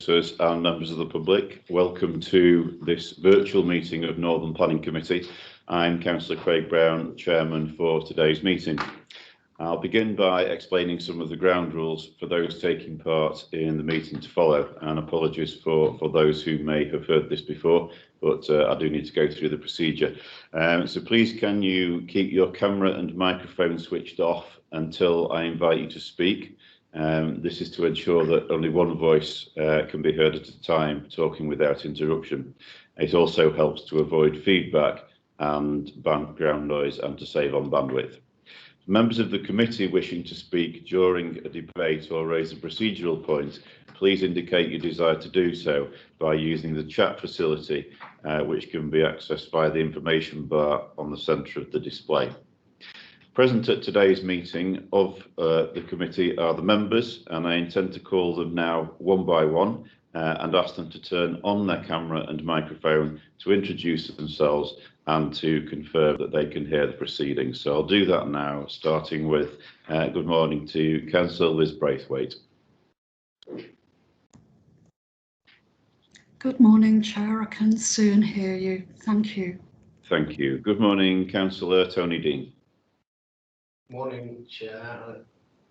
and members of the public, welcome to this virtual meeting of Northern Planning Committee. I'm Councillor Craig Brown, Chairman for today's meeting. I'll begin by explaining some of the ground rules for those taking part in the meeting to follow, and apologies for those who may have heard this before, but I do need to go through the procedure. So please can you keep your camera and microphone switched off until I invite you to speak. This is to ensure that only one voice can be heard at a time, talking without interruption. It also helps to avoid feedback and background noise and to save on bandwidth. Members of the committee wishing to speak during a debate or raise a procedural point, please indicate your desire to do so by using the chat facility, which can be accessed via the information bar on the centre of the display. Present at today's meeting of the committee are the members, and I intend to call them now one by one and ask them to turn on their camera and microphone to introduce themselves and to confirm that they can hear the proceedings. So I'll do that now, starting with good morning to Councillor Liz Braithwaite. Good morning, Chair. I can soon hear you. Thank you. Thank you. Good morning, Councillor Tony Dean. Morning, Chair.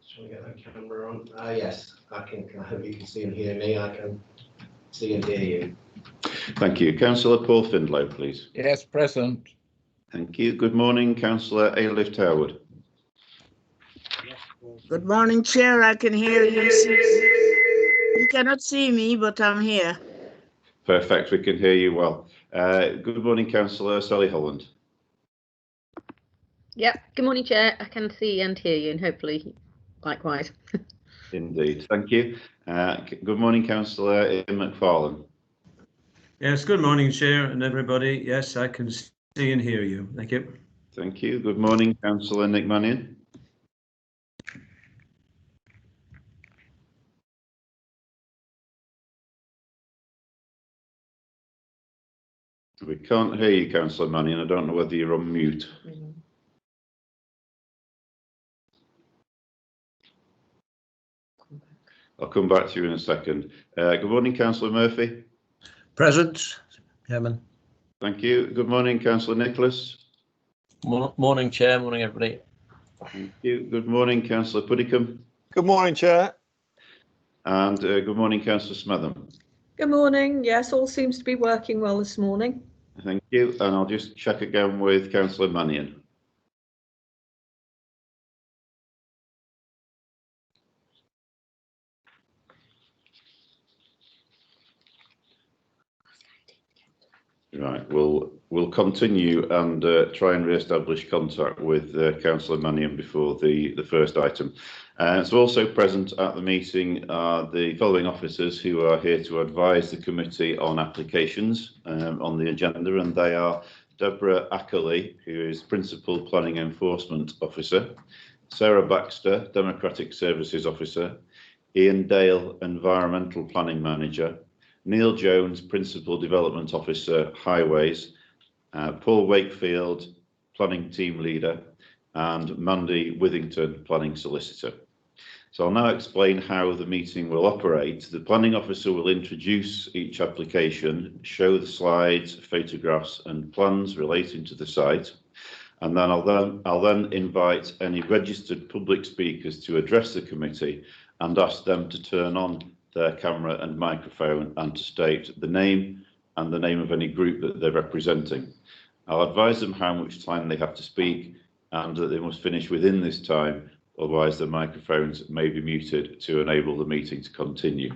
Just want to get that camera on. Yes, I hope you can see and hear me. I can see and hear you. Thank you. Councillor Paul Findlow, please. Yes, present. Thank you. Good morning, Councillor Ailiff Towerwood. Good morning, Chair. I can hear you. You cannot see me, but I'm here. Perfect. We can hear you well. Good morning, Councillor Sally Holland. Yep. Good morning, Chair. I can see and hear you, and hopefully likewise. Indeed. Thank you. Good morning, Councillor Ian McFarlane. Yes, good morning, Chair and everybody. Yes, I can see and hear you. Thank you. Thank you. Good morning, Councillor Nick Mannion. We can't hear you, Councillor Mannion. I don't know whether you're on mute. I'll come back to you in a second. Good morning, Councillor Murphy. Present, Chairman. Thank you. Good morning, Councillor Nicholas. Morning, Chair. Morning, everybody. Thank you. Good morning, Councillor Puddicombe. Good morning, Chair. And good morning, Councillor Smetham. Good morning. Yes, all seems to be working well this morning. Thank you. And I'll just check again with Councillor Mannion. Right, we'll continue and try and re-establish contact with Councillor Mannion before the first item. So also present at the meeting are the following officers who are here to advise the committee on applications on the agenda, and they are Deborah Ackerley, who is Principal Planning Enforcement Officer, Sarah Baxter, Democratic Services Officer, Ian Dale, Environmental Planning Manager, Neil Jones, Principal Development Officer, Highways, Paul Wakefield, Planning Team Leader, and Mandy Withington, Planning Solicitor. So I'll now explain how the meeting will operate. The Planning Officer will introduce each application, show the slides, photographs and plans relating to the site, and then I'll then invite any registered public speakers to address the committee and ask them to turn on their camera and microphone and to state the name and the name of any group that they're representing. I'll advise them how much time they have to speak and that they must finish within this time, otherwise their microphones may be muted to enable the meeting to continue.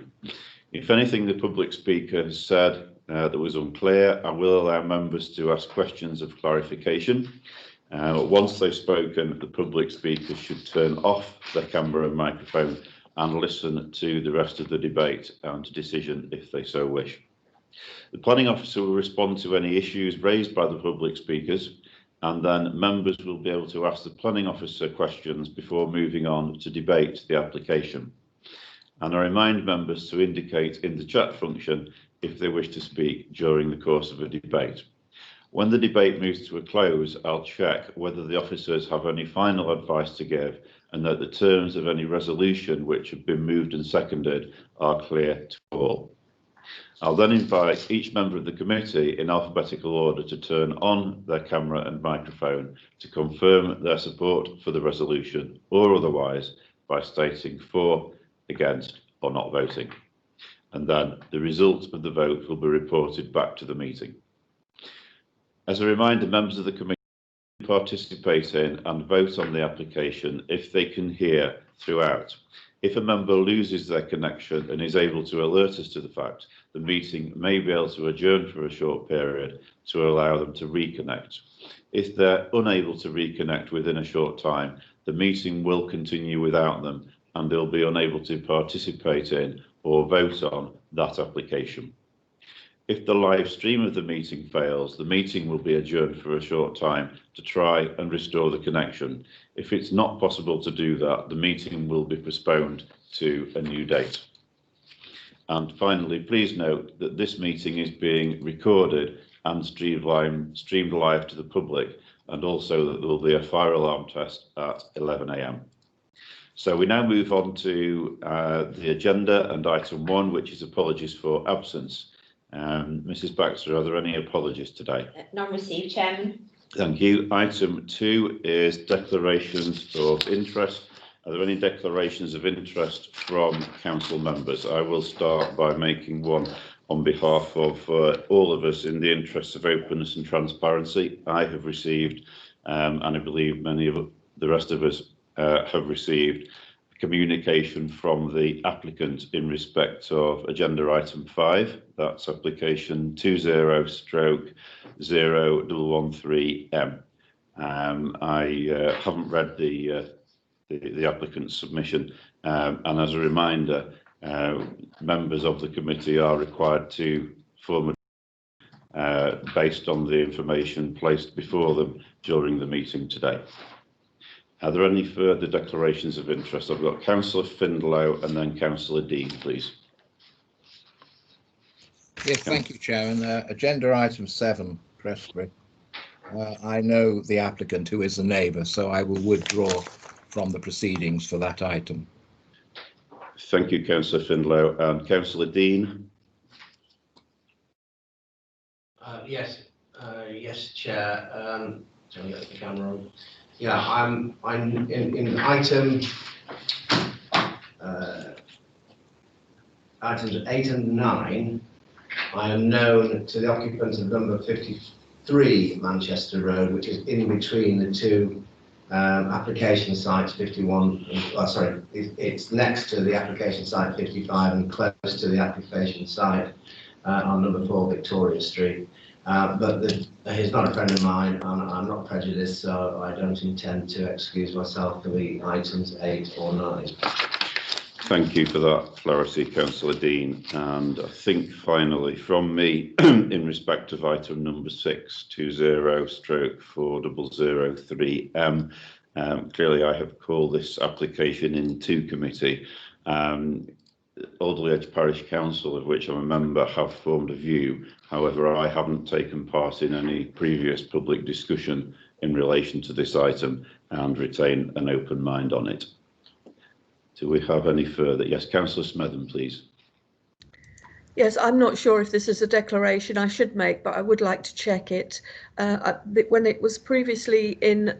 If anything the public speaker has said that was unclear, I will allow members to ask questions of clarification. Once they've spoken, the public speakers should turn off their camera and microphone and listen to the rest of the debate and decision if they so wish. The Planning Officer will respond to any issues raised by the public speakers, and then members will be able to ask the Planning Officer questions before moving on to debate the application. And I remind members to indicate in the chat function if they wish to speak during the course of a debate. When the debate moves to a close, I'll check whether the officers have any final advice to give and that the terms of any resolution which have been moved and seconded are clear to all. I'll then invite each member of the committee in alphabetical order to turn on their camera and microphone to confirm their support for the resolution, or otherwise by stating for, against, or not voting. And then the results of the vote will be reported back to the meeting. As a reminder, members of the committee participate in and vote on the application if they can hear throughout. If a member loses their connection and is able to alert us to the fact, the meeting may be able to adjourn for a short period to allow them to reconnect. If they're unable to reconnect within a short time, the meeting will continue without them and they'll be unable to participate in or vote on that application. If the live stream of the meeting fails, the meeting will be adjourned for a short time to try and restore the connection. If it's not possible to do that, the meeting will be postponed to a new date. And finally, please note that this meeting is being recorded and streamed live to the public, and also that there will be a fire alarm test at 11 AM. So we now move on to the agenda and item 1, which is apologies for absence. Mrs. Baxter, are there any apologies today? None received, Chairman. Thank you. Item 2 is declarations of interest. Are there any declarations of interest from council members? I will start by making one on behalf of all of us in the interests of openness and transparency. I have received, and I believe many of the rest of us have received, communication from the applicant in respect of agenda item 5. That's application 20/01113M. I haven't read the applicant's submission, and as a reminder, members of the committee are required to form based on the information placed before them during the meeting today. Are there any further declarations of interest? I've got Councillor Findlow and then Councillor Dean, please. Yes, thank you, Chairman. Agenda item 7, Pressbury. I know the applicant who is the neighbour, so I will withdraw from the proceedings for that item. Thank you, Councillor Findlow. And Councillor Dean? Yes, Chair. Trying to get the camera on. Yeah, I'm in item items 8 and 9. I am known to the occupant of number 53 Manchester Road, which is in between the two application sites 51. It's next to the application site 55 and close to the application site on number 4 Victoria Street. But he's not a friend of mine, and I'm not prejudiced, so I don't intend to excuse myself for the items 8 or 9. Thank you for that clarity, Councillor Dean. And I think finally from me, in respect of item number 6, 20/4003M, clearly I have called this application into committee. Alderley Edge Parish Council, of which I'm a member, have formed a view. However, I haven't taken part in any previous public discussion in relation to this item and retain an open mind on it. Do we have any further? Yes, Councillor Smetham, please. Yes, I'm not sure if this is a declaration I should make, but I would like to check it. When it was previously in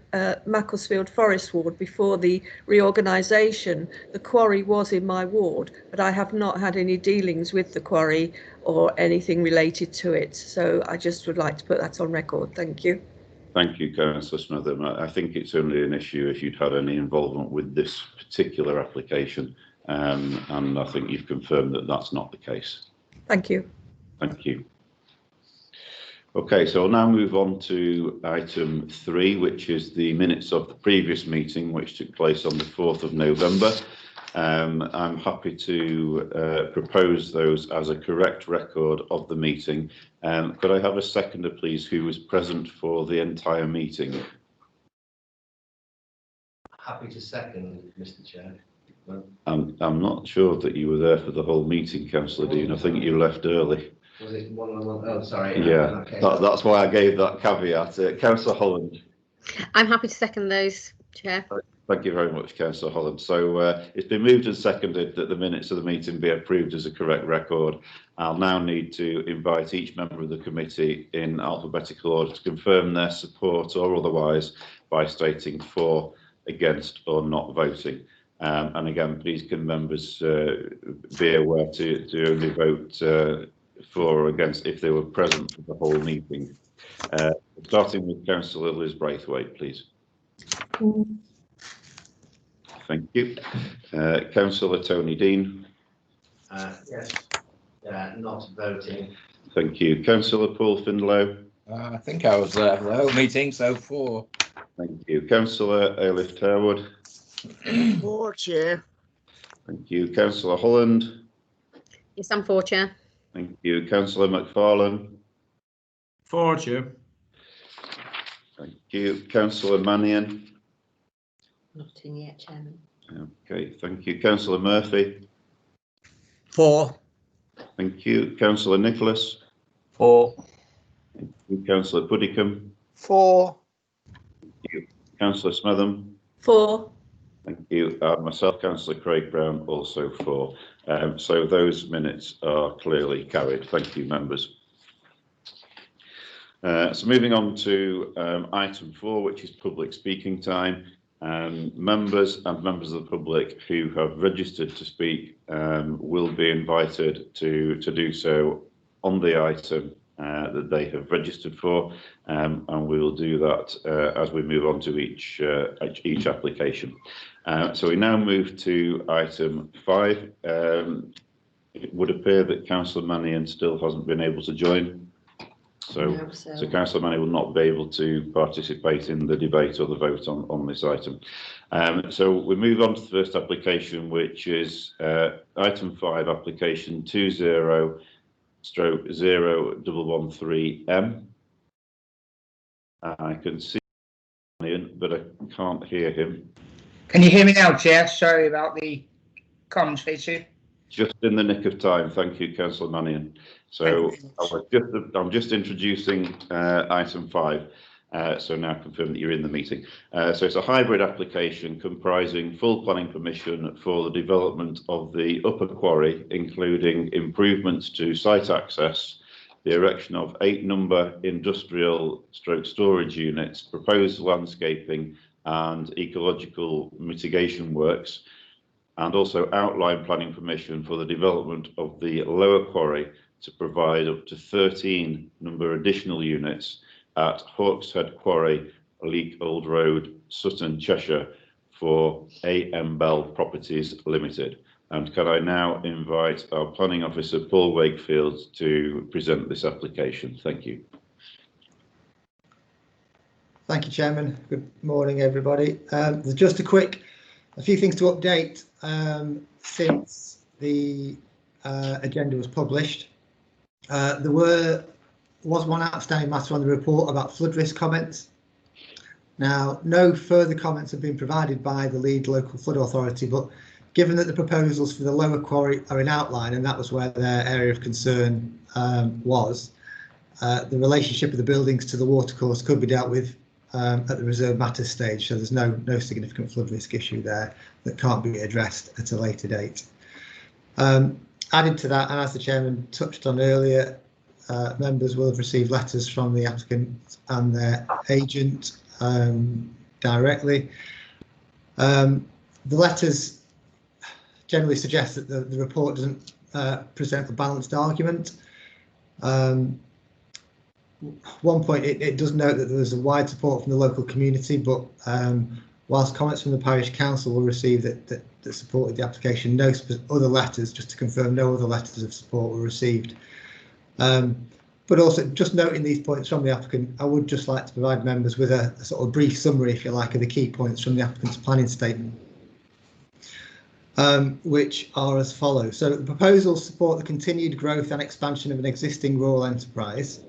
Macclesfield Forest Ward before the reorganisation, the quarry was in my ward, but I have not had any dealings with the quarry or anything related to it. So I just would like to put that on record. Thank you. Thank you, Councillor Smetham. I think it's only an issue if you'd had any involvement with this particular application, and I think you've confirmed that that's not the case. Thank you. Thank you. Okay, so I'll now move on to item 3, which is the minutes of the previous meeting, which took place on the 4th of November. I'm happy to propose those as a correct record of the meeting. Could I have a seconder, please, who was present for the entire meeting? Happy to second, Mr. Chair. I'm not sure that you were there for the whole meeting, Councillor Dean. I think you left early. Was it 111? Oh, sorry. Yeah, that's why I gave that caveat. Councillor Holland. I'm happy to second those, Chair. Thank you very much, Councillor Holland. So it's been moved and seconded that the minutes of the meeting be approved as a correct record. I'll now need to invite each member of the committee in alphabetical order to confirm their support or otherwise by stating for, against or not voting. And again, please can members be aware to only vote for or against if they were present for the whole meeting. Starting with Councillor Liz Braithwaite, please. Thank you. Councillor Tony Dean. Yes, not voting. Thank you. Councillor Paul Findlow. I think I was there for the whole meeting, so 4. Thank you. Councillor Ailif Tairwood. 4, Chair. Thank you. Councillor Holland. Yes, I'm for, Chair. Thank you. Councillor McFarlane. 4, Chair. Thank you. Councillor Mannion. Not in yet, Chairman. Okay, thank you. Councillor Murphy. 4. Thank you. Councillor Nicholas. 4. Thank you. Councillor Puddicombe. 4. Thank you. Councillor Smetham. 4. Thank you. Myself, Councillor Craig Brown, also 4. So those minutes are clearly carried. Thank you, members. So moving on to item 4, which is public speaking time. Members and members of the public who have registered to speak will be invited to do so on the item that they have registered for, and we will do that as we move on to each application. So we now move to item 5. It would appear that Councillor Mannion still hasn't been able to join. So Councillor Mannion will not be able to participate in the debate or the vote on this item. So we move on to the first application, which is item 5, application 20/0113M. I can see him, but I can't hear him. Can you hear me now, Chair? Sorry about the comms issue. Just in the nick of time. Thank you, Councillor Mannion. So I'm just introducing item 5. So now confirm that you're in the meeting. So it's a hybrid application comprising full planning permission for the development of the upper quarry, including improvements to site access, the erection of 8-number industrial storage units, proposed landscaping and ecological mitigation works, and also outline planning permission for the development of the lower quarry to provide up to 13-number additional units at Hawkshead Quarry, Leek Old Road, Sutton, Cheshire, for AM Bell Properties Limited. And can I now invite our planning officer, Paul Wakefield, to present this application? Thank you. Thank you, Chairman. Good morning, everybody. There's just a few things to update since the agenda was published. There was one outstanding matter on the report about flood risk comments. Now, no further comments have been provided by the lead local flood authority, but given that the proposals for the lower quarry are in outline, and that was where their area of concern was, the relationship of the buildings to the watercourse could be dealt with at the reserve matters stage, so there's no significant flood risk issue there that can't be addressed at a later date. Added to that, and as the Chairman touched on earlier, members will have received letters from the applicant and their agent directly. The letters generally suggest that the report doesn't present a balanced argument. One point, it does note that there was a wide support from the local community, but whilst comments from the parish council were received that supported the application, no other letters, just to confirm, no other letters of support were received. But also, just noting these points from the applicant, I would just like to provide members with a sort of brief summary, if you like, of the key points from the applicant's planning statement, which are as follows. So the proposals support the continued growth and expansion of an existing rural enterprise.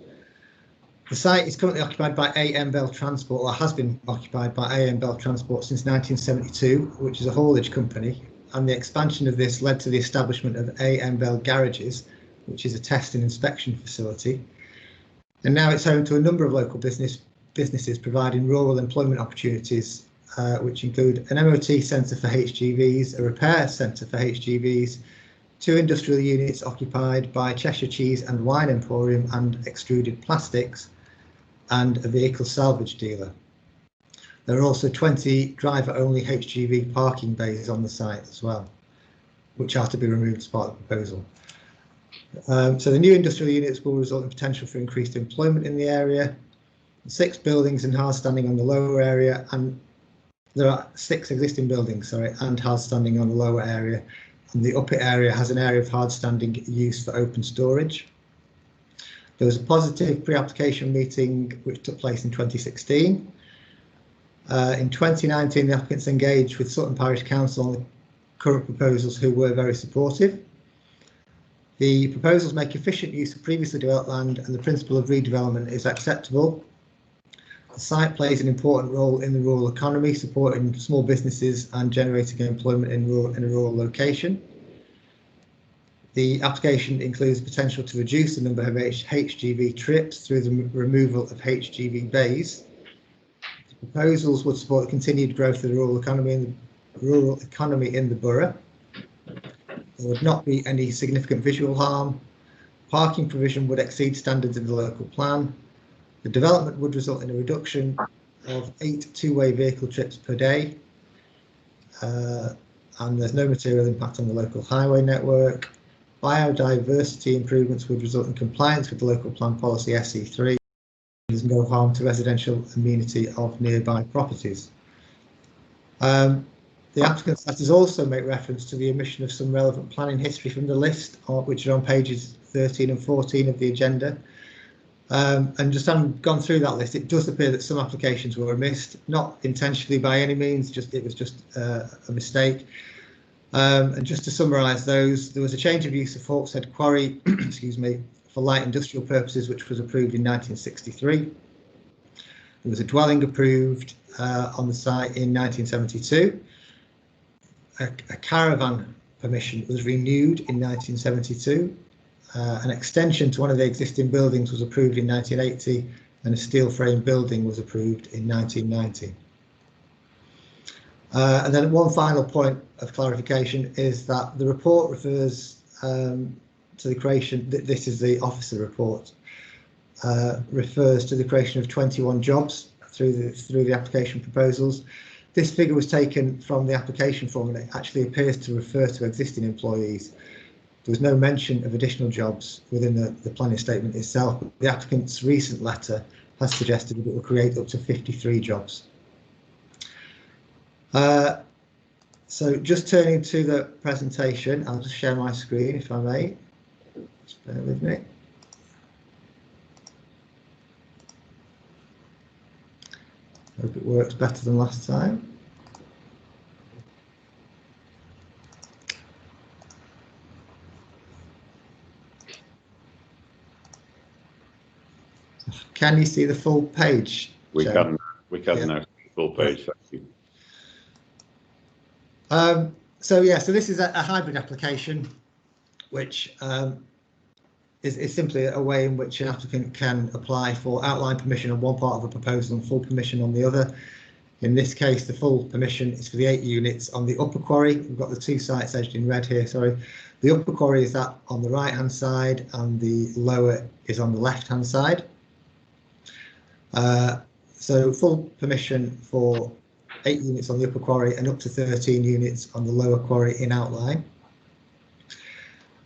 The site is currently occupied by AM Bell Transport, or has been occupied by AM Bell Transport since 1972, which is a haulage company, and the expansion of this led to the establishment of AM Bell Garages, which is a test and inspection facility. And now it's home to a number of local businesses providing rural employment opportunities which include an MOT centre for HGVs, a repair centre for HGVs, 2 industrial units occupied by Cheshire Cheese and Wine Emporium and Extruded Plastics, and a vehicle salvage dealer. There are also 20 driver-only HGV parking bays on the site as well, which are to be removed as part of the proposal. So the new industrial units will result in potential for increased employment in the area. 6 buildings and hard standing on the lower area, and there are 6 existing buildings, and hard standing on the lower area. And the upper area has an area of hard standing used for open storage. There was a positive pre-application meeting which took place in 2016. In 2019, the applicants engaged with Sutton Parish Council on the current proposals, who were very supportive. The proposals make efficient use of previously developed land, and the principle of redevelopment is acceptable. The site plays an important role in the rural economy, supporting small businesses and generating employment in a rural location. The application includes potential to reduce the number of HGV trips through the removal of HGV bays. The proposals would support the continued growth of the rural economy in the borough. There would not be any significant visual harm. Parking provision would exceed standards in the local plan. The development would result in a reduction of 8 two-way vehicle trips per day, and there's no material impact on the local highway network. Biodiversity improvements would result in compliance with the local plan policy SE3. There's no harm to residential amenity of nearby properties. The applicant's letters also make reference to the omission of some relevant planning history from the list, which are on pages 13 and 14 of the agenda. And just having gone through that list, it does appear that some applications were missed, not intentionally by any means, it was just a mistake. And just to summarise those, there was a change of use of Hawkshead Quarry, excuse me, for light industrial purposes, which was approved in 1963. There was a dwelling approved on the site in 1972. A caravan permission was renewed in 1972. An extension to one of the existing buildings was approved in 1980, and a steel frame building was approved in 1990. And then one final point of clarification is that the report refers to the creation, this is the officer report, refers to the creation of 21 jobs through the application proposals. This figure was taken from the application form, and it actually appears to refer to existing employees. There was no mention of additional jobs within the planning statement itself. The applicant's recent letter has suggested that it will create up to 53 jobs. So just turning to the presentation, I'll just share my screen if I may. Just bear with me. Hope it works better than last time. Can you see the full page? We Joe? can now see the full page. Thank you. So this is a hybrid application, which is simply a way in which an applicant can apply for outline permission on one part of a proposal and full permission on the other. In this case, the full permission is for the 8 units on the upper quarry. We've got the 2 sites edged in red here, sorry. The upper quarry is that on the right hand side, and the lower is on the left hand side. So full permission for 8 units on the upper quarry and up to 13 units on the lower quarry in outline.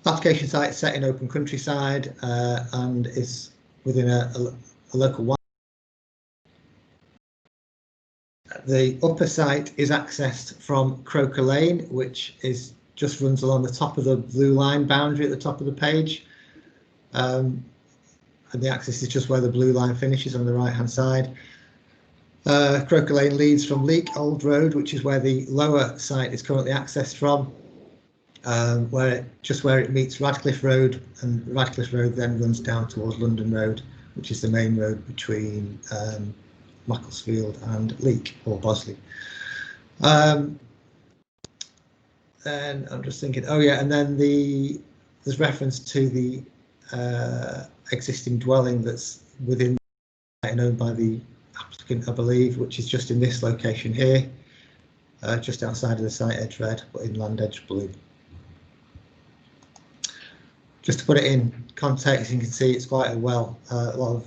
Application site is set in open countryside and is within a local one. The upper site is accessed from Croker Lane, which just runs along the top of the blue line boundary at the top of the page. And the access is just where the blue line finishes on the right hand side. Croker Lane leads from Leek Old Road, which is where the lower site is currently accessed from, where it meets Radcliffe Road, and Radcliffe Road then runs down towards London Road, which is the main road between Macclesfield and Leek or Bosley. Then I'm just thinking, oh yeah, and then there's reference to the existing dwelling that's within and owned by the applicant, I believe, which is just in this location here. just outside of the site edge red, but inland edge blue. Just to put it in context, you can see it's quite a lot of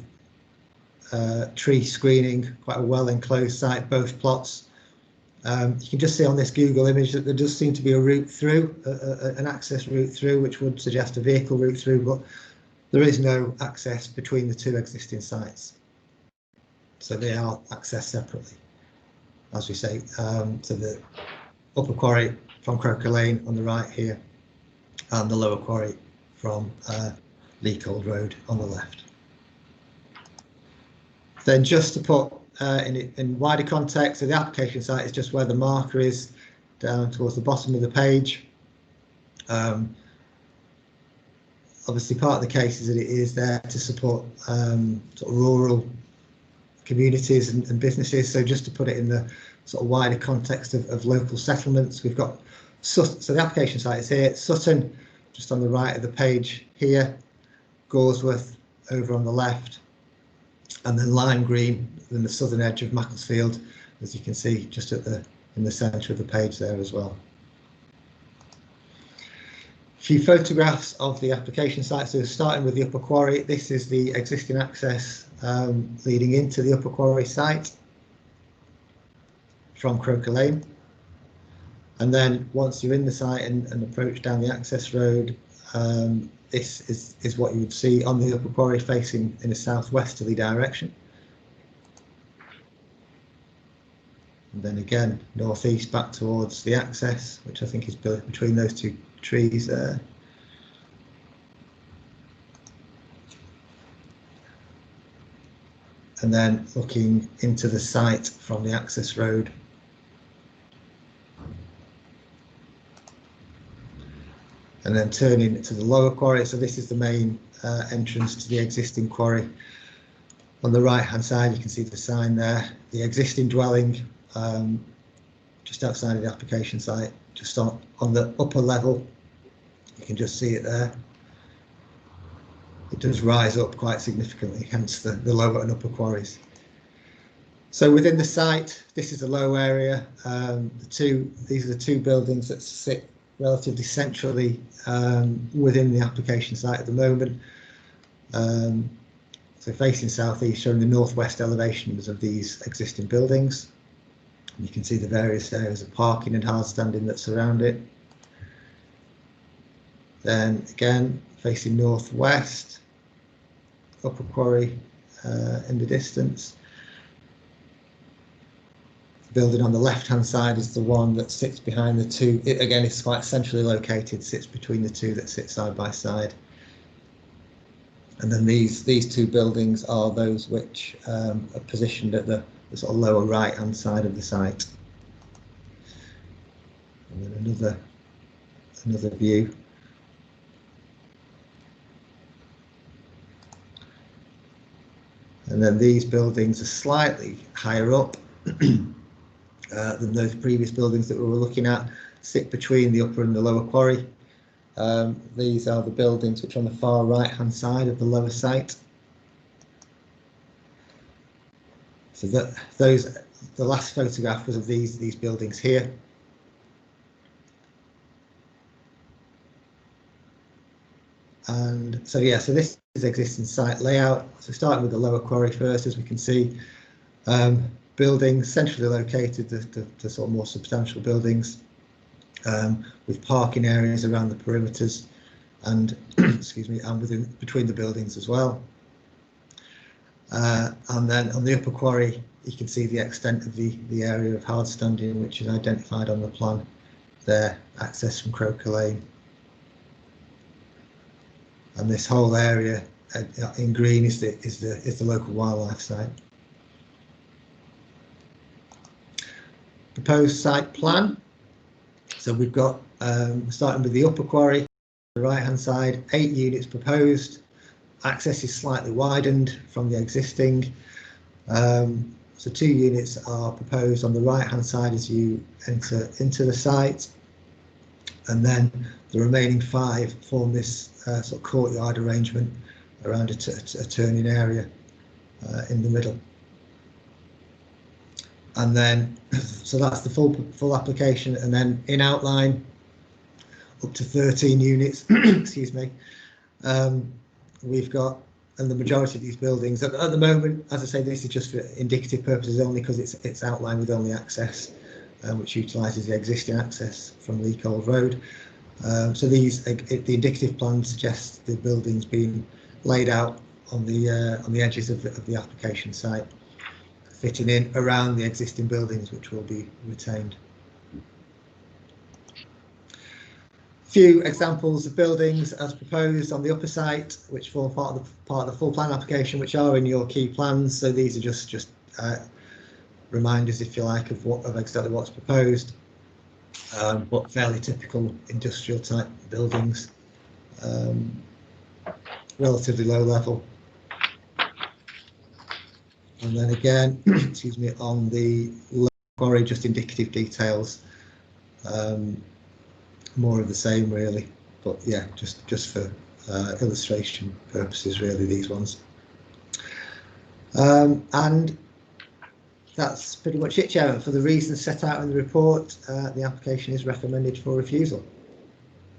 tree screening, quite a well enclosed site, both plots. You can just see on this Google image that there does seem to be a route through, an access route through, which would suggest a vehicle route through, but there is no access between the two existing sites. So they are accessed separately, as we say. So the upper quarry from Croker Lane on the right here, and the lower quarry from Leacold Road on the left. Then just to put in wider context, so the application site is just where the marker is down towards the bottom of the page. Obviously part of the case is that it is there to support sort of rural communities and businesses. So just to put it in the sort of wider context of local settlements, we've got so the application site is here, Sutton just on the right of the page here, Goresworth over on the left, and then lime green in the southern edge of Macclesfield, as you can see just at in the centre of the page there as well. A few photographs of the application site. So starting with the upper quarry, this is the existing access leading into the upper quarry site from Croker Lane. And then once you're in the site and approach down the access road, this is what you would see on the upper quarry facing in a southwesterly direction. And then again, northeast back towards the access, which I think is built between those two trees there. And then looking into the site from the access road. And then turning to the lower quarry. So this is the main entrance to the existing quarry. On the right hand side, you can see the sign there, the existing dwelling just outside of the application site, just on the upper level. You can just see it there. It does rise up quite significantly, hence the lower and upper quarries. So within the site, this is the low area. These are the two buildings that sit relatively centrally within the application site at the moment. So facing southeast, showing the northwest elevations of these existing buildings. And you can see the various areas of parking and hard standing that surround it. Then again, facing northwest, upper quarry in the distance. The building on the left hand side is the one that sits behind the two. It again is quite centrally located, sits between the two that sit side by side. And then these two buildings are those which are positioned at the sort of lower right hand side of the site. And then another view. And then these buildings are slightly higher up than those previous buildings that we were looking at, sit between the upper and the lower quarry. These are the buildings which are on the far right hand side of the lower site. So the last photograph was of these buildings here. And so yeah, so this is existing site layout. So starting with the lower quarry first, as we can see, buildings centrally located, the sort of more substantial buildings, with parking areas around the perimeters and excuse me, and between the buildings as well. And then on the upper quarry, you can see the extent of the area of hard standing, which is identified on the plan there, access from Croker Lane. And this whole area in green is the local wildlife site. Proposed site plan. So we've got, starting with the upper quarry, the right hand side, 8 units proposed. Access is slightly widened from the existing. So 2 units are proposed on the right hand side as you enter into the site. And then the remaining 5 form this sort of courtyard arrangement around a turning area in the middle. And then, so that's the full application, and then in outline, up to 13 units, excuse me. We've got, and the majority of these buildings, at the moment, as I say, this is just for indicative purposes only, because it's outlined with only access, which utilises the existing access from Leacold Road. So these, the indicative plan suggests the buildings being laid out on the edges of the application site, fitting in around the existing buildings, which will be retained. Few examples of buildings as proposed on the upper site, which form part of the full plan application, which are in your key plans. So these are just reminders, if you like, of exactly what's proposed, but fairly typical industrial type buildings, relatively low level. And then again, excuse me, on the quarry, just indicative details. More of the same, really, but yeah, just for illustration purposes, really, these ones. And that's pretty much it, Chairman. For the reasons set out in the report, the application is recommended for refusal.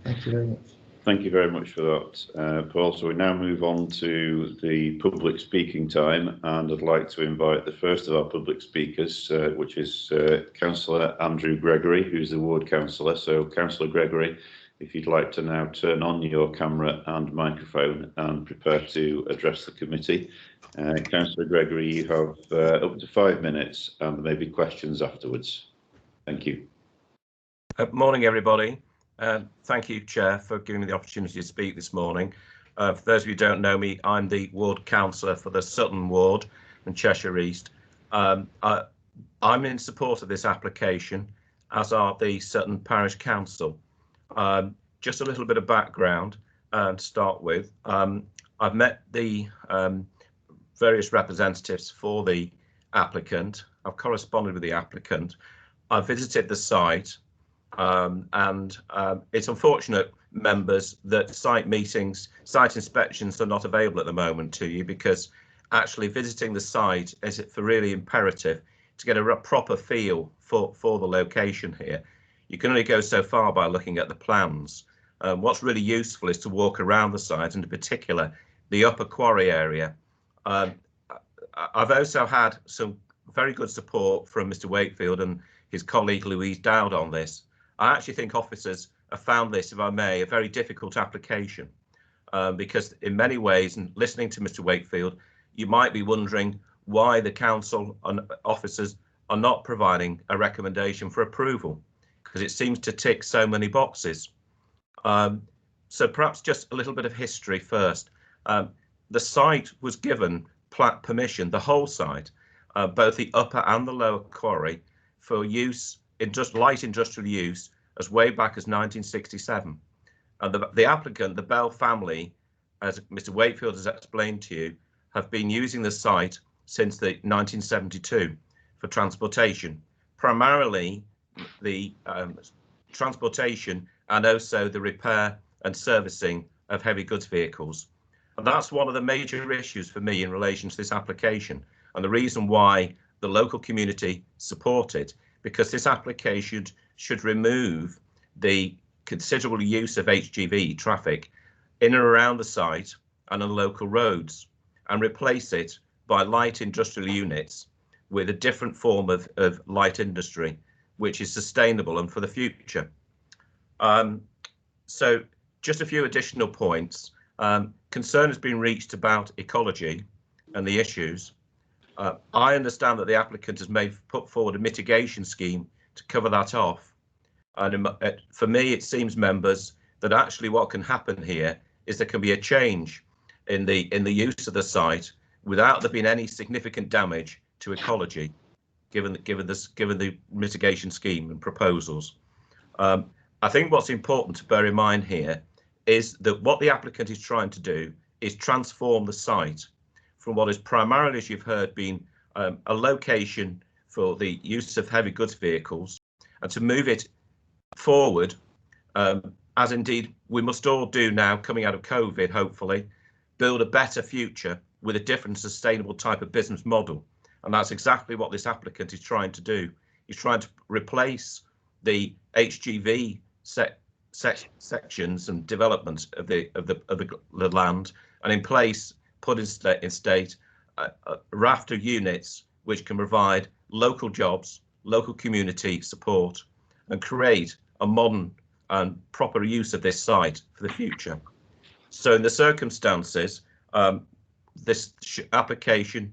Thank you very much. Thank you very much for that, Paul. So we now move on to the public speaking time, and I'd like to invite the first of our public speakers, which is Councillor Andrew Gregory, who's the ward councillor. So, Councillor Gregory, if you'd like to now turn on your camera and microphone and prepare to address the committee. Councillor Gregory, you have up to 5 minutes, and there may be questions afterwards. Thank you. Morning, everybody. Thank you, Chair, for giving me the opportunity to speak this morning. For those of you who don't know me, I'm the ward councillor for the Sutton ward in Cheshire East. I'm in support of this application, as are the Sutton Parish Council. Just a little bit of background to start with. I've met the various representatives for the applicant. I've corresponded with the applicant. I've visited the site. And it's unfortunate, members, that site inspections are not available at the moment to you, because actually visiting the site is really imperative to get a proper feel for the location here. You can only go so far by looking at the plans. What's really useful is to walk around the site, and in particular the upper quarry area. I've also had some very good support from Mr. Wakefield and his colleague Louise Dowd on this. I actually think officers have found this, if I may, a very difficult application, because in many ways, and listening to Mr. Wakefield, you might be wondering why the council and officers are not providing a recommendation for approval, because it seems to tick so many boxes. So perhaps just a little bit of history first. The site was given permission, the whole site, both the upper and the lower quarry, for use, light industrial use, as way back as 1967. And the applicant, the Bell family, as Mr. Wakefield has explained to you, have been using the site since the 1972 for transportation, primarily the transportation and also the repair and servicing of heavy goods vehicles. And that's one of the major issues for me in relation to this application, and the reason why the local community support it, because this application should remove the considerable use of HGV traffic in and around the site and on local roads, and replace it by light industrial units with a different form of light industry, which is sustainable and for the future. So just a few additional points. Concern has been reached about ecology and the issues. I understand that the applicant has put forward a mitigation scheme to cover that off. And for me, it seems, members, that actually what can happen here is there can be a change in the use of the site without there being any significant damage to ecology, given the mitigation scheme and proposals. I think what's important to bear in mind here is that what the applicant is trying to do is transform the site from what is primarily, as you've heard, been a location for the use of heavy goods vehicles, and to move it forward, as indeed we must all do now, coming out of COVID, hopefully, build a better future with a different sustainable type of business model. And that's exactly what this applicant is trying to do. He's trying to replace the HGV sections and development of the land, and in place put in state a raft of units which can provide local jobs, local community support, and create a modern and proper use of this site for the future. So in the circumstances, this application,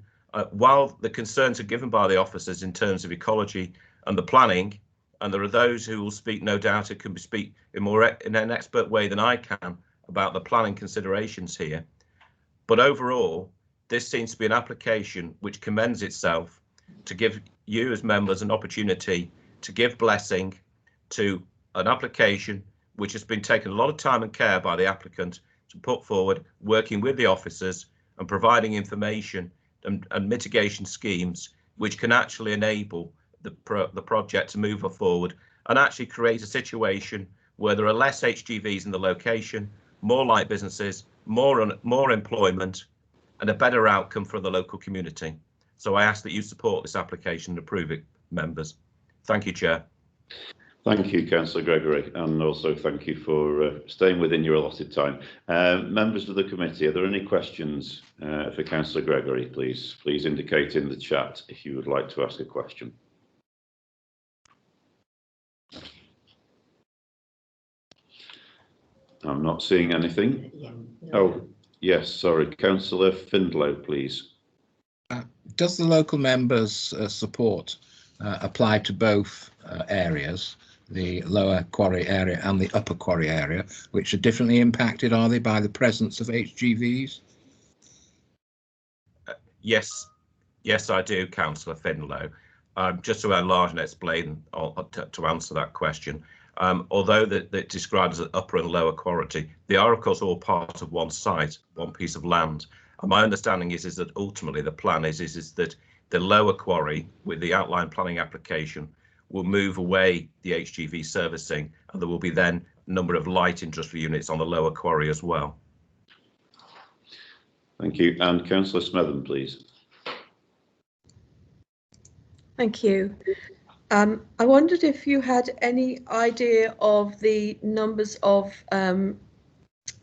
while the concerns are given by the officers in terms of ecology and the planning, and there are those who will speak, no doubt, it can speak in an expert way than I can about the planning considerations here. But overall, this seems to be an application which commends itself to give you as members an opportunity to give blessing to an application which has been taken a lot of time and care by the applicant to put forward, working with the officers and providing information and mitigation schemes which can actually enable the project to move forward and actually create a situation where there are less HGVs in the location, more light businesses, more employment, and a better outcome for the local community. So I ask that you support this application and approve it, members. Thank you, Chair. Thank you, Councillor Gregory, and also thank you for staying within your allotted time. Members of the committee, are there any questions for Councillor Gregory, please? Please indicate in the chat if you would like to ask a question. I'm not seeing anything. Oh, yes, sorry. Councillor Findlow, please. Does the local members' support apply to both areas, the lower Quarry area and the upper Quarry area, which are differently impacted, are they, by the presence of HGVs? Yes, I do, Councillor Findlow. Just to enlarge and explain to answer that question, although they're described as upper and lower Quarry, they are of course all part of one site, one piece of land. And my understanding is that ultimately the plan is that the lower Quarry, with the outline planning application, will move away the HGV servicing, and there will be then a number of light industrial units on the lower Quarry as well. Thank you. And Councillor Smetham, please. Thank you. I wondered if you had any idea of the numbers of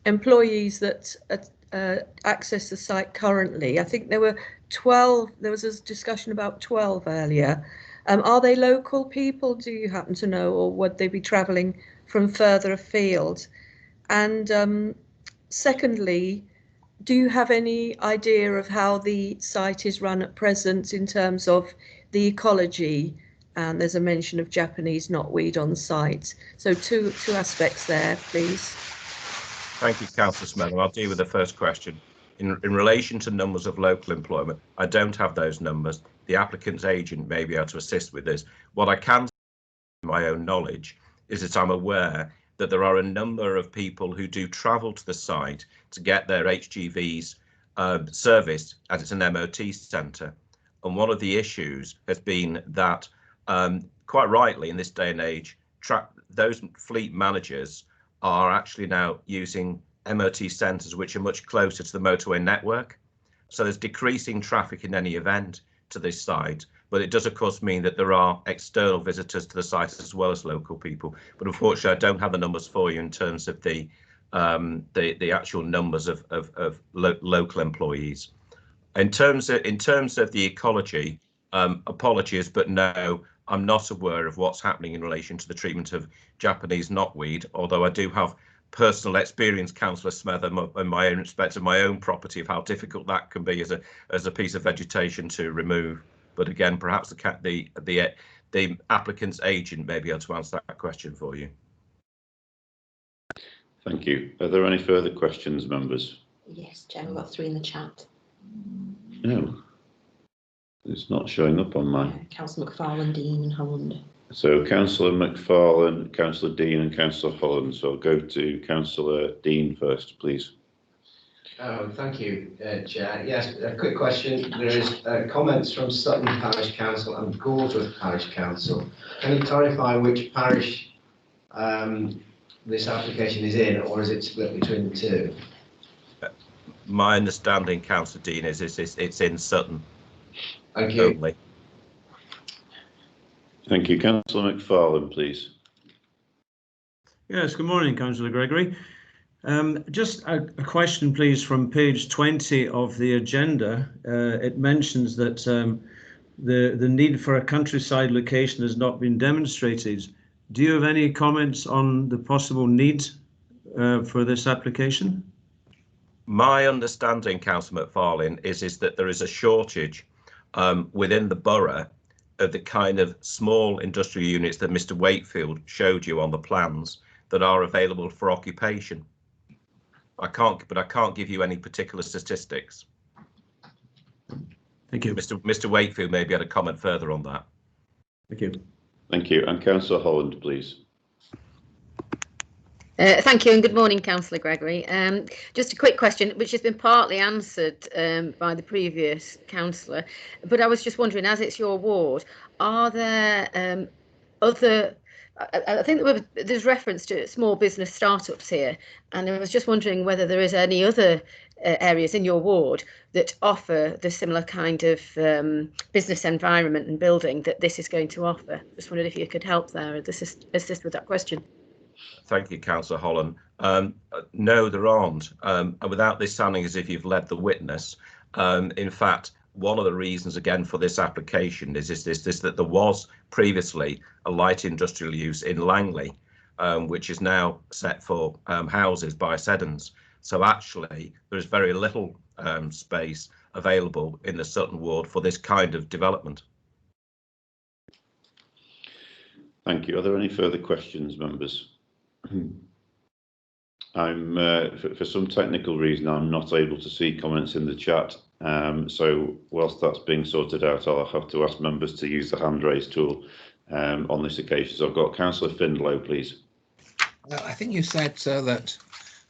employees that access the site currently. I think there were 12, there was a discussion about 12 earlier. Are they local people, do you happen to know, or would they be travelling from further afield? And secondly, do you have any idea of how the site is run at present in terms of the ecology? And there's a mention of Japanese knotweed on site. So two aspects there, please. Thank you, Councillor Smetham. I'll deal with the first question. In relation to numbers of local employment, I don't have those numbers. The applicant's agent may be able to assist with this. What I can say, my own knowledge, is that I'm aware that there are a number of people who do travel to the site to get their HGVs serviced, as it's an MOT centre. And one of the issues has been that, quite rightly in this day and age, those fleet managers are actually now using MOT centres which are much closer to the motorway network. So there's decreasing traffic in any event to this site, but it does of course mean that there are external visitors to the site as well as local people. But unfortunately, I don't have the numbers for you in terms of the actual numbers of local employees. In terms of the ecology, apologies, but no, I'm not aware of what's happening in relation to the treatment of Japanese knotweed, although I do have personal experience, Councillor Smetham, in my own respect of my own property, of how difficult that can be as a piece of vegetation to remove. But again, perhaps the applicant's agent may be able to answer that question for you. Thank you. Are there any further questions, members? Yes, Chair, we've got 3 in the chat. No, it's not showing up on mine. Councillor McFarlane, Dean and Holland. So Councillor McFarlane, Councillor Dean and Councillor Holland. So I'll go to Councillor Dean first, please. Thank you, Chair. Yes, a quick question. There is comments from Sutton Parish Council and Gordworth Parish Council. Can you clarify which parish this application is in, or is it split between the two? My understanding, Councillor Dean, is it's in Sutton. Thank you. only. Thank you. Councillor McFarlane, please. Yes, good morning, Councillor Gregory. Just a question, please, from page 20 of the agenda. It mentions that the need for a countryside location has not been demonstrated. Do you have any comments on the possible need for this application? My understanding, Councillor McFarlane, is that there is a shortage within the borough of the kind of small industrial units that Mr. Wakefield showed you on the plans that are available for occupation. I can't give you any particular statistics. Thank you. Mr. Wakefield may be able to comment further on that. Thank you. Thank you. And Councillor Holland, please. Thank you and good morning, Councillor Gregory. Just a quick question, which has been partly answered by the previous councillor, but I was just wondering, as it's your ward, are there other, I think there's reference to small business startups here, and I was just wondering whether there is any other areas in your ward that offer the similar kind of business environment and building that this is going to offer. Just wondered if you could help there, assist with that question. Thank you, Councillor Holland. No, there aren't. And without this sounding as if you've led the witness, in fact, one of the reasons again for this application is that there was previously a light industrial use in Langley, which is now set for houses by Seddons. So actually, there is very little space available in the Sutton ward for this kind of development. Thank you. Are there any further questions, members? I'm for some technical reason I'm not able to see comments in the chat, so whilst that's being sorted out, I'll have to ask members to use the hand raise tool on this occasion. So I've got Councillor Findlow, please. I think you said, sir, that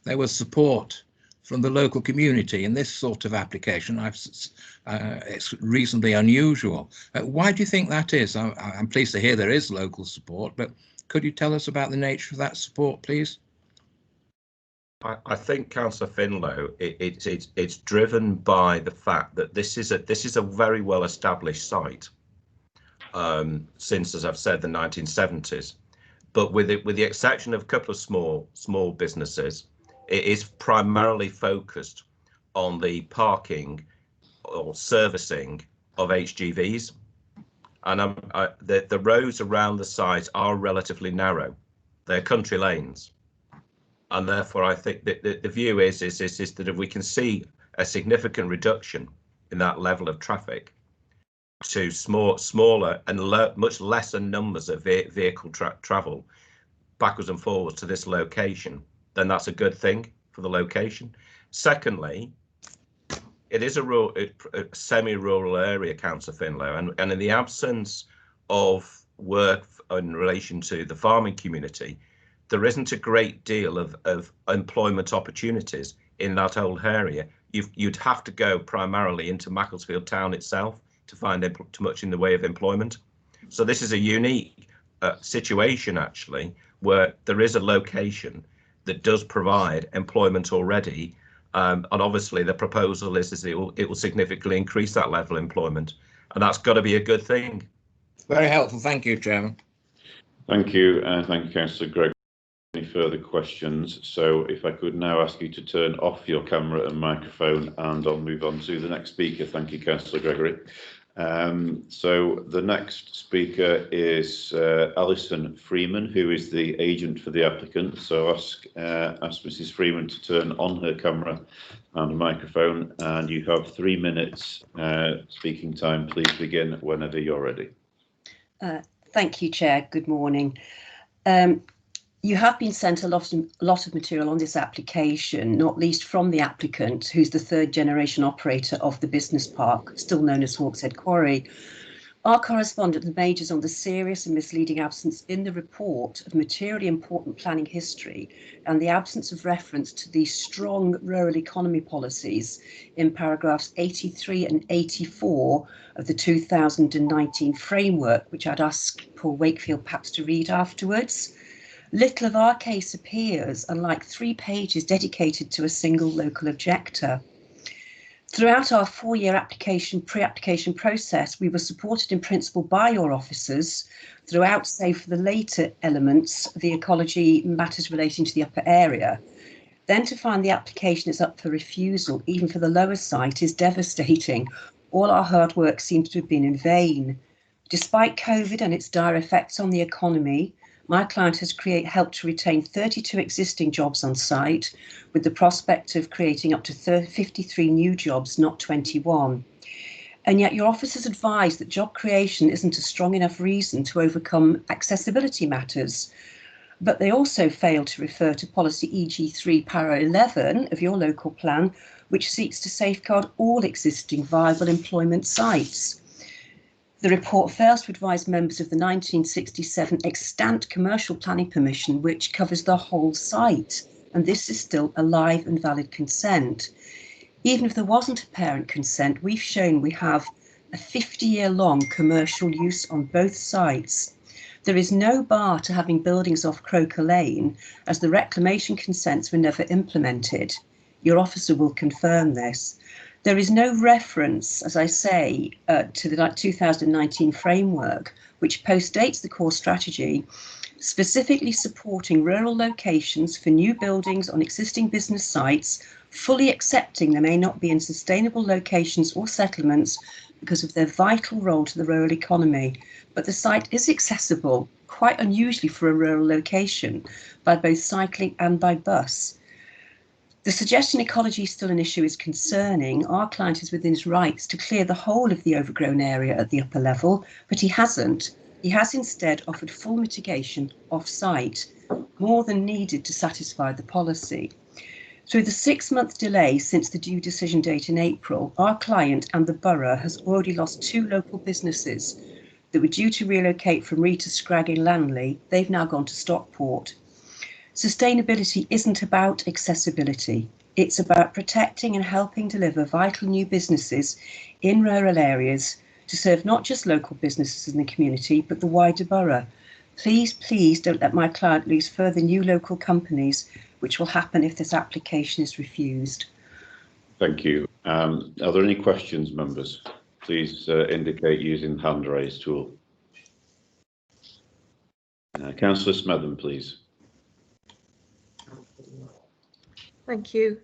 there was support from the local community in this sort of application. It's reasonably unusual. Why do you think that is? I'm pleased to hear there is local support, but could you tell us about the nature of that support, please? I think, Councillor Findlow, it's driven by the fact that this is a very well established site since, as I've said, the 1970s. But with the exception of a couple of small businesses, it is primarily focused on the parking or servicing of HGVs. And the roads around the site are relatively narrow. They're country lanes. And therefore, I think that the view is that if we can see a significant reduction in that level of traffic to smaller and much lesser numbers of vehicle travel backwards and forwards to this location, then that's a good thing for the location. Secondly, it is a semi-rural area, Councillor Findlow, and in the absence of work in relation to the farming community, there isn't a great deal of employment opportunities in that old area. You'd have to go primarily into Macclesfield town itself to find too much in the way of employment. So this is a unique situation, actually, where there is a location that does provide employment already. And obviously the proposal is it will significantly increase that level of employment, and that's got to be a good thing. Very helpful. Thank you, Chairman. Thank you. Thank you, Councillor Gregg. Any further questions? So if I could now ask you to turn off your camera and microphone, and I'll move on to the next speaker. Thank you, Councillor Gregory. So the next speaker is Alison Freeman, who is the agent for the applicant. So ask Mrs. Freeman to turn on her camera and microphone, and you have 3 minutes speaking time. Please begin whenever you're ready. Thank you, Chair. Good morning. You have been sent a lot of material on this application, not least from the applicant, who's the third generation operator of the business park, still known as Hawkshead Quarry. Our correspondent majors on the serious and misleading absence in the report of materially important planning history and the absence of reference to the strong rural economy policies in paragraphs 83 and 84 of the 2019 framework, which I'd ask Paul Wakefield perhaps to read afterwards. Little of our case appears, unlike 3 pages dedicated to a single local objector. Throughout our 4-year pre-application process, we were supported in principle by your officers throughout, save for the later elements, the ecology matters relating to the upper area. Then to find the application is up for refusal, even for the lower site, is devastating. All our hard work seems to have been in vain. Despite COVID and its dire effects on the economy, my client has helped to retain 32 existing jobs on site, with the prospect of creating up to 53 new jobs, not 21. And yet your officers advise that job creation isn't a strong enough reason to overcome accessibility matters. But they also fail to refer to policy EG3 para 11 of your local plan, which seeks to safeguard all existing viable employment sites. The report fails to advise members of the 1967 extant commercial planning permission, which covers the whole site, and this is still a live and valid consent. Even if there wasn't a parent consent, we've shown we have a 50-year-long commercial use on both sites. There is no bar to having buildings off Croker Lane, as the reclamation consents were never implemented. Your officer will confirm this. There is no reference, as I say, to the 2019 framework, which postdates the core strategy, specifically supporting rural locations for new buildings on existing business sites, fully accepting they may not be in sustainable locations or settlements because of their vital role to the rural economy. But the site is accessible, quite unusually for a rural location, by both cycling and by bus. The suggestion ecology is still an issue is concerning. Our client is within his rights to clear the whole of the overgrown area at the upper level, but he hasn't. He has instead offered full mitigation off-site, more than needed to satisfy the policy. Through the 6-month delay since the due decision date in April, our client and the borough has already lost 2 local businesses that were due to relocate from Rita Scragg in Lanley. They've now gone to Stockport. Sustainability isn't about accessibility. It's about protecting and helping deliver vital new businesses in rural areas to serve not just local businesses in the community, but the wider borough. Please, please don't let my client lose further new local companies, which will happen if this application is refused. Thank you. Are there any questions, members? Please indicate using the hand raise tool. Councillor Smetham, please. Thank you.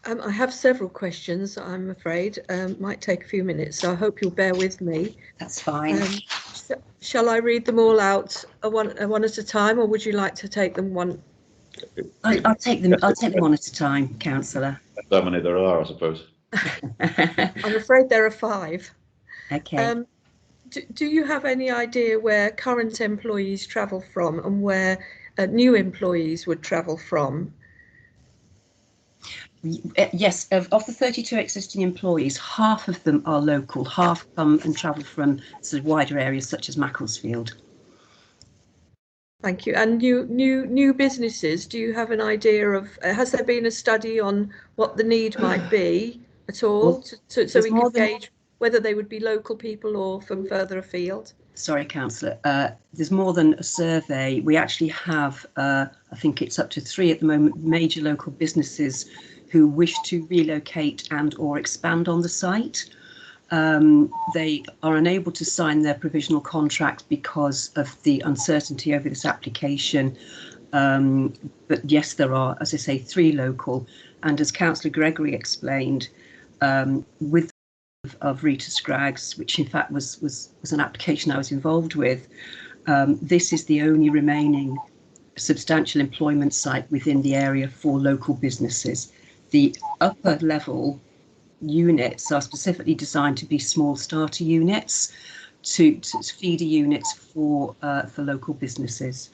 I have several questions, I'm afraid. Might take a few minutes, so I hope you'll bear with me. That's fine. Shall I read them all out one at a time, or would you like to take them one? I'll take them one at a time, Councillor. How many there are, I suppose. I'm afraid there are 5. Okay. Do you have any idea where current employees travel from and where new employees would travel from? Yes, of the 32 existing employees, half of them are local, half come and travel from sort of wider areas such as Macclesfield. Thank you. And new businesses, do you have an idea of, has there been a study on what the need might be at all, so we can gauge whether they would be local people or from further afield? Sorry, Councillor, there's more than a survey. We actually have, I think it's up to 3 at the moment, major local businesses who wish to relocate and or expand on the site. They are unable to sign their provisional contract because of the uncertainty over this application. But yes, there are, as I say, 3 local. And as Councillor Gregory explained, with of Rita Scraggs, which in fact was an application I was involved with, this is the only remaining substantial employment site within the area for local businesses. The upper level units are specifically designed to be small starter units, to feeder units for local businesses.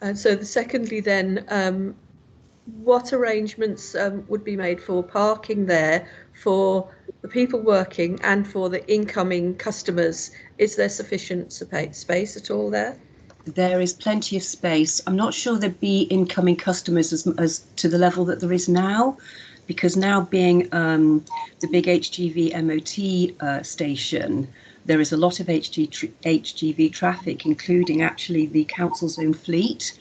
And so secondly then, what arrangements would be made for parking there for the people working and for the incoming customers? Is there sufficient space at all there? There is plenty of space. I'm not sure there'd be incoming customers as to the level that there is now, because now being the big HGV MOT station, there is a lot of HGV traffic, including actually the council's own fleet,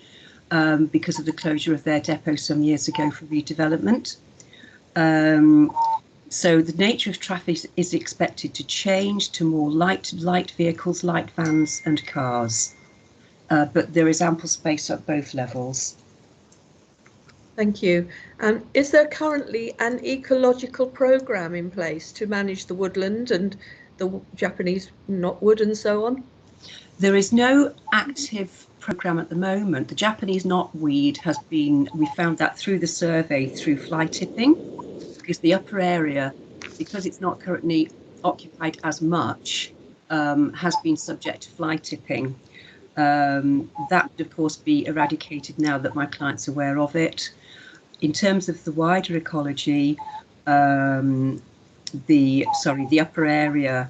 because of the closure of their depot some years ago for redevelopment. So the nature of traffic is expected to change to more light vehicles, light vans and cars. But there is ample space at both levels. Thank you. Is there currently an ecological programme in place to manage the woodland and the Japanese knotwood and so on? There is no active programme at the moment. The Japanese knotweed has been, we found that through the survey, through fly tipping, because the upper area, because it's not currently occupied as much, has been subject to fly tipping. That would of course be eradicated now that my client's aware of it. In terms of the wider ecology, the upper area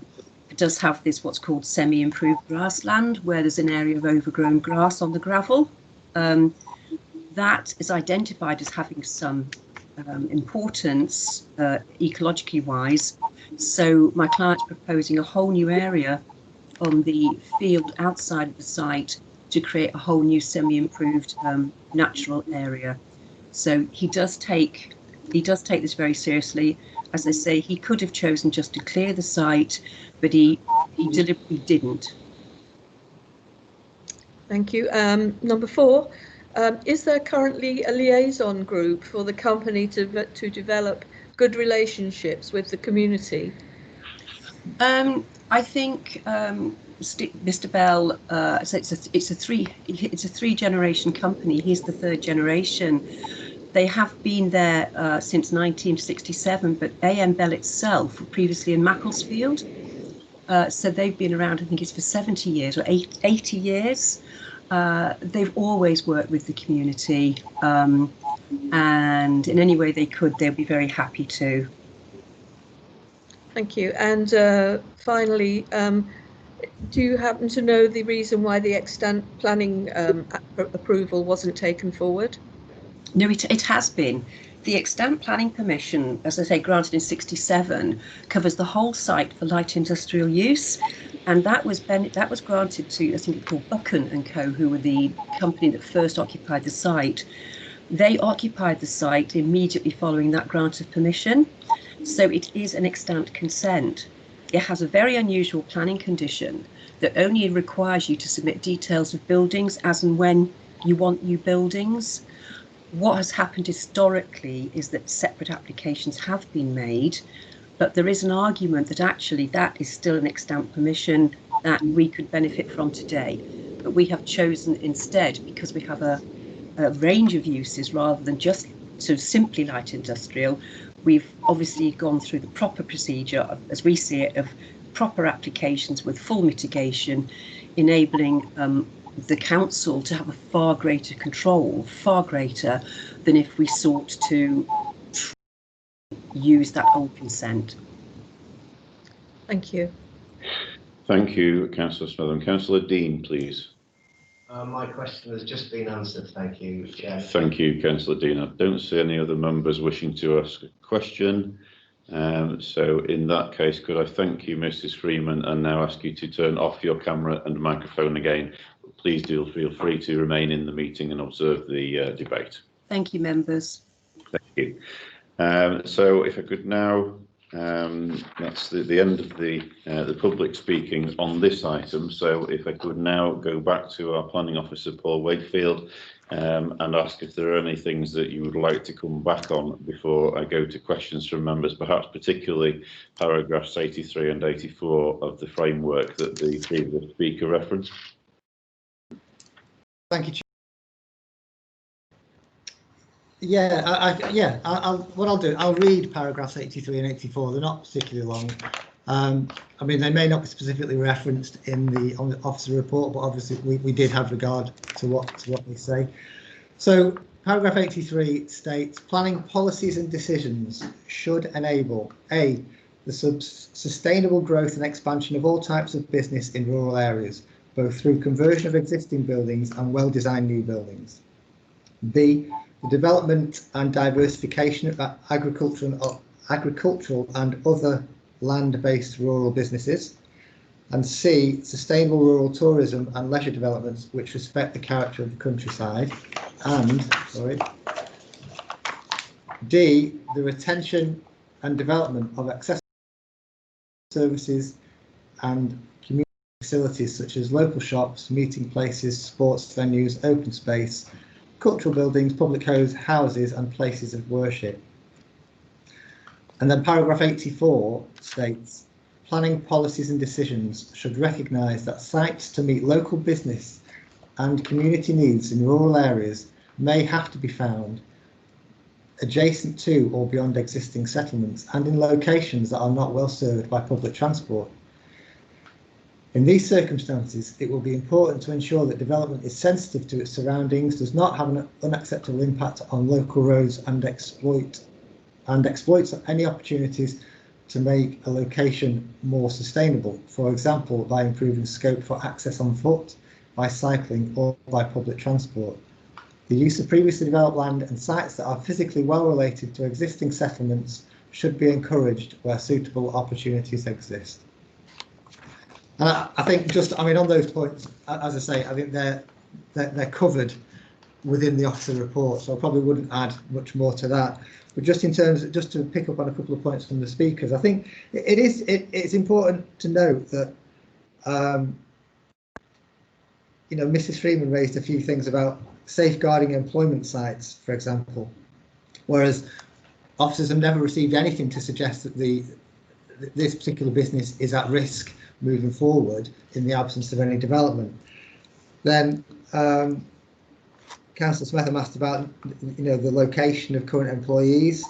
does have this what's called semi-improved grassland, where there's an area of overgrown grass on the gravel. That is identified as having some importance ecologically wise. So my client's proposing a whole new area on the field outside of the site to create a whole new semi-improved natural area. So he does take this very seriously. As I say, he could have chosen just to clear the site, but he deliberately didn't. Thank you. Number 4, is there currently a liaison group for the company to develop good relationships with the community? I think Mr. Bell, so it's a three-generation company. He's the third generation. They have been there since 1967, but AM Bell itself were previously in Macclesfield. So they've been around, I think it's for 70 years or 80 years. They've always worked with the community, and in any way they could, they'd be very happy to. Thank you. And finally, do you happen to know the reason why the extant planning approval wasn't taken forward? No, it has been. The extant planning permission, as I say, granted in '67, covers the whole site for light industrial use, and that was granted to, I think it's called Buchan and Co., who were the company that first occupied the site. They occupied the site immediately following that grant of permission, so it is an extant consent. It has a very unusual planning condition that only requires you to submit details of buildings as and when you want new buildings. What has happened historically is that separate applications have been made, but there is an argument that actually that is still an extant permission that we could benefit from today. But we have chosen instead, because we have a range of uses rather than just sort of simply light industrial, we've obviously gone through the proper procedure, as we see it, of proper applications with full mitigation, enabling the council to have a far greater control, far greater than if we sought to use that old consent. Thank you. Thank you, Councillor Smitham. Councillor Dean, please. My question has just been answered. Thank you, Chair. Thank you, Councillor Dean. I don't see any other members wishing to ask a question. So in that case, could I thank you, Mrs. Freeman, and now ask you to turn off your camera and microphone again. Please do feel free to remain in the meeting and observe the debate. Thank you, members. Thank you. So if I could now, that's the end of the public speaking on this item. So if I could now go back to our planning officer, Paul Wakefield, and ask if there are any things that you would like to come back on before I go to questions from members, perhaps particularly paragraphs 83 and 84 of the framework that the previous speaker referenced. Thank you, Chair. What I'll do, I'll read paragraphs 83 and 84. They're not particularly long. I mean, they may not be specifically referenced on the officer report, but obviously we did have regard to what they say. So paragraph 83 states, planning policies and decisions should enable A, the sustainable growth and expansion of all types of business in rural areas, both through conversion of existing buildings and well-designed new buildings. B, the development and diversification of agricultural and other land-based rural businesses. And C, sustainable rural tourism and leisure developments which respect the character of the countryside. And D, the retention and development of accessible services and community facilities such as local shops, meeting places, sports venues, open space, cultural buildings, public houses and places of worship. And then paragraph 84 states, planning policies and decisions should recognise that sites to meet local business and community needs in rural areas may have to be found adjacent to or beyond existing settlements and in locations that are not well served by public transport. In these circumstances, it will be important to ensure that development is sensitive to its surroundings, does not have an unacceptable impact on local roads and exploits any opportunities to make a location more sustainable, for example, by improving scope for access on foot, by cycling or by public transport. The use of previously developed land and sites that are physically well related to existing settlements should be encouraged where suitable opportunities exist. And I think on those points, as I say, I think they're covered within the officer report, so I probably wouldn't add much more to that. But just in terms of, just to pick up on a couple of points from the speakers, I think it's important to note that Mrs. Freeman raised a few things about safeguarding employment sites, for example, whereas officers have never received anything to suggest that this particular business is at risk moving forward in the absence of any development. Then Councillor Smetham asked about the location of current employees.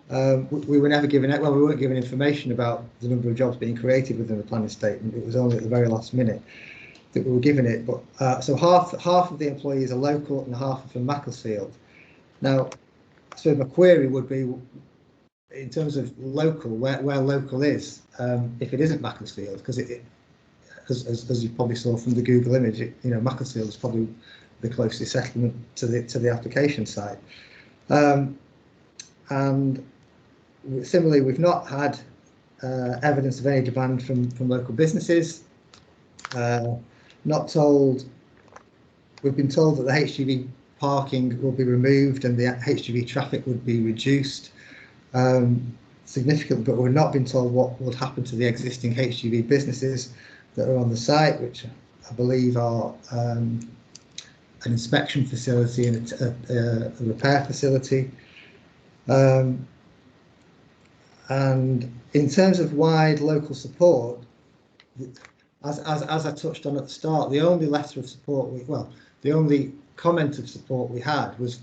We were never given it. Well, we weren't given information about the number of jobs being created within the planning statement. It was only at the very last minute that we were given it. But so half of the employees are local and half are from Macclesfield. Now, so my query would be, in terms of local, where local is, if it isn't Macclesfield, because as you probably saw from the Google image, Macclesfield is probably the closest settlement to the application site. And similarly, we've not had evidence of any demand from local businesses. We've been told that the HGV parking will be removed and the HGV traffic would be reduced significantly, but we've not been told what would happen to the existing HGV businesses that are on the site, which I believe are an inspection facility and a repair facility. And in terms of wide local support, as I touched on at the start, the only letter of support, the only comment of support we had was,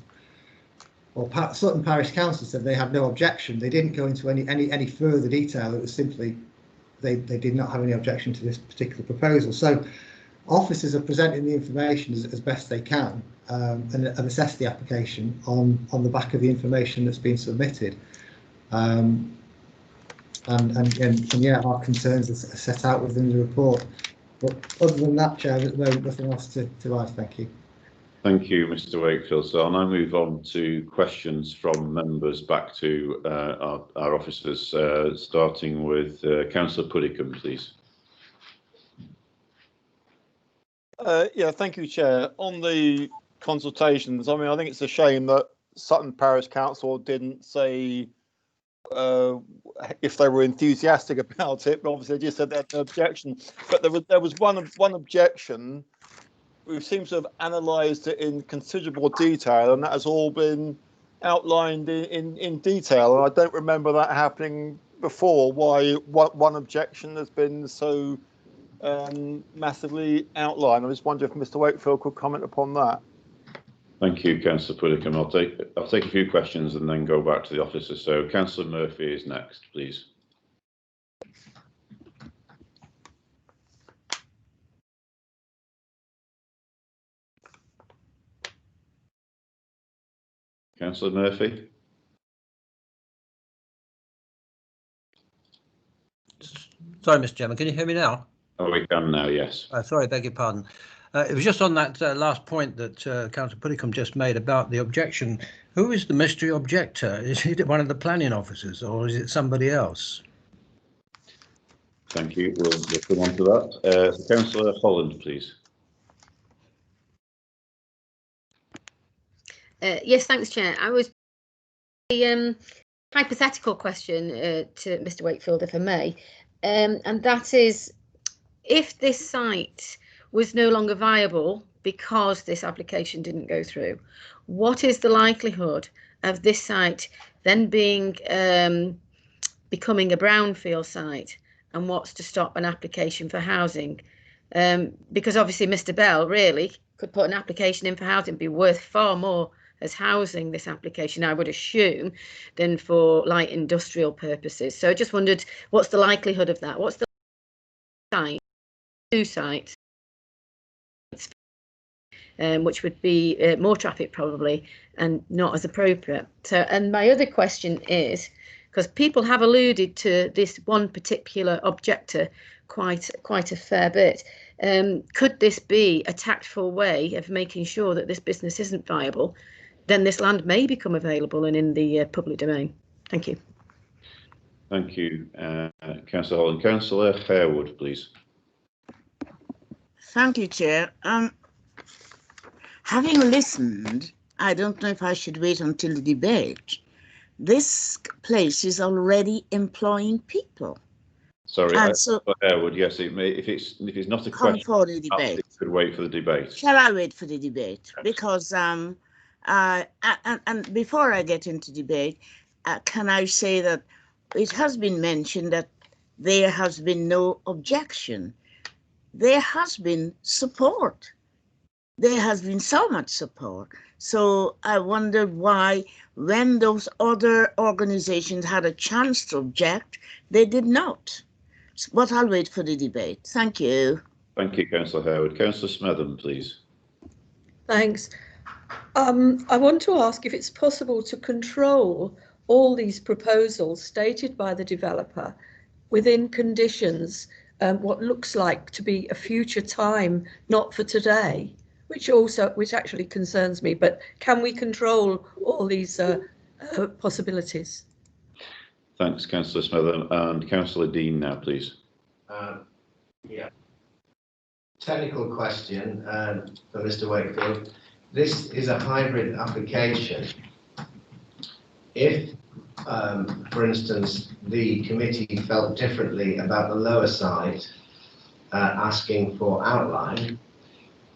Sutton Parish Council said they had no objection. They didn't go into any further detail. It was simply they did not have any objection to this particular proposal. So officers are presenting the information as best they can and assess the application on the back of the information that's been submitted. And yeah, our concerns are set out within the report. But other than that, Chair, at the moment, nothing else to add. Thank you. Thank you, Mr. Wakefield. So I'll now move on to questions from members back to our officers, starting with Councillor Puddicombe, please. Yeah, thank you, Chair. On the consultations, I mean, I think it's a shame that Sutton Parish Council didn't say if they were enthusiastic about it, but obviously they just said they had no objection. But there was one objection. We seem to have analysed it in considerable detail, and that has all been outlined in detail. And I don't remember that happening before. Why one objection has been so massively outlined? I just wonder if Mr. Wakefield could comment upon that. Thank you, Councillor Puddicombe. I'll take a few questions and then go back to the officer. So Councillor Murphy is next, please. Councillor Murphy. Sorry, Mr. Chairman, can you hear me now? Oh, we can now, yes. Sorry, beg your pardon. It was just on that last point that Councillor Puddicombe just made about the objection. Who is the mystery objector? Is it one of the planning officers or is it somebody else? Thank you. We'll come on to that. Councillor Holland, please. Yes, thanks, Chair. I was a hypothetical question to Mr. Wakefield, if I may, and that is, if this site was no longer viable because this application didn't go through, what is the likelihood of this site then being becoming a brownfield site, and what's to stop an application for housing? Because obviously Mr. Bell really could put an application in for housing, be worth far more as housing, this application, I would assume, than for light industrial purposes. So I just wondered, what's the likelihood of that? What's the site, two sites, which would be more traffic probably and not as appropriate. So, and my other question is, because people have alluded to this one particular objector quite a fair bit, could this be a tactful way of making sure that this business isn't viable? Then this land may become available and in the public domain. Thank you. Thank you, Councillor Holland. Councillor Harewood, please. Thank you, Chair. Having listened, I don't know if I should wait until the debate. This place is already employing people. Sorry, so Harewood. Yes, it may. If it's not a come question, for the debate. it could wait for the debate. Shall I wait for the debate? Because and before I get into debate, can I say that it has been mentioned that there has been no objection. There has been support. There has been so much support. So I wondered why, when those other organizations had a chance to object, they did not. But I'll wait for the debate. Thank you. Thank you, Councillor Harewood. Councillor Smetham, please. Thanks. I want to ask if it's possible to control all these proposals stated by the developer within conditions, what looks like to be a future time, not for today, which actually concerns me. But can we control all these possibilities? Thanks, Councillor Smetham. And Councillor Dean now, please. Yeah. Technical question for Mr. Wakefield. This is a hybrid application. If, for instance, the committee felt differently about the lower side asking for outline,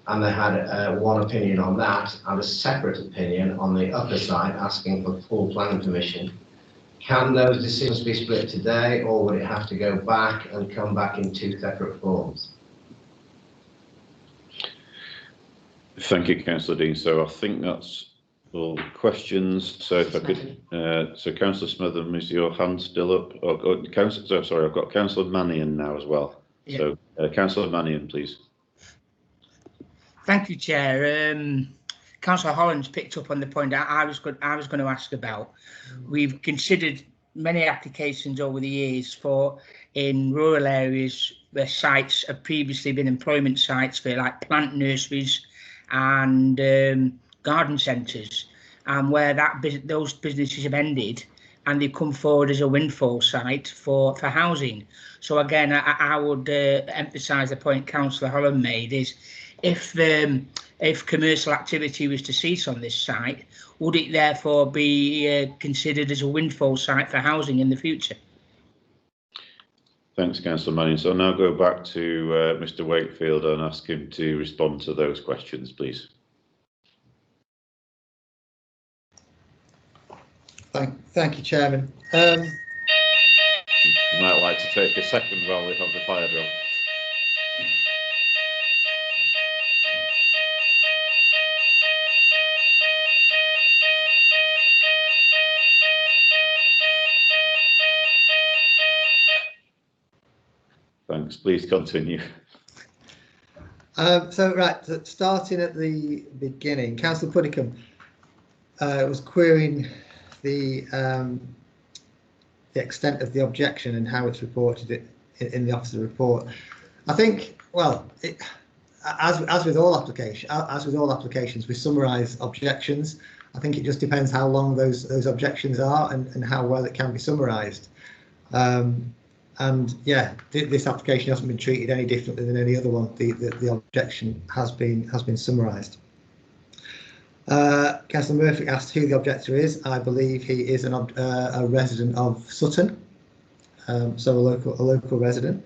and they had one opinion on that and a separate opinion on the upper side asking for full planning permission, can those decisions be split today, or would it have to go back and come back in two separate forms? Thank you, Councillor Dean. So I think that's all questions. So if I could, so Councillor Smetham, is your hand still up? Sorry, I've got Councillor Mannion now as well. Yeah. So Councillor Mannion, please. Thank you, Chair. Councillor Holland's picked up on the point I was going to ask about. We've considered many applications over the years in rural areas where sites have previously been employment sites for like plant nurseries and garden centres, and where those businesses have ended and they come forward as a windfall site for housing. So again, I would emphasise the point Councillor Holland made is, if commercial activity was to cease on this site, would it therefore be considered as a windfall site for housing in the future? Thanks, Councillor Mannion. So I'll now go back to Mr. Wakefield and ask him to respond to those questions, please. Thank you, Chairman. You might like to take a second while we have the fire drill. Thanks. Please continue. Starting at the beginning, Councillor Puddicombe was querying the extent of the objection and how it's reported in the officer report. I think, well, as with all applications, we summarise objections. I think it just depends how long those objections are and how well it can be summarised. And yeah, this application hasn't been treated any differently than any other one. The objection has been summarised. Councillor Murphy asked who the objector is. I believe he is a resident of Sutton, so a local resident.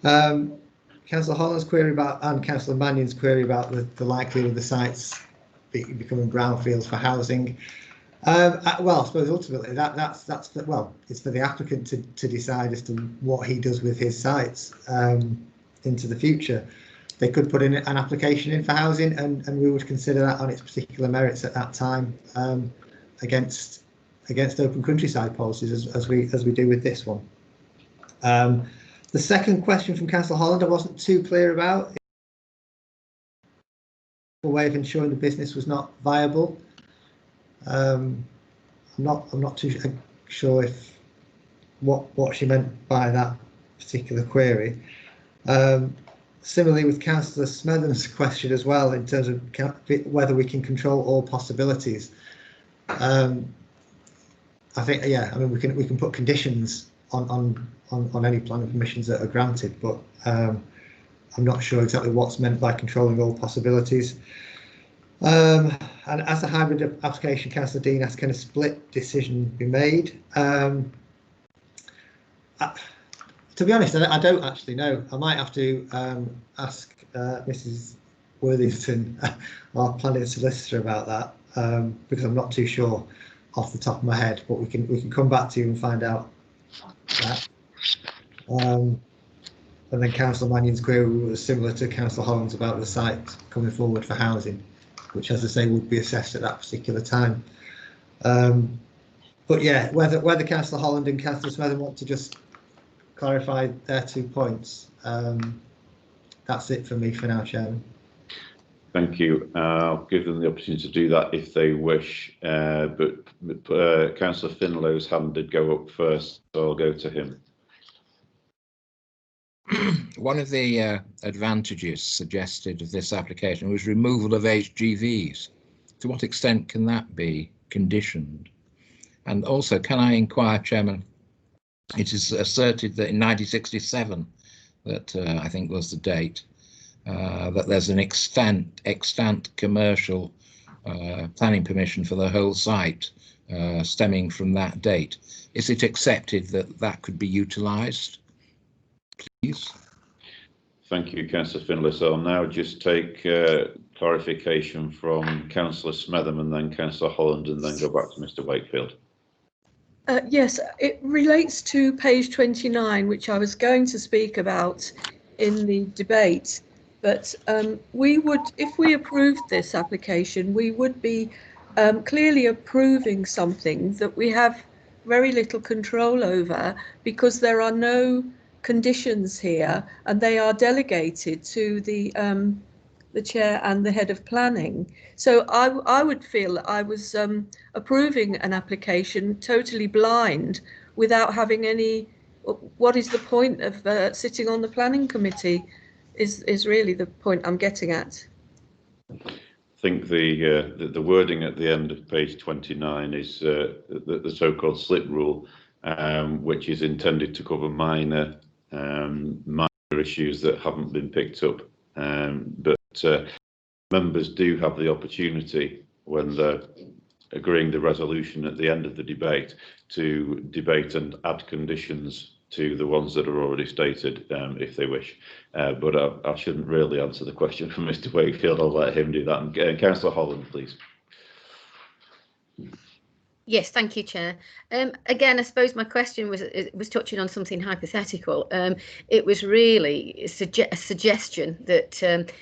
Councillor Holland's query about and Councillor Mannion's query about the likelihood of the sites becoming brownfields for housing. Well, I suppose ultimately it's for the applicant to decide as to what he does with his sites into the future. They could put in an application in for housing, and we would consider that on its particular merits at that time against open countryside policies, as we do with this one. The second question from Councillor Holland, I wasn't too clear about. A way of ensuring the business was not viable. I'm not too sure if what she meant by that particular query. Similarly with Councillor Smetham's question as well, in terms of whether we can control all possibilities. I think, yeah, I mean, we can put conditions on any planning permissions that are granted, but I'm not sure exactly what's meant by controlling all possibilities. And as a hybrid application, Councillor Dean asked, can a split decision be made? To be honest, I don't actually know. I might have to ask Mrs. Worthington, our planning solicitor, about that, because I'm not too sure off the top of my head. But we can come back to you and find out that. And then Councillor Mannion's query was similar to Councillor Holland's about the site coming forward for housing, which, as I say, would be assessed at that particular time. But yeah, whether Councillor Holland and Councillor Smetham want to just clarify their 2 points, that's it for me for now, Chairman. Thank you. I'll give them the opportunity to do that if they wish, but Councillor Finlow's hand did go up first, so I'll go to him. One of the advantages suggested of this application was removal of HGVs. To what extent can that be conditioned? And also, can I inquire, Chairman, it is asserted that in 1967, that I think was the date, that there's an extant commercial planning permission for the whole site stemming from that date. Is it accepted that that could be utilised, please? Thank you, Councillor Finlay. So I'll now just take clarification from Councillor Smetham and then Councillor Holland, and then go back to Mr. Wakefield. Yes, it relates to page 29, which I was going to speak about in the debate. But we would, if we approved this application, we would be clearly approving something that we have very little control over, because there are no conditions here, and they are delegated to the chair and the head of planning. So I would feel that I was approving an application totally blind, without having any. What is the point of sitting on the planning committee? Is really the point I'm getting at. I think the wording at the end of page 29 is the so-called slip rule, which is intended to cover minor issues that haven't been picked up, but members do have the opportunity, when they're agreeing the resolution at the end of the debate, to debate and add conditions to the ones that are already stated, if they wish. But I shouldn't really answer the question from Mr. Wakefield. I'll let him do that. And Councillor Holland, please. Yes, thank you, Chair. Again, I suppose my question was touching on something hypothetical. It was really a suggestion that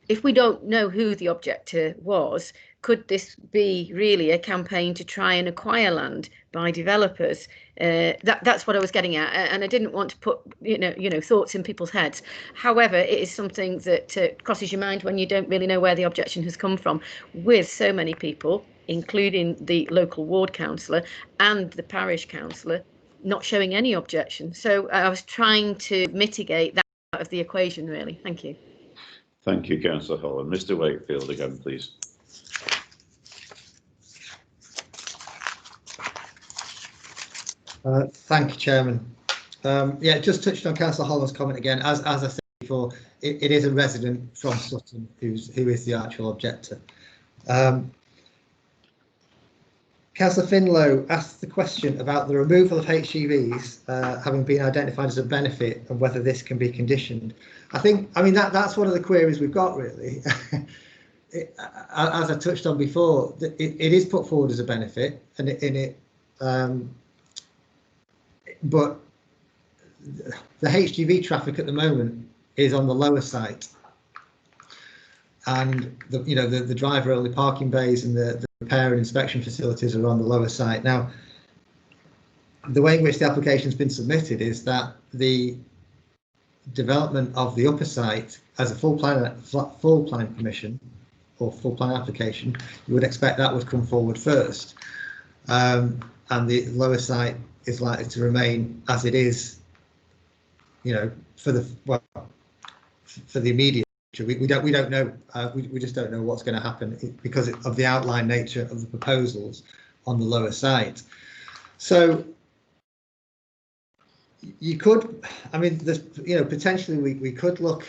if we don't know who the objector was, could this be really a campaign to try and acquire land by developers? That's what I was getting at, and I didn't want to put thoughts in people's heads. However, it is something that crosses your mind when you don't really know where the objection has come from, with so many people, including the local ward councillor and the parish councillor, not showing any objection. So I was trying to mitigate that out of the equation, really. Thank you. Thank you, Councillor Holland. Mr. Wakefield again, please. Thank you, Chairman. Yeah, just touched on Councillor Holland's comment again. As I said before, it is a resident from Sutton who is the actual objector. Councillor Finlow asked the question about the removal of HGVs having been identified as a benefit and whether this can be conditioned. I mean, that's one of the queries we've got, really. As I touched on before, it is put forward as a benefit, but the HGV traffic at the moment is on the lower site, and the driver-only parking bays and the repair and inspection facilities are on the lower site. Now, the way in which the application has been submitted is that the development of the upper site as a full plan permission or full plan application, you would expect that would come forward first, and the lower site is likely to remain as it is, for the immediate future. We don't know. We just don't know what's going to happen because of the outline nature of the proposals on the lower site. So you could, I mean, there's, potentially we could look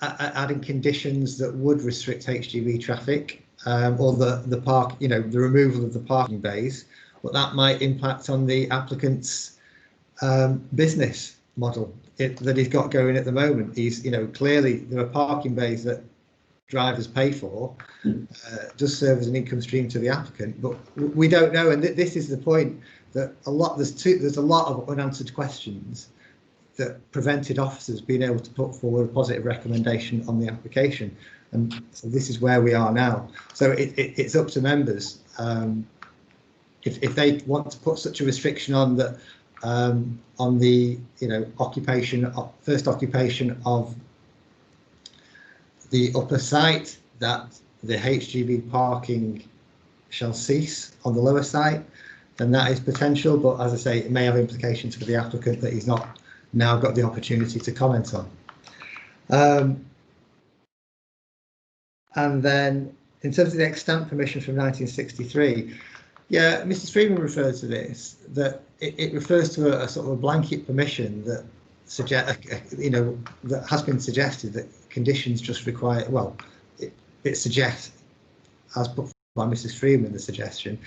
at adding conditions that would restrict HGV traffic, or the park, the removal of the parking bays, but that might impact on the applicant's business model that he's got going at the moment. He's, clearly there are parking bays that drivers pay for, does serve as an income stream to the applicant, but we don't know. And this is the point, that there's a lot of unanswered questions that prevented officers being able to put forward a positive recommendation on the application. And so this is where we are now. So it's up to members if they want to put such a restriction on that, on the first occupation of the upper site, that the HGV parking shall cease on the lower site, then that is potential. But as I say, it may have implications for the applicant that he's not now got the opportunity to comment on. And then in terms of the extant permission from 1963, yeah, Mrs. Freeman referred to this, that it refers to a sort of a blanket permission that that has been suggested that conditions just require, well, it suggests, as put by Mrs. Freeman, the suggestion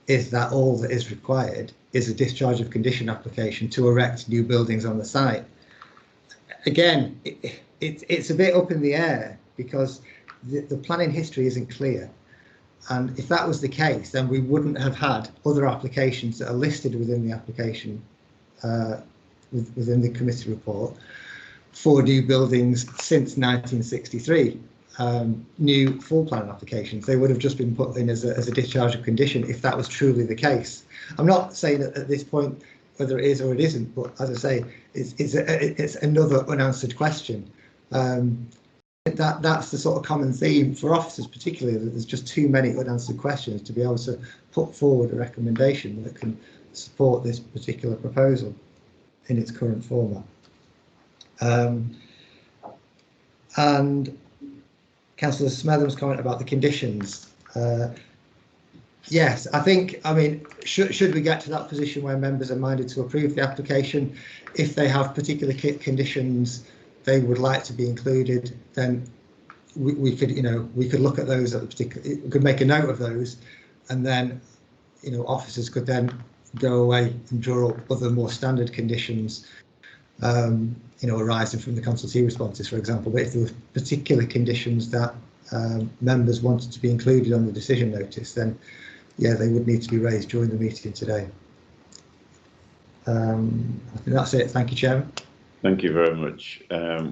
is that all that is required is a discharge of condition application to erect new buildings on the site. Again, it's a bit up in the air because the planning history isn't clear. And if that was the case, then we wouldn't have had other applications that are listed within the application, within the committee report, for new buildings since 1963. New full plan applications, they would have just been put in as a discharge of condition if that was truly the case. I'm not saying that at this point whether it is or it isn't, but as I say, it's another unanswered question. That's the sort of common theme for officers, particularly, that there's just too many unanswered questions to be able to put forward a recommendation that can support this particular proposal in its current format. And Councillor Smetham's comment about the conditions. Yes, I mean, should we get to that position where members are minded to approve the application, if they have particular conditions they would like to be included, then we could look at those at the particular, we could make a note of those, and then officers could then go away and draw up other more standard conditions, arising from the consultee responses, for example. But if there were particular conditions that members wanted to be included on the decision notice, then yeah, they would need to be raised during the meeting today. I think that's it. Thank you, Chairman. Thank you very much. I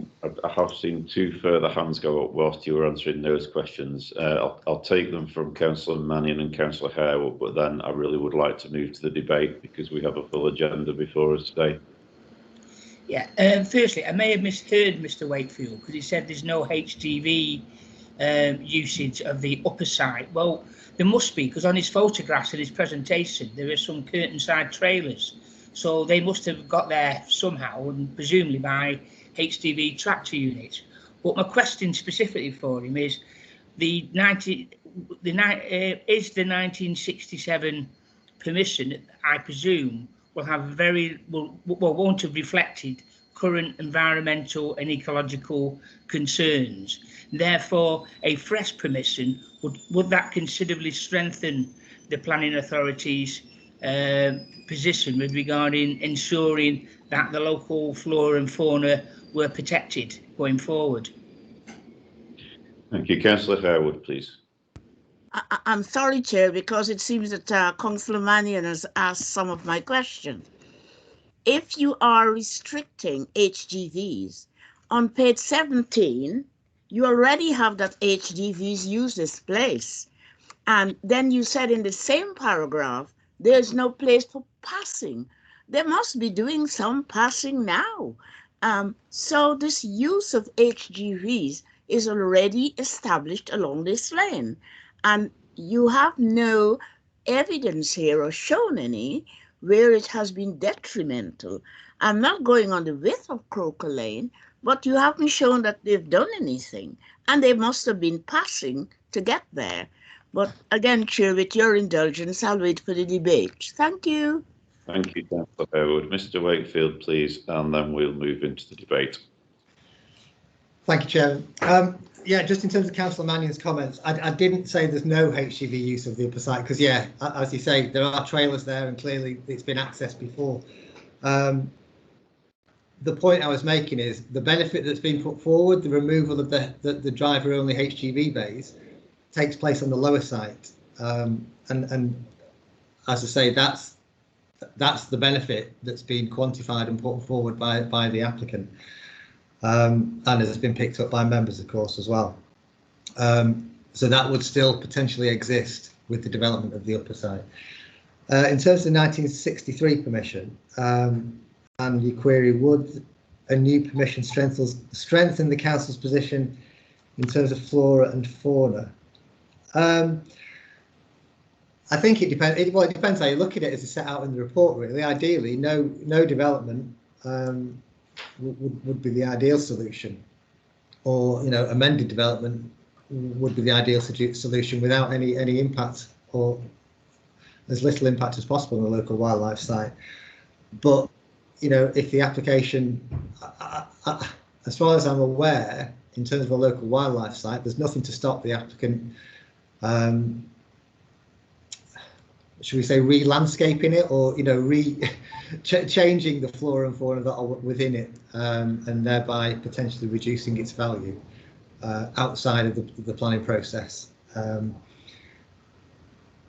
have seen two further hands go up whilst you were answering those questions. I'll take them from Councillor Mannion and Councillor Harewood, but then I really would like to move to the debate because we have a full agenda before us today. Yeah, firstly, I may have misheard Mr. Wakefield because he said there's no HGV usage of the upper side. Well, there must be, because on his photographs and his presentation, there are some curtain side trailers. So they must have got there somehow, and presumably by HGV tractor units. But my question specifically for him is, the 1967 permission, I presume, will have won't have reflected current environmental and ecological concerns. Therefore, a fresh permission, would that considerably strengthen the planning authority's position with regarding ensuring that the local flora and fauna were protected going forward? Thank you. Councillor Harewood, please. I'm sorry, Chair, because it seems that Councillor Mannion has asked some of my questions. If you are restricting HGVs, on page 17, you already have that HGVs use this place. And then you said in the same paragraph, there's no place for passing. They must be doing some passing now. So this use of HGVs is already established along this lane. And you have no evidence here or shown any where it has been detrimental. I'm not going on the width of Croker Lane, but you haven't shown that they've done anything. And they must have been passing to get there. But again, Chair, with your indulgence, I'll wait for the debate. Thank you. Thank you, Councillor Harewood. Mr. Wakefield, please, and then we'll move into the debate. Thank you, Chairman. Yeah, just in terms of Councillor Mannion's comments, I didn't say there's no HGV use of the upper site, because, yeah, as you say, there are trailers there and clearly it's been accessed before. The point I was making is the benefit that's been put forward, the removal of the driver-only HGV bays, takes place on the lower site. And as I say, that's the benefit that's been quantified and put forward by the applicant. And has been picked up by members, of course, as well. So that would still potentially exist with the development of the upper site. In terms of the 1963 permission, and your query, would a new permission strengthen the council's position in terms of flora and fauna? I think it depends. It depends how you look at it, as it's set out in the report. Really, ideally, no development would be the ideal solution, or amended development would be the ideal solution without any impact, or as little impact as possible on the local wildlife site. But if the application, as far as I'm aware, in terms of a local wildlife site, there's nothing to stop the applicant, should we say, re-landscaping it, or changing the flora and fauna that are within it, and thereby potentially reducing its value outside of the planning process.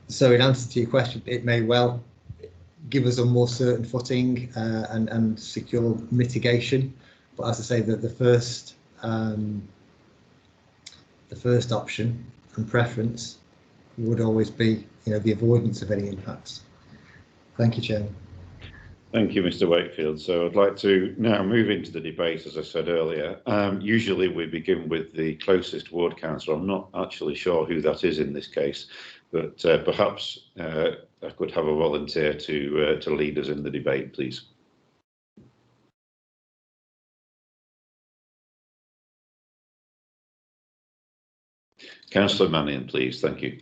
So in answer to your question, it may well give us a more certain footing and secure mitigation. But as I say, the first option and preference would always be the avoidance of any impacts. Thank you, Chairman. Thank you, Mr. Wakefield. So I'd like to now move into the debate, as I said earlier. Usually we begin with the closest ward councillor. I'm not actually sure who that is in this case, but perhaps I could have a volunteer to lead us in the debate, please. Councillor Mannion, please. Thank you.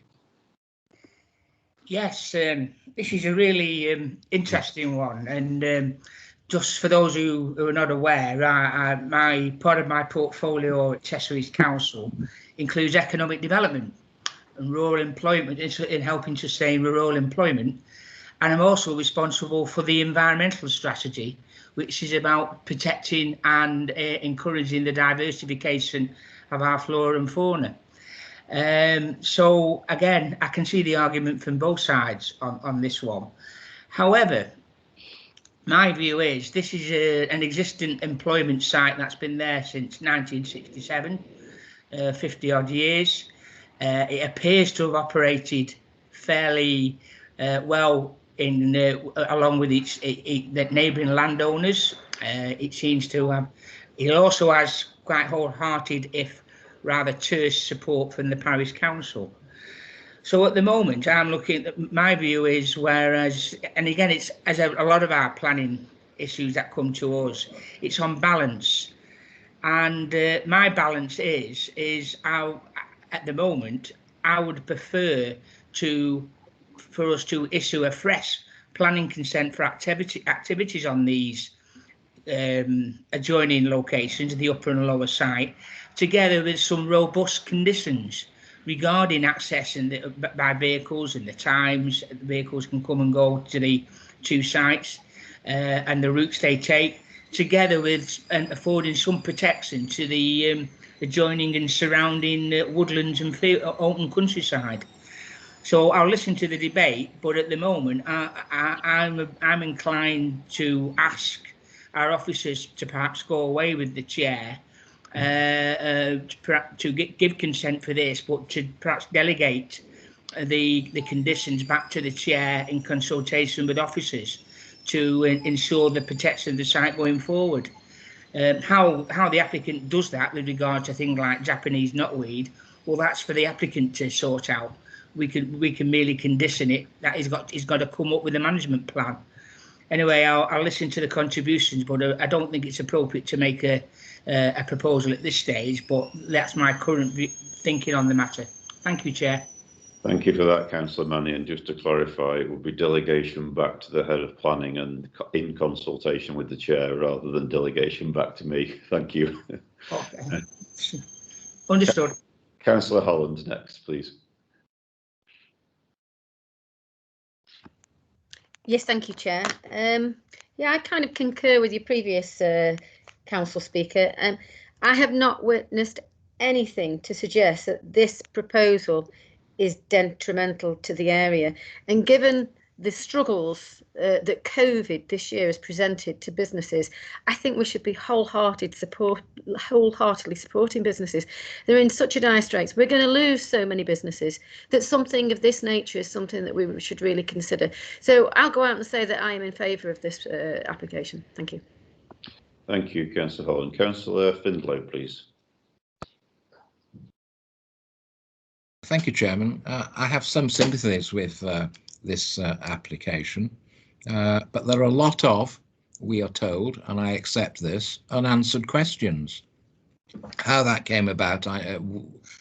Yes, this is a really interesting one, and just for those who are not aware, my part of my portfolio at Cheshire East Council includes economic development and rural employment, in helping sustain rural employment, and I'm also responsible for the environmental strategy, which is about protecting and encouraging the diversification of our flora and fauna. So again, I can see the argument from both sides on this one. However, my view is this is an existing employment site that's been there since 1967, 50 odd years. It appears to have operated fairly well along with its neighbouring landowners. It seems to have. It also has quite wholehearted, if rather terse, support from the parish council. So at the moment, I'm looking at, my view is, whereas, and again, it's as a lot of our planning issues that come to us, it's on balance. And my balance is how, at the moment, I would prefer for us to issue a fresh planning consent for activities on these adjoining locations, the upper and lower site, together with some robust conditions regarding access and by vehicles and the times vehicles can come and go to the two sites and the routes they take, together with affording some protection to the adjoining and surrounding woodlands and open countryside. So I'll listen to the debate, but at the moment I'm inclined to ask our officers to perhaps go away with the chair to give consent for this, but to perhaps delegate the conditions back to the chair in consultation with officers to ensure the protection of the site going forward. How the applicant does that with regard to things like Japanese knotweed, well, that's for the applicant to sort out. We can merely condition it that he's got to come up with a management plan. Anyway, I'll listen to the contributions, but I don't think it's appropriate to make a proposal at this stage. But that's my current thinking on the matter. Thank you, Chair. Thank you for that, Councillor Mannion. Just to clarify, it will be delegation back to the head of planning and in consultation with the chair rather than delegation back to me. Thank you. Okay. Understood. Councillor Holland next, please. Yes, thank you, Chair. Yeah, I kind of concur with your previous council speaker. I have not witnessed anything to suggest that this proposal is detrimental to the area. And given the struggles that COVID this year has presented to businesses, I think we should be wholeheartedly supporting businesses. They're in such a dire straits. We're going to lose so many businesses that something of this nature is something that we should really consider. So I'll go out and say that I am in favour of this application. Thank you. Thank you, Councillor Holland. Councillor Findlow, please. Thank you, Chairman. I have some sympathies with this application, but there are a lot of, we are told, and I accept this, unanswered questions. How that came about,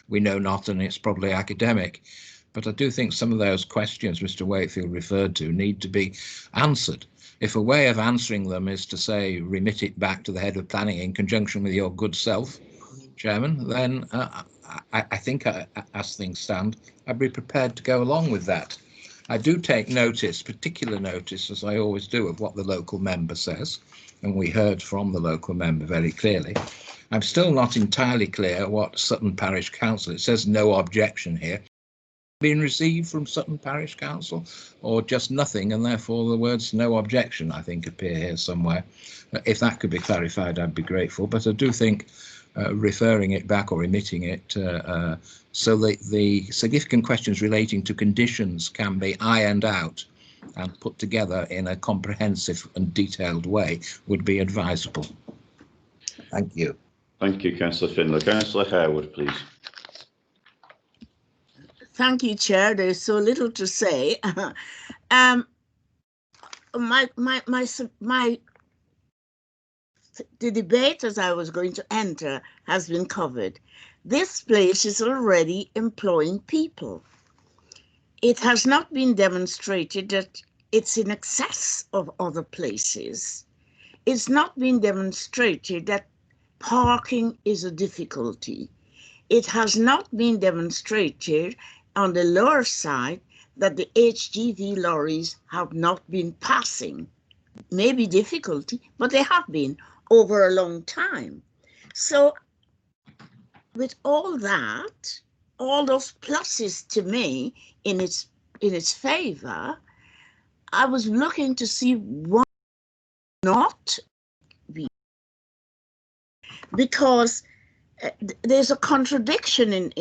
we know not, and it's probably academic, but I do think some of those questions Mr. Wakefield referred to need to be answered. If a way of answering them is to say, remit it back to the head of planning in conjunction with your good self, Chairman, then I think as things stand, I'd be prepared to go along with that. I do take notice, particular notice, as I always do, of what the local member says, and we heard from the local member very clearly. I'm still not entirely clear what Sutton Parish Council, it says no objection here, been received from Sutton Parish Council, or just nothing, and therefore the words no objection, I think, appear here somewhere. If that could be clarified, I'd be grateful, but I do think referring it back or remitting it so that the significant questions relating to conditions can be ironed out and put together in a comprehensive and detailed way would be advisable. Thank you. Thank you, Councillor Findlow. Councillor Harewood, please. Thank you, Chair. There's so little to say. The debate, as I was going to enter, has been covered. This place is already employing people. It has not been demonstrated that it's in excess of other places. It's not been demonstrated that parking is a difficulty. It has not been demonstrated on the lower side that the HGV lorries have not been passing. Maybe difficulty, but they have been over a long time. So with all that, all those pluses to me in its favor, I was looking to see what not be, because there's a contradiction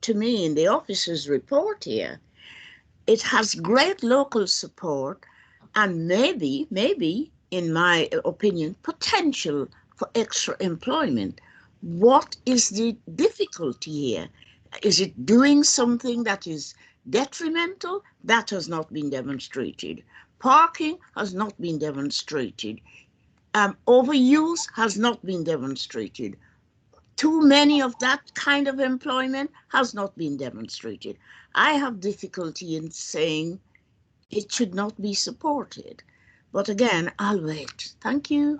to me in the officer's report here. It has great local support and maybe, in my opinion, potential for extra employment. What is the difficulty here? Is it doing something that is detrimental? That has not been demonstrated. Parking has not been demonstrated. Overuse has not been demonstrated. Too many of that kind of employment has not been demonstrated. I have difficulty in saying it should not be supported. But again, I'll wait. Thank you.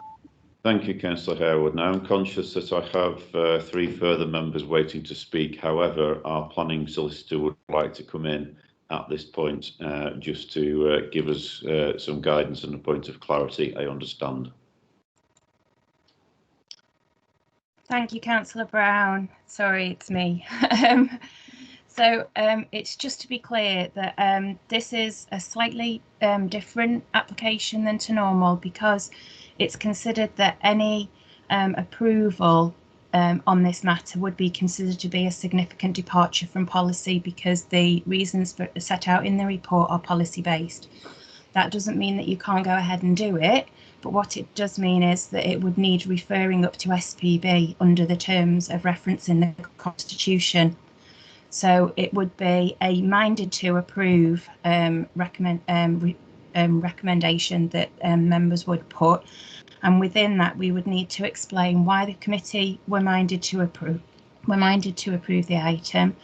Thank you, Councillor Harewood. Now, I'm conscious that I have 3 further members waiting to speak. However, our planning solicitor would like to come in at this point just to give us some guidance and a point of clarity, I understand. Thank you, Councillor Brown. Sorry, it's me. It's just to be clear that this is a slightly different application than to normal, because it's considered that any approval on this matter would be considered to be a significant departure from policy, because the reasons set out in the report are policy based. That doesn't mean that you can't go ahead and do it, but what it does mean is that it would need referring up to SPB under the terms of reference in the Constitution. So it would be a minded to approve recommendation that members would put, and within that we would need to explain why the committee were minded to approve the item,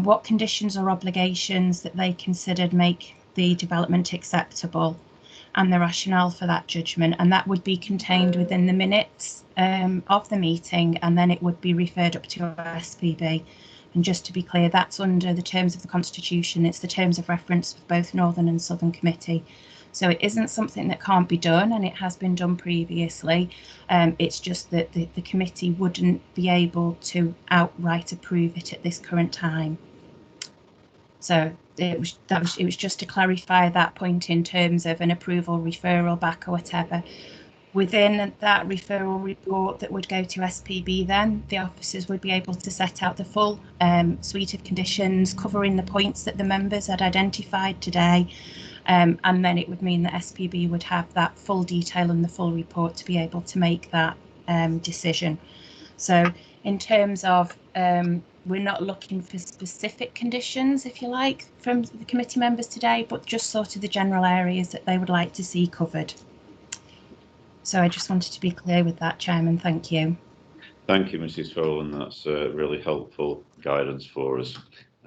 what conditions or obligations that they considered make the development acceptable, and the rationale for that judgment, and that would be contained within the minutes of the meeting, and then it would be referred up to SPB. And just to be clear, that's under the terms of the Constitution. It's the terms of reference for both Northern and Southern Committee. So it isn't something that can't be done, and it has been done previously. It's just that the committee wouldn't be able to outright approve it at this current time. So it was just to clarify that point in terms of an approval, referral back or whatever. Within that referral report that would go to SPB, then the officers would be able to set out the full suite of conditions covering the points that the members had identified today, and then it would mean that SPB would have that full detail and the full report to be able to make that decision. So in terms of we're not looking for specific conditions, if you like, from the committee members today, but just sort of the general areas that they would like to see covered. So I just wanted to be clear with that, Chairman. Thank you. Thank you, Mrs. Folan. That's really helpful guidance for us.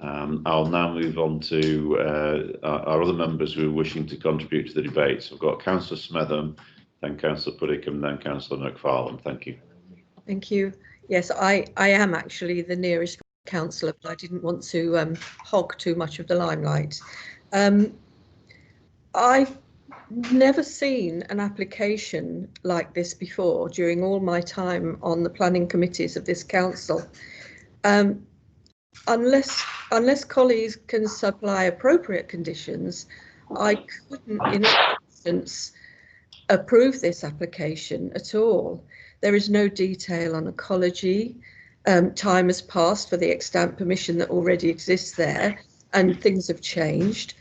I'll now move on to our other members who are wishing to contribute to the debate. So I've got Councillor Smetham, then Councillor Puddicombe, then Councillor McFarlane. Thank you. Thank you. Yes, I am actually the nearest councillor, but I didn't want to hog too much of the limelight. I've never seen an application like this before during all my time on the planning committees of this council. Unless colleagues can supply appropriate conditions, I couldn't, in instance, approve this application at all. There is no detail on ecology. Time has passed for the extant permission that already exists there, and things have changed.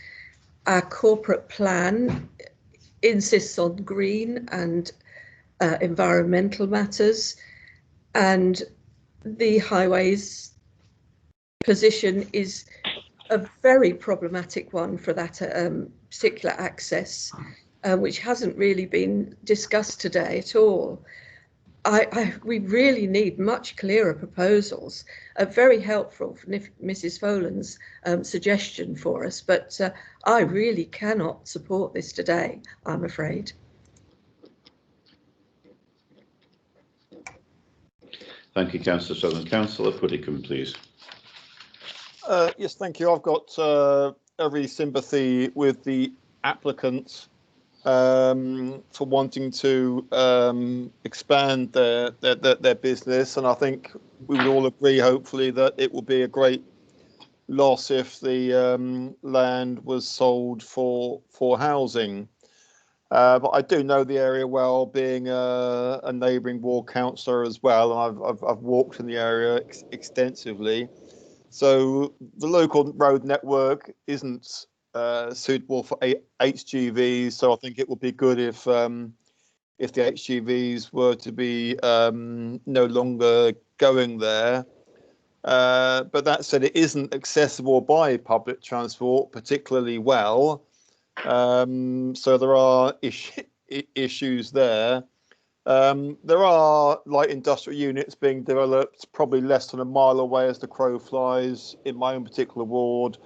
Our corporate plan insists on green and environmental matters, and the highways position is a very problematic one for that particular access, which hasn't really been discussed today at all. We really need much clearer proposals. Very helpful from Mrs. Folan's suggestion for us, but I really cannot support this today, I'm afraid. Thank you, Councillor Southern. Councillor Puddicombe, please. Yes, thank you. I've got every sympathy with the applicant for wanting to expand their business, and I think we would all agree, hopefully, that it will be a great loss if the land was sold for housing. But I do know the area well, being a neighbouring ward councillor as well, and I've walked in the area extensively. So the local road network isn't suitable for HGVs, so I think it would be good if the HGVs were to be no longer going there. But that said, it isn't accessible by public transport particularly well, so there are issues there. There are light industrial units being developed probably less than a mile away as the crow flies in my own particular ward,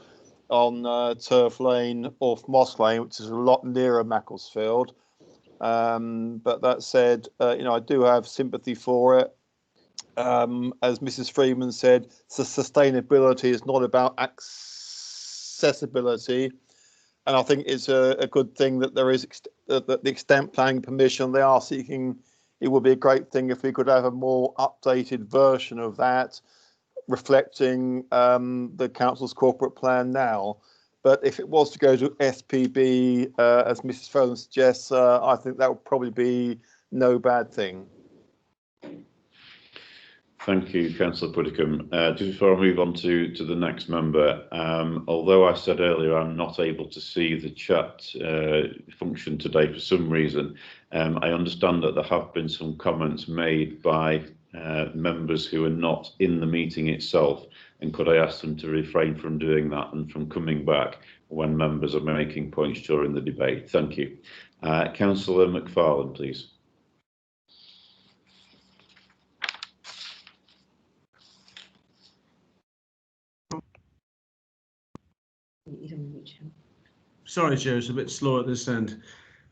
on Turf Lane off Moss Lane, which is a lot nearer Macclesfield. But that said, I do have sympathy for it. As Mrs. Freeman said, sustainability is not about accessibility. And I think it's a good thing that there is the extent planning permission they are seeking. It would be a great thing if we could have a more updated version of that, reflecting the council's corporate plan now. But if it was to go to SPB, as Mrs. Folan suggests, I think that would probably be no bad thing. Thank you, Councillor Puddicombe. Just before I move on to the next member, although I said earlier I'm not able to see the chat function today for some reason, I understand that there have been some comments made by members who are not in the meeting itself, and could I ask them to refrain from doing that and from coming back when members are making points during the debate. Thank you. Councillor McFarlane, please. Sorry, Chair, it's a bit slow at this end.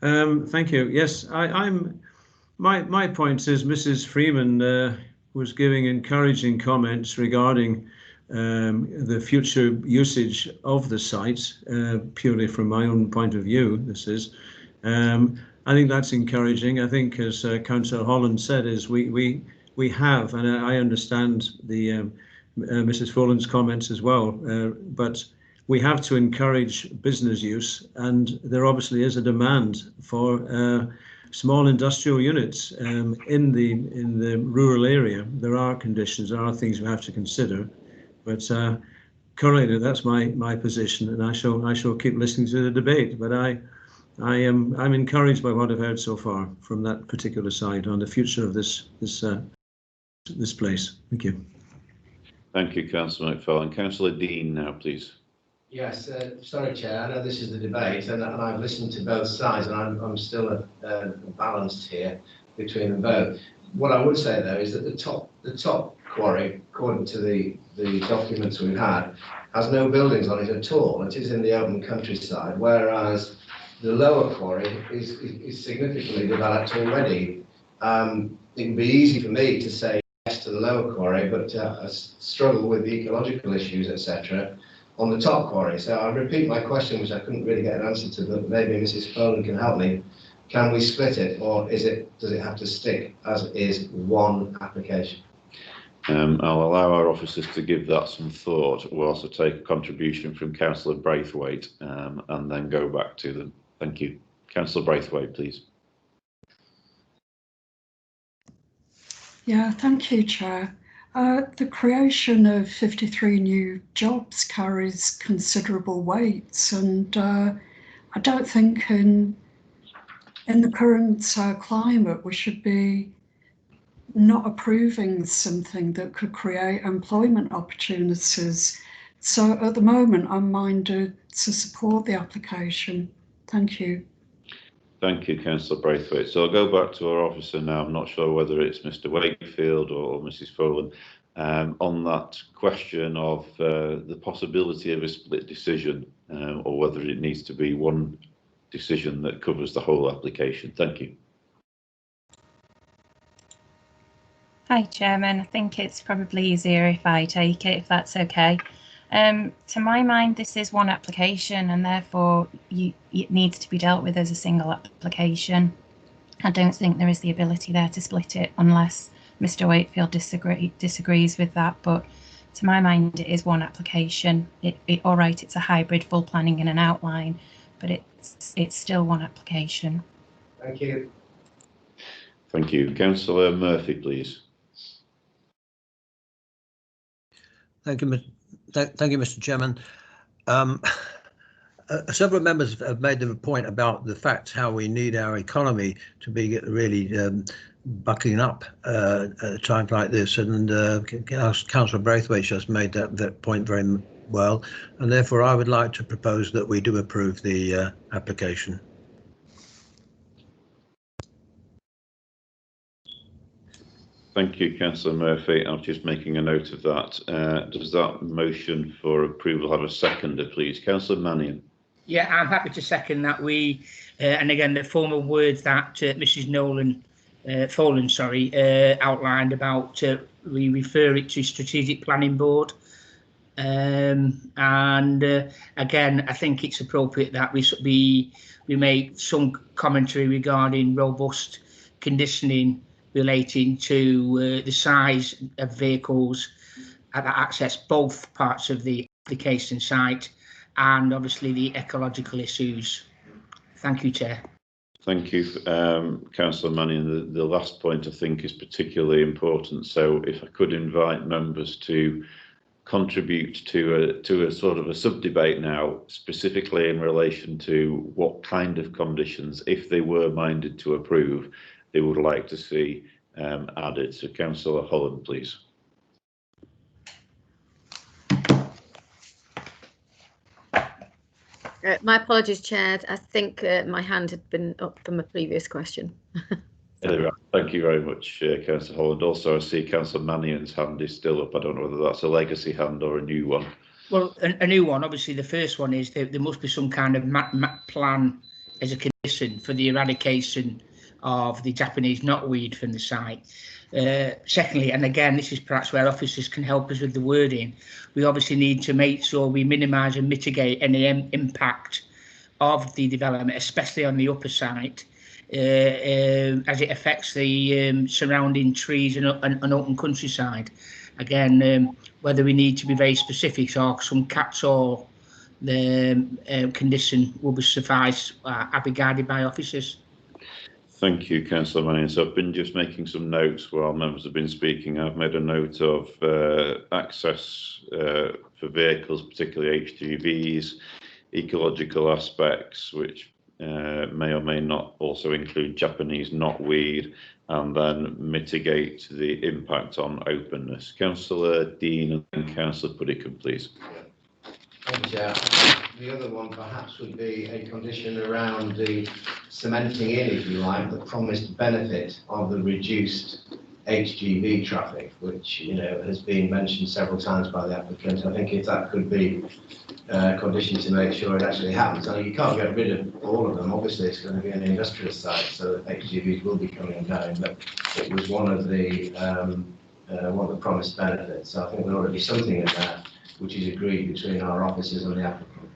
Thank you. Yes, my point is Mrs. Freeman was giving encouraging comments regarding the future usage of the site, purely from my own point of view. This is, I think that's encouraging. I think, as Councillor Holland said, is we have, and I understand the Mrs. Folan's comments as well, but we have to encourage business use, and there obviously is a demand for small industrial units in the rural area. There are conditions, there are things we have to consider, but currently that's my position, and I shall keep listening to the debate. But I'm encouraged by what I've heard so far from that particular side on the future of this place. Thank you. Thank you, Councillor McFarlane. Councillor Dean now, please. Yes, sorry, Chair. I know this is the debate, and I've listened to both sides, and I'm still balanced here between them both. What I would say, though, is that the top quarry, according to the documents we've had, has no buildings on it at all. It is in the open countryside, whereas the lower quarry is significantly developed already. It would be easy for me to say yes to the lower quarry, but I struggle with the ecological issues, etc. on the top quarry. So I'll repeat my question, which I couldn't really get an answer to, but maybe Mrs. Folan can help me. Can we split it, or does it have to stick as is one application? I'll allow our officers to give that some thought. We'll also take a contribution from Councillor Braithwaite and then go back to them. Thank you. Councillor Braithwaite, please. Yeah, thank you, Chair. The creation of 53 new jobs carries considerable weight, and I don't think in the current climate we should be not approving something that could create employment opportunities. So at the moment I'm minded to support the application. Thank you. Thank you, Councillor Braithwaite. So I'll go back to our officer now. I'm not sure whether it's Mr. Wakefield or Mrs. Folan on that question of the possibility of a split decision, or whether it needs to be one decision that covers the whole application. Thank you. Hi, Chairman. I think it's probably easier if I take it, if that's okay. To my mind, this is one application, and therefore it needs to be dealt with as a single application. I don't think there is the ability there to split it unless Mr. Wakefield disagrees with that. But to my mind, it is one application. All right, it's a hybrid, full planning and an outline, but it's still one application. Thank you. Thank you. Councillor Murphy, please. Thank you, Mr. Chairman. Several members have made the point about the fact how we need our economy to be really bucking up at a time like this, and Councillor Braithwaite just made that point very well, and therefore I would like to propose that we do approve the application. Thank you, Councillor Murphy. I'm just making a note of that. Does that motion for approval have a seconder, please? Councillor Mannion. Yeah, I'm happy to second that. And again, the formal words that Mrs. Folan, outlined about, we refer it to Strategic Planning Board. And again, I think it's appropriate that we make some commentary regarding robust conditioning relating to the size of vehicles that access both parts of the application site, and obviously the ecological issues. Thank you, Chair. Thank you, Councillor Mannion. The last point I think is particularly important. So if I could invite members to contribute to a sort of a sub-debate now, specifically in relation to what kind of conditions, if they were minded to approve, they would like to see added. So Councillor Holland, please. My apologies, Chair. I think my hand had been up from a previous question. Thank you very much, Councillor Holland. Also, I see Councillor Mannion's hand is still up. I don't know whether that's a legacy hand or a new one. Well, a new one. Obviously, the first one is there must be some kind of plan as a condition for the eradication of the Japanese knotweed from the site. Secondly, and again, this is perhaps where officers can help us with the wording, we obviously need to make sure we minimise and mitigate any impact of the development, especially on the upper site, as it affects the surrounding trees and open countryside. Again, whether we need to be very specific or some catch-all condition will be suffice, be guided by officers. Thank you, Councillor Mannion. So I've been just making some notes while members have been speaking. I've made a note of access for vehicles, particularly HGVs, ecological aspects, which may or may not also include Japanese knotweed, and then mitigate the impact on openness. Councillor Dean and Councillor Puddicombe, please. Thank you, Chair. The other one perhaps would be a condition around the cementing in, if you like, the promised benefit of the reduced HGV traffic, which, you know, has been mentioned several times by the applicant. I think if that could be a condition to make sure it actually happens. I mean, you can't get rid of all of them. Obviously, it's going to be an industrial site, so HGVs will be coming and going. But it was one of the promised benefits. So I think there ought to be something in there which is agreed between our officers and the applicant.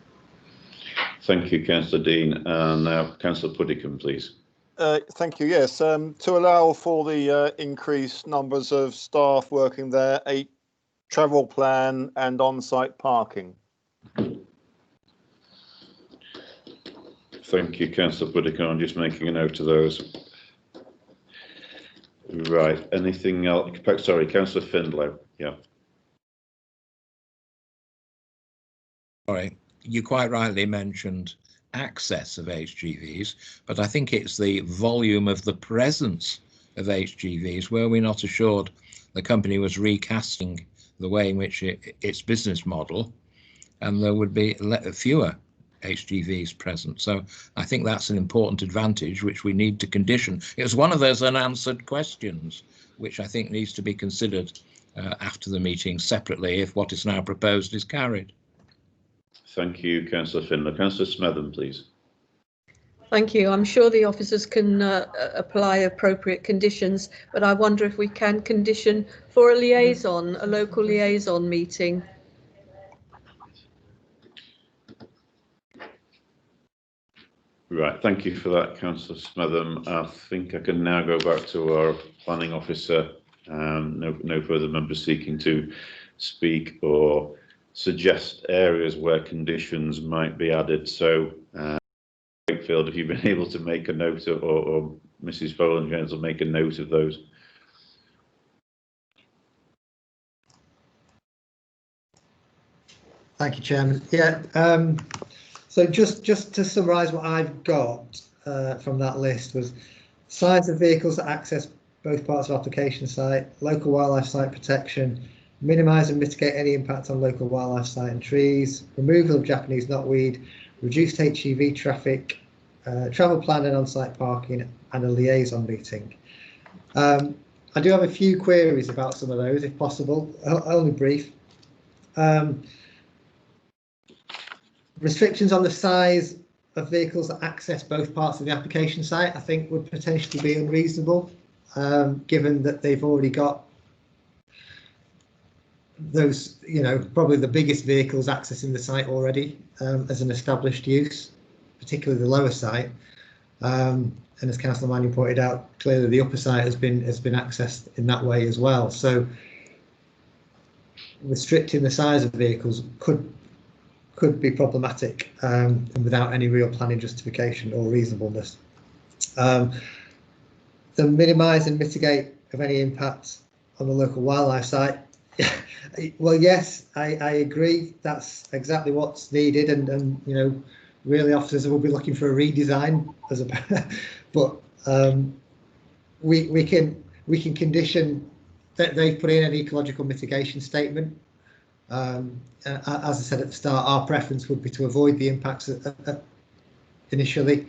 Thank you, Councillor Dean. And now Councillor Puddicombe, please. Thank you. Yes, to allow for the increased numbers of staff working there, a travel plan and on-site parking. Thank you, Councillor Puddicombe. I'm just making a note of those. Right. Anything else? Sorry, Councillor Findlow. Yeah. All right. You quite rightly mentioned access of HGVs, but I think it's the volume of the presence of HGVs. Were we not assured the company was recasting the way in which its business model, and there would be fewer HGVs present? So I think that's an important advantage which we need to condition. It was one of those unanswered questions which I think needs to be considered after the meeting separately if what is now proposed is carried. Thank you, Councillor Findlow. Councillor Smetham, please. Thank you. I'm sure the officers can apply appropriate conditions, but I wonder if we can condition for a liaison, a local liaison meeting. Right, thank you for that, Councillor Smetham. I think I can now go back to our planning officer. No further members seeking to speak or suggest areas where conditions might be added. So, Wakefield, have you been able to make a note of, or Mrs. Folan will make a note of those? Thank you, Chairman. Yeah. So just to summarise what I've got from that list was size of vehicles that access both parts of application site, local wildlife site protection, minimise and mitigate any impact on local wildlife site and trees, removal of Japanese knotweed, reduced HGV traffic, travel plan and on-site parking, and a liaison meeting. I do have a few queries about some of those, if possible, only brief. Restrictions on the size of vehicles that access both parts of the application site, I think, would potentially be unreasonable, given that they've already got those, probably the biggest vehicles accessing the site already as an established use, particularly the lower site. And as Councillor Mannion pointed out, clearly the upper site has been accessed in that way as well. So restricting the size of vehicles could be problematic, and without any real planning justification or reasonableness. The minimise and mitigate of any impact on the local wildlife site. Well, yes, I agree. That's exactly what's needed, and really officers will be looking for a redesign but we can condition that they put in an ecological mitigation statement. As I said at the start, our preference would be to avoid the impacts initially,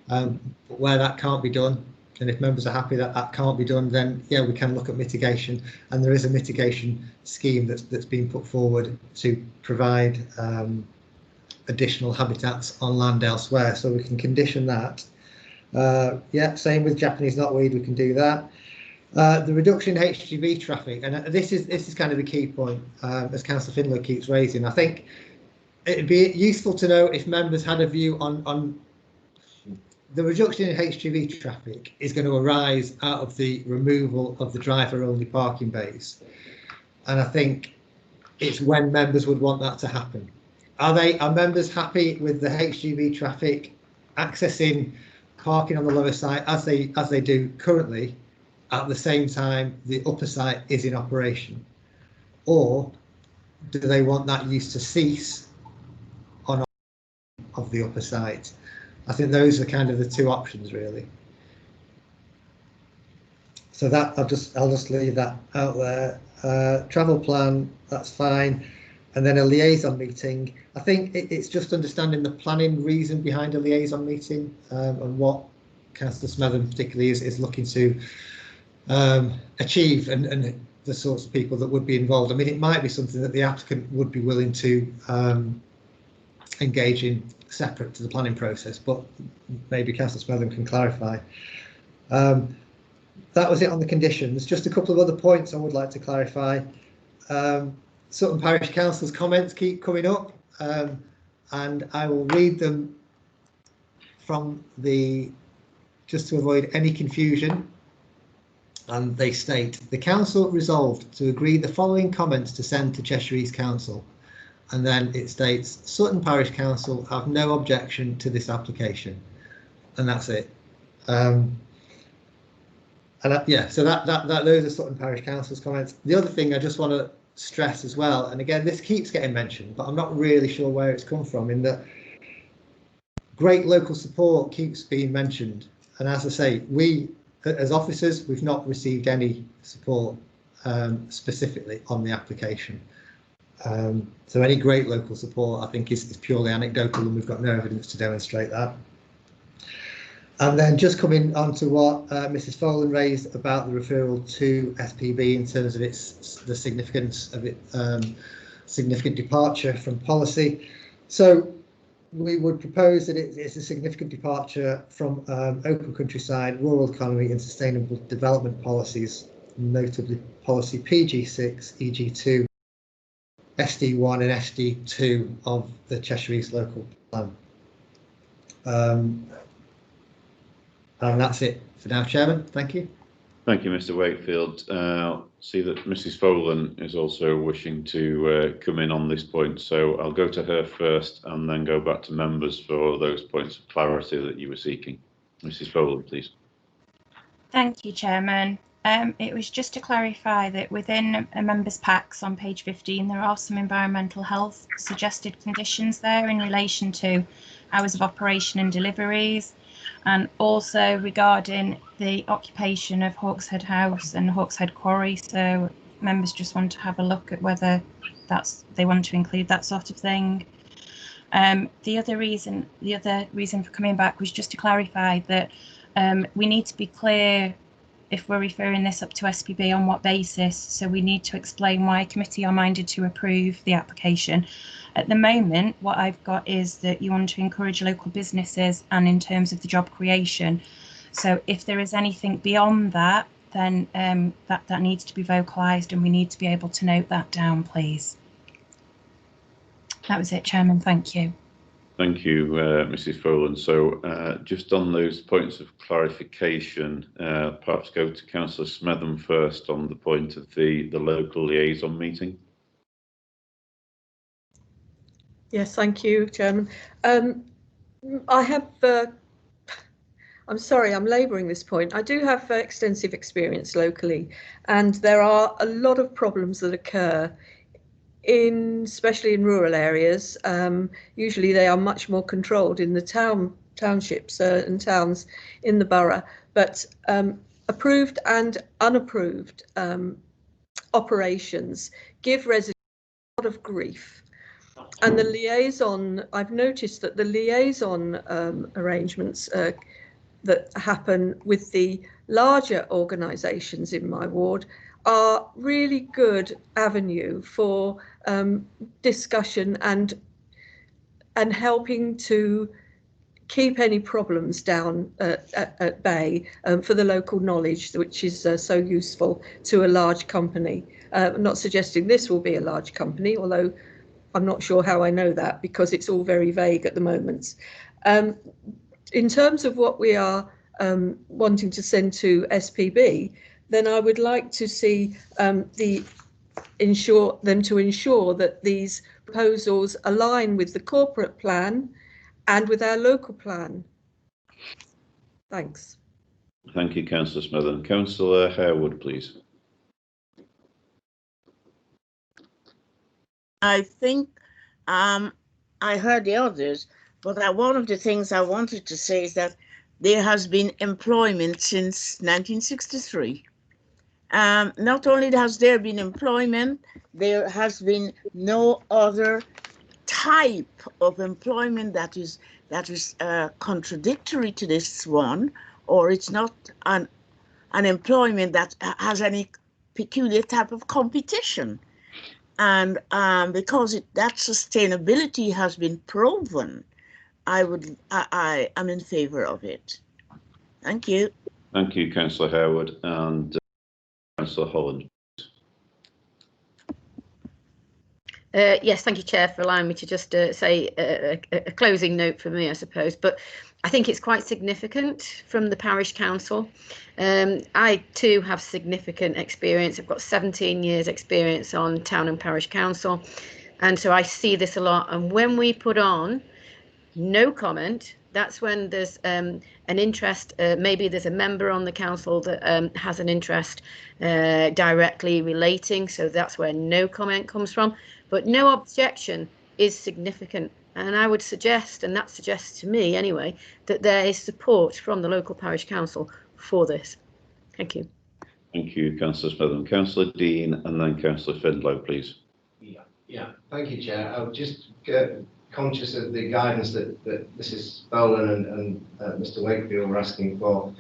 but where that can't be done, and if members are happy that that can't be done, then yeah, we can look at mitigation, and there is a mitigation scheme that's been put forward to provide additional habitats on land elsewhere, so we can condition that. Yeah, same with Japanese knotweed, we can do that. The reduction in HGV traffic, and this is kind of the key point, as Councillor Findlay keeps raising. I think it'd be useful to know if members had a view on the reduction in HGV traffic is going to arise out of the removal of the driver-only parking bays, and I think it's when members would want that to happen. Are members happy with the HGV traffic accessing parking on the lower site as they do currently, at the same time the upper site is in operation, or do they want that use to cease on of the upper site? I think those are kind of the two options really. So that I'll just leave that out there. Travel plan, that's fine, and then a liaison meeting. I think it's just understanding the planning reason behind a liaison meeting, and what Councillor Smetham particularly is looking to achieve, and the sorts of people that would be involved. I mean, it might be something that the applicant would be willing to engage in separate to the planning process, but maybe Councillor Smetham can clarify. That was it on the conditions. Just a couple of other points I would like to clarify. Sutton Parish Council's comments keep coming up, and I will read them from just to avoid any confusion. And they state, the council resolved to agree the following comments to send to Cheshire East Council. And then it states, Sutton Parish Council have no objection to this application. And that's it. Yeah, so those are Sutton Parish Council's comments. The other thing I just want to stress as well, and again, this keeps getting mentioned, but I'm not really sure where it's come from, in that great local support keeps being mentioned. And as I say, we, as officers, we've not received any support specifically on the application. So any great local support, I think, is purely anecdotal, and we've got no evidence to demonstrate that. And then just coming on to what Mrs. Folan raised about the referral to SPB in terms of the significance of it, significant departure from policy. So we would propose that it's a significant departure from open countryside, rural economy and sustainable development policies, notably policy PG6, EG2, SD1 and SD2 of the Cheshire East local plan. And that's it for now, Chairman. Thank you. Thank you, Mr. Wakefield. See that Mrs. Folan is also wishing to come in on this point, so I'll go to her first and then go back to members for those points of clarity that you were seeking. Mrs. Folan, please. Thank you, Chairman. It was just to clarify that within a members' packs on page 15, there are some environmental health suggested conditions there in relation to hours of operation and deliveries, and also regarding the occupation of Hawkshead House and Hawkshead Quarry. So members just want to have a look at whether they want to include that sort of thing. The other reason for coming back was just to clarify that we need to be clear if we're referring this up to SPB on what basis. So we need to explain why committee are minded to approve the application, At the moment, what I've got is that you want to encourage local businesses and in terms of the job creation. So if there is anything beyond that, then that needs to be vocalised, and we need to be able to note that down, please. That was it, Chairman. Thank you. Thank you, Mrs. Folan. So just on those points of clarification, perhaps go to Councillor Smetham first on the point of the local liaison meeting. Yes, thank you, Chairman. I have, I'm sorry, I'm labouring this point. I do have extensive experience locally, and there are a lot of problems that occur especially in rural areas. Usually they are much more controlled in the townships and towns in the borough, but approved and unapproved operations give residents a lot of grief. And the liaison, I've noticed that the liaison arrangements that happen with the larger organisations in my ward are really good avenue for discussion and helping to keep any problems down at bay for the local knowledge, which is so useful to a large company. I'm not suggesting this will be a large company, although I'm not sure how I know that because it's all very vague at the moment. In terms of what we are wanting to send to SPB, then I would like to see ensure that these proposals align with the corporate plan and with our local plan. Thanks. Thank you, Councillor Smetham. Councillor Harewood, please. I think I heard the others, but one of the things I wanted to say is that there has been employment since 1963. Not only has there been employment, there has been no other type of employment that is contradictory to this one, or it's not an employment that has any peculiar type of competition. And because that sustainability has been proven, I am in favour of it. Thank you. Thank you, Councillor Harewood. And Councillor Holland. Yes, thank you, Chair, for allowing me to just say a closing note for me, I suppose. But I think it's quite significant from the parish council. I too have significant experience. I've got 17 years experience on town and parish council. And so I see this a lot. And when we put on no comment, that's when there's an interest. Maybe there's a member on the council that has an interest directly relating. So that's where no comment comes from. But no objection is significant. And I would suggest, and that suggests to me anyway, that there is support from the local parish council for this. Thank you. Thank you, Councillor Smetham. Councillor Dean and then Councillor Findlow, please. Yeah. Thank you, Chair. I'll just get conscious of the guidance that Mrs. Boland and Mr. Wakefield were asking for.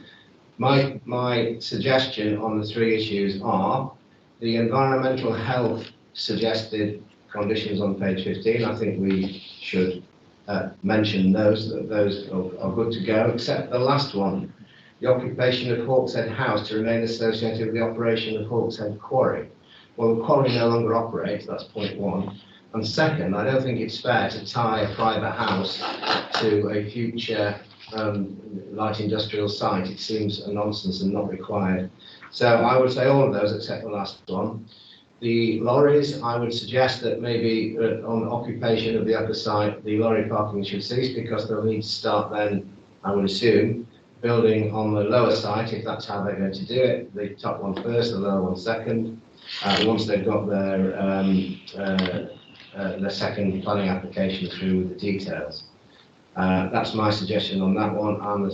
My suggestion on the three issues are the environmental health suggested conditions on page 15. I think we should mention those are good to go, except the last one, the occupation of Hawkshead House to remain associated with the operation of Hawkshead Quarry. Well, the quarry no longer operates, that's point one. And second, I don't think it's fair to tie a private house to a future light industrial site. It seems a nonsense and not required. So I would say all of those except the last one. The lorries, I would suggest that maybe on occupation of the upper site, the lorry parking should cease because they'll need to start then, I would assume, building on the lower site, if that's how they're going to do it. The top one first, the lower one second. Once they've got their second planning application through the details. That's my suggestion on that one. And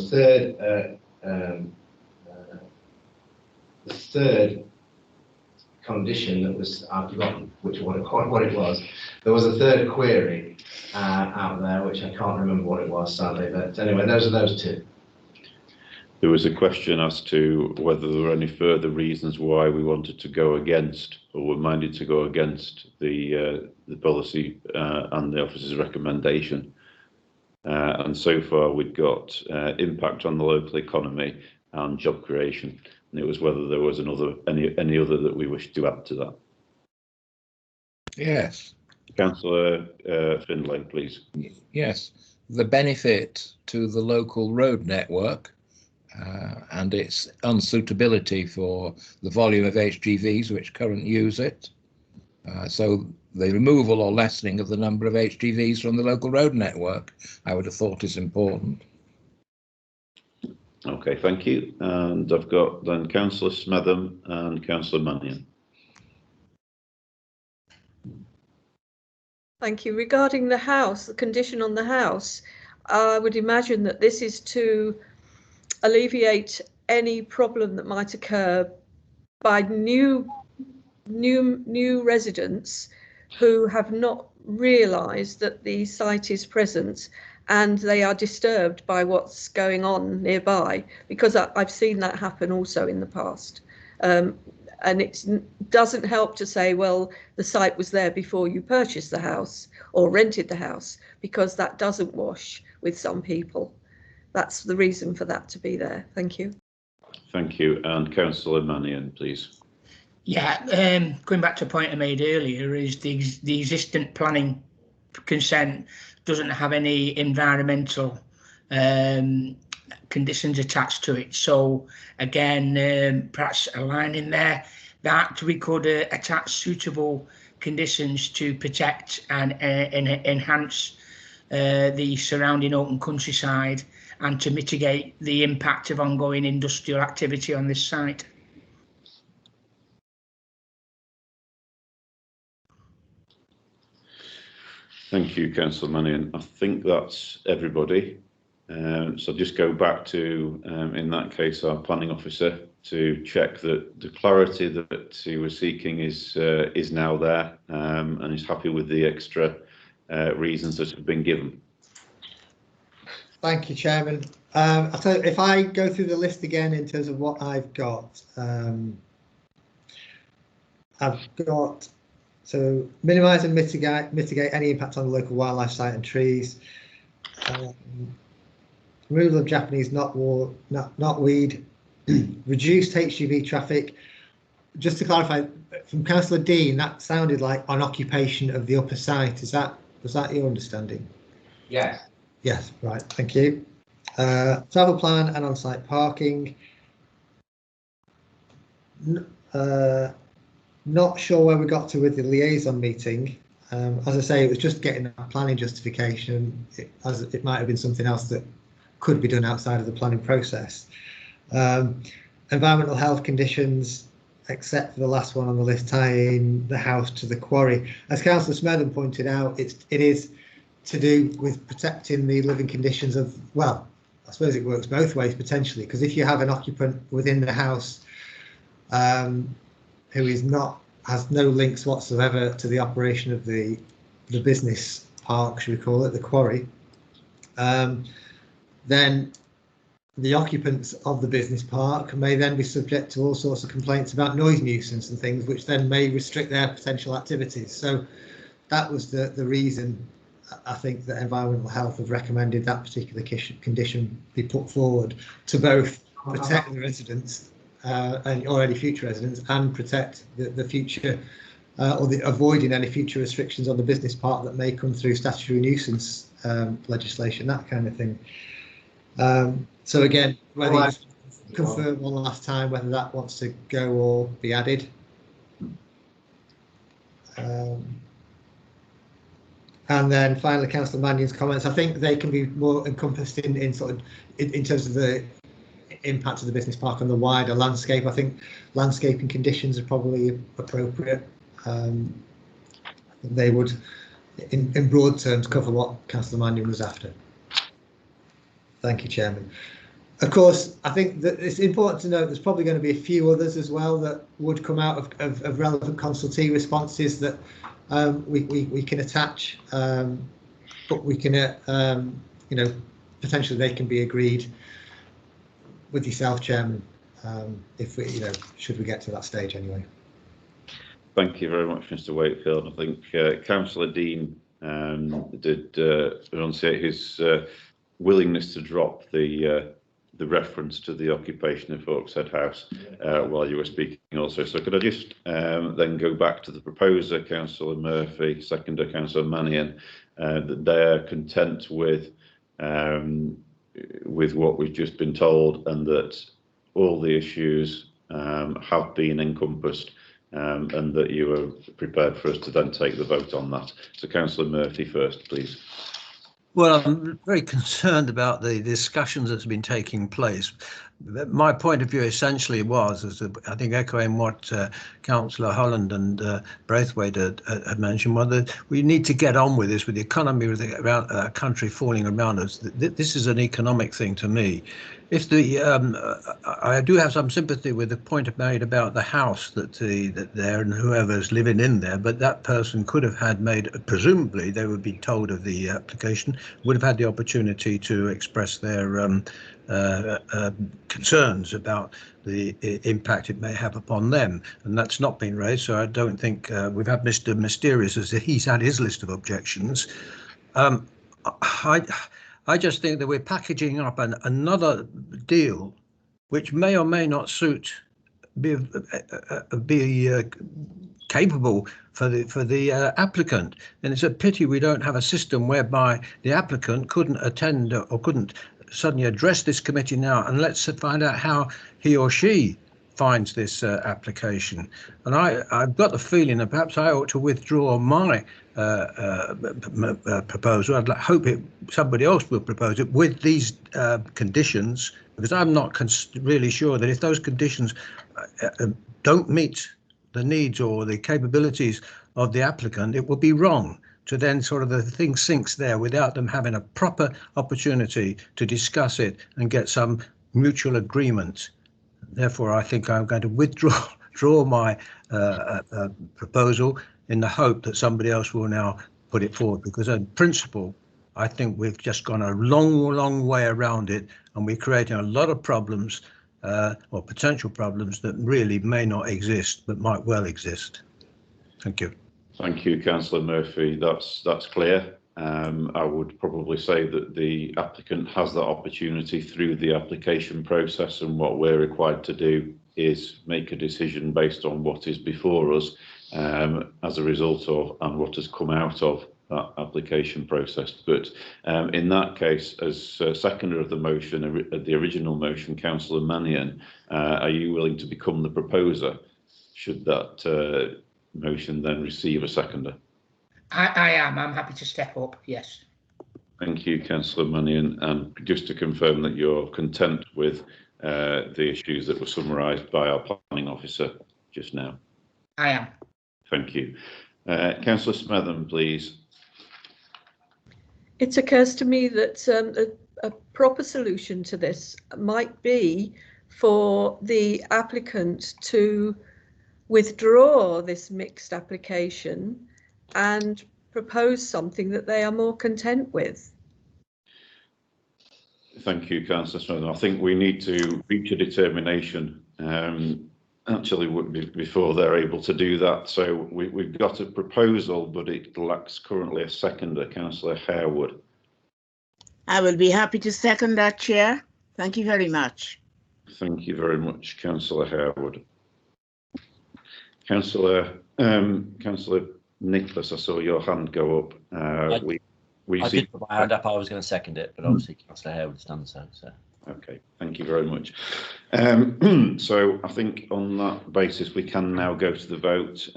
the third condition that was, I've forgotten what it was. There was a third query out there, which I can't remember what it was, sadly. But anyway, those are those two. There was a question as to whether there were any further reasons why we wanted to go against, or were minded to go against the policy and the officer's recommendation. And so far we've got impact on the local economy and job creation. And it was whether there was any other that we wished to add to that. Yes. Councillor Findlay, please. Yes, the benefit to the local road network and its unsuitability for the volume of HGVs which currently use it. So the removal or lessening of the number of HGVs from the local road network, I would have thought, is important. Okay, thank you. And I've got then Councillor Smetham and Councillor Mannion. Thank you. Regarding the house, the condition on the house, I would imagine that this is to alleviate any problem that might occur by new residents who have not realised that the site is present and they are disturbed by what's going on nearby, because I've seen that happen also in the past. And it doesn't help to say, well, the site was there before you purchased the house or rented the house, because that doesn't wash with some people. That's the reason for that to be there. Thank you. Thank you. And Councillor Mannion, please. Yeah, going back to a point I made earlier, is the existing planning consent doesn't have any environmental conditions attached to it. So again, perhaps a line in there that we could attach suitable conditions to protect and enhance the surrounding open countryside and to mitigate the impact of ongoing industrial activity on this site. Thank you, Councillor Mannion. I think that's everybody. So just go back to, in that case, our planning officer to check that the clarity that he was seeking is now there, and is happy with the extra reasons that have been given. Thank you, Chairman. I'll tell you, if I go through the list again in terms of what I've got, so minimise and mitigate any impact on the local wildlife site and trees. Removal of Japanese knotweed, reduced HGV traffic. Just to clarify, from Councillor Dean, that sounded like an occupation of the upper site. Was that your understanding? Yes. Yes, right. Thank you. Travel plan and on-site parking. Not sure where we got to with the liaison meeting. As I say, it was just getting a planning justification, as it might have been something else that could be done outside of the planning process. Environmental health conditions, except for the last one on the list, tying the house to the quarry. As Councillor Smetham pointed out, it is to do with protecting the living conditions of, well, I suppose it works both ways potentially, because if you have an occupant within the house who has no links whatsoever to the operation of the business park, should we call it, the quarry, then the occupants of the business park may then be subject to all sorts of complaints about noise nuisance and things, which then may restrict their potential activities. So that was the reason I think that Environmental Health have recommended that particular condition be put forward, to both protect the residents and already future residents, and protect the future or avoiding any future restrictions on the business park that may come through statutory nuisance legislation, that kind of thing. So again, whether you confirm one last time whether that wants to go or be added. And then finally, Councillor Mannion's comments, I think they can be more encompassed in terms of the impact of the business park on the wider landscape. I think landscaping conditions are probably appropriate. They would, in broad terms, cover what Councillor Mannion was after. Thank you, Chairman. Of course, I think that it's important to note there's probably going to be a few others as well that would come out of relevant consultee responses that we can attach, but we can, potentially they can be agreed with yourself, Chairman, if we, should we get to that stage anyway. Thank you very much, Mr. Wakefield. I think Councillor Dean did enunciate his willingness to drop the reference to the occupation of Hawkshead House while you were speaking also. So could I just then go back to the proposer, Councillor Murphy, seconder, Councillor Mannion, that they're content with what we've just been told, and that all the issues have been encompassed, and that you are prepared for us to then take the vote on that. So Councillor Murphy first, please. Well, I'm very concerned about the discussions that's been taking place. My point of view essentially was, as I think echoing what Councillor Holland and Braithwaite had mentioned, whether we need to get on with this, with the economy, with the country falling around us. This is an economic thing to me. If I do have some sympathy with the point made about the house that there and whoever's living in there, but that person could have had presumably they would be told of the application, would have had the opportunity to express their concerns about the impact it may have upon them, and that's not been raised. So I don't think we've had Mr. Mysterious as he's had his list of objections. I just think that we're packaging up another deal, which may or may not be capable for the applicant, and it's a pity we don't have a system whereby the applicant couldn't attend or couldn't suddenly address this committee now, and let's find out how he or she finds this application. And I've got the feeling that perhaps I ought to withdraw my proposal. I'd hope somebody else will propose it with these conditions, because I'm not really sure that if those conditions don't meet the needs or the capabilities of the applicant, it will be wrong to then sort of the thing sinks there without them having a proper opportunity to discuss it and get some mutual agreement. Therefore, I think I'm going to withdraw my proposal in the hope that somebody else will now put it forward, because in principle, I think we've just gone a long way around it, and we're creating a lot of problems or potential problems that really may not exist, but might well exist. Thank you. Thank you, Councillor Murphy. That's clear. I would probably say that the applicant has that opportunity through the application process, and what we're required to do is make a decision based on what is before us as a result of and what has come out of that application process. But in that case, as seconder of the motion, the original motion, Councillor Mannion, are you willing to become the proposer should that motion then receive a seconder? I am. I'm happy to step up. Yes. Thank you, Councillor Mannion. And just to confirm that you're content with the issues that were summarised by our planning officer just now. I am. Thank you. Councillor Smetham, please. It occurs to me that a proper solution to this might be for the applicant to withdraw this mixed application and propose something that they are more content with. Thank you, Councillor Smitham. I think we need to reach a determination actually before they're able to do that. So we've got a proposal, but it lacks currently a seconder. Councillor Harewood. I will be happy to second that, Chair. Thank you very much. Thank you very much, Councillor Harewood. Councillor Nicholas, I saw your hand go up. I did put my hand up. I was going to second it, but obviously Councillor Harewood's done so. Okay, thank you very much. So I think on that basis we can now go to the vote.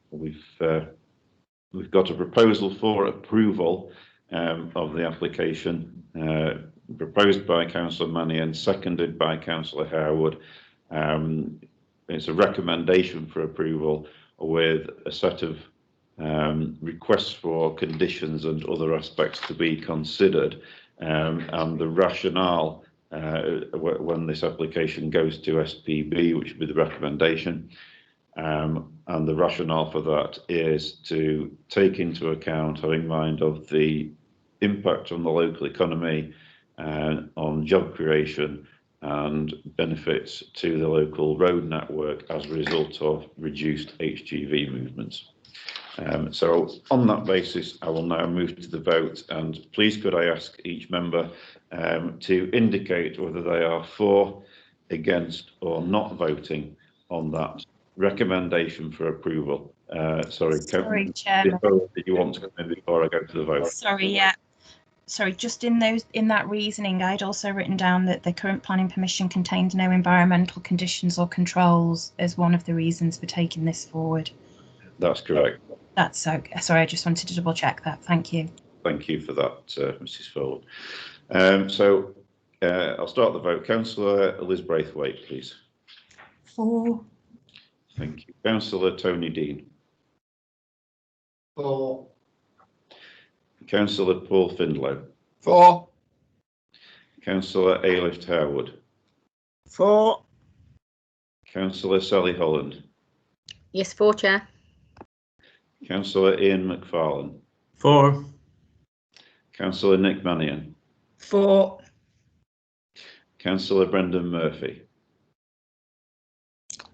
We've got a proposal for approval of the application proposed by Councillor Mannion, seconded by Councillor Harewood. It's a recommendation for approval with a set of requests for conditions and other aspects to be considered, and the rationale when this application goes to SPB, which would be the recommendation, and the rationale for that is to take into account, having in mind of the impact on the local economy, on job creation, and benefits to the local road network as a result of reduced HGV movements. So on that basis, I will now move to the vote, and please could I ask each member to indicate whether they are for, against or not voting on that recommendation for approval. Sorry, Chairman. did you want to come in before I go to the vote? Sorry, yeah. Sorry, just in that reasoning, I'd also written down that the current planning permission contains no environmental conditions or controls as one of the reasons for taking this forward. That's correct. That's so. Sorry, I just wanted to double check that. Thank you. Thank you for that, Mrs. Foley. So I'll start the vote. Councillor Liz Braithwaite, please. For. Thank you. Councillor Tony Dean. For. Councillor Paul Findlow. For. Councillor Ailift Harwood. For. Councillor Sally Holland. Yes, for, Chair. Councillor Ian McFarlane. For. Councillor Nick Mannion. For. Councillor Brendan Murphy.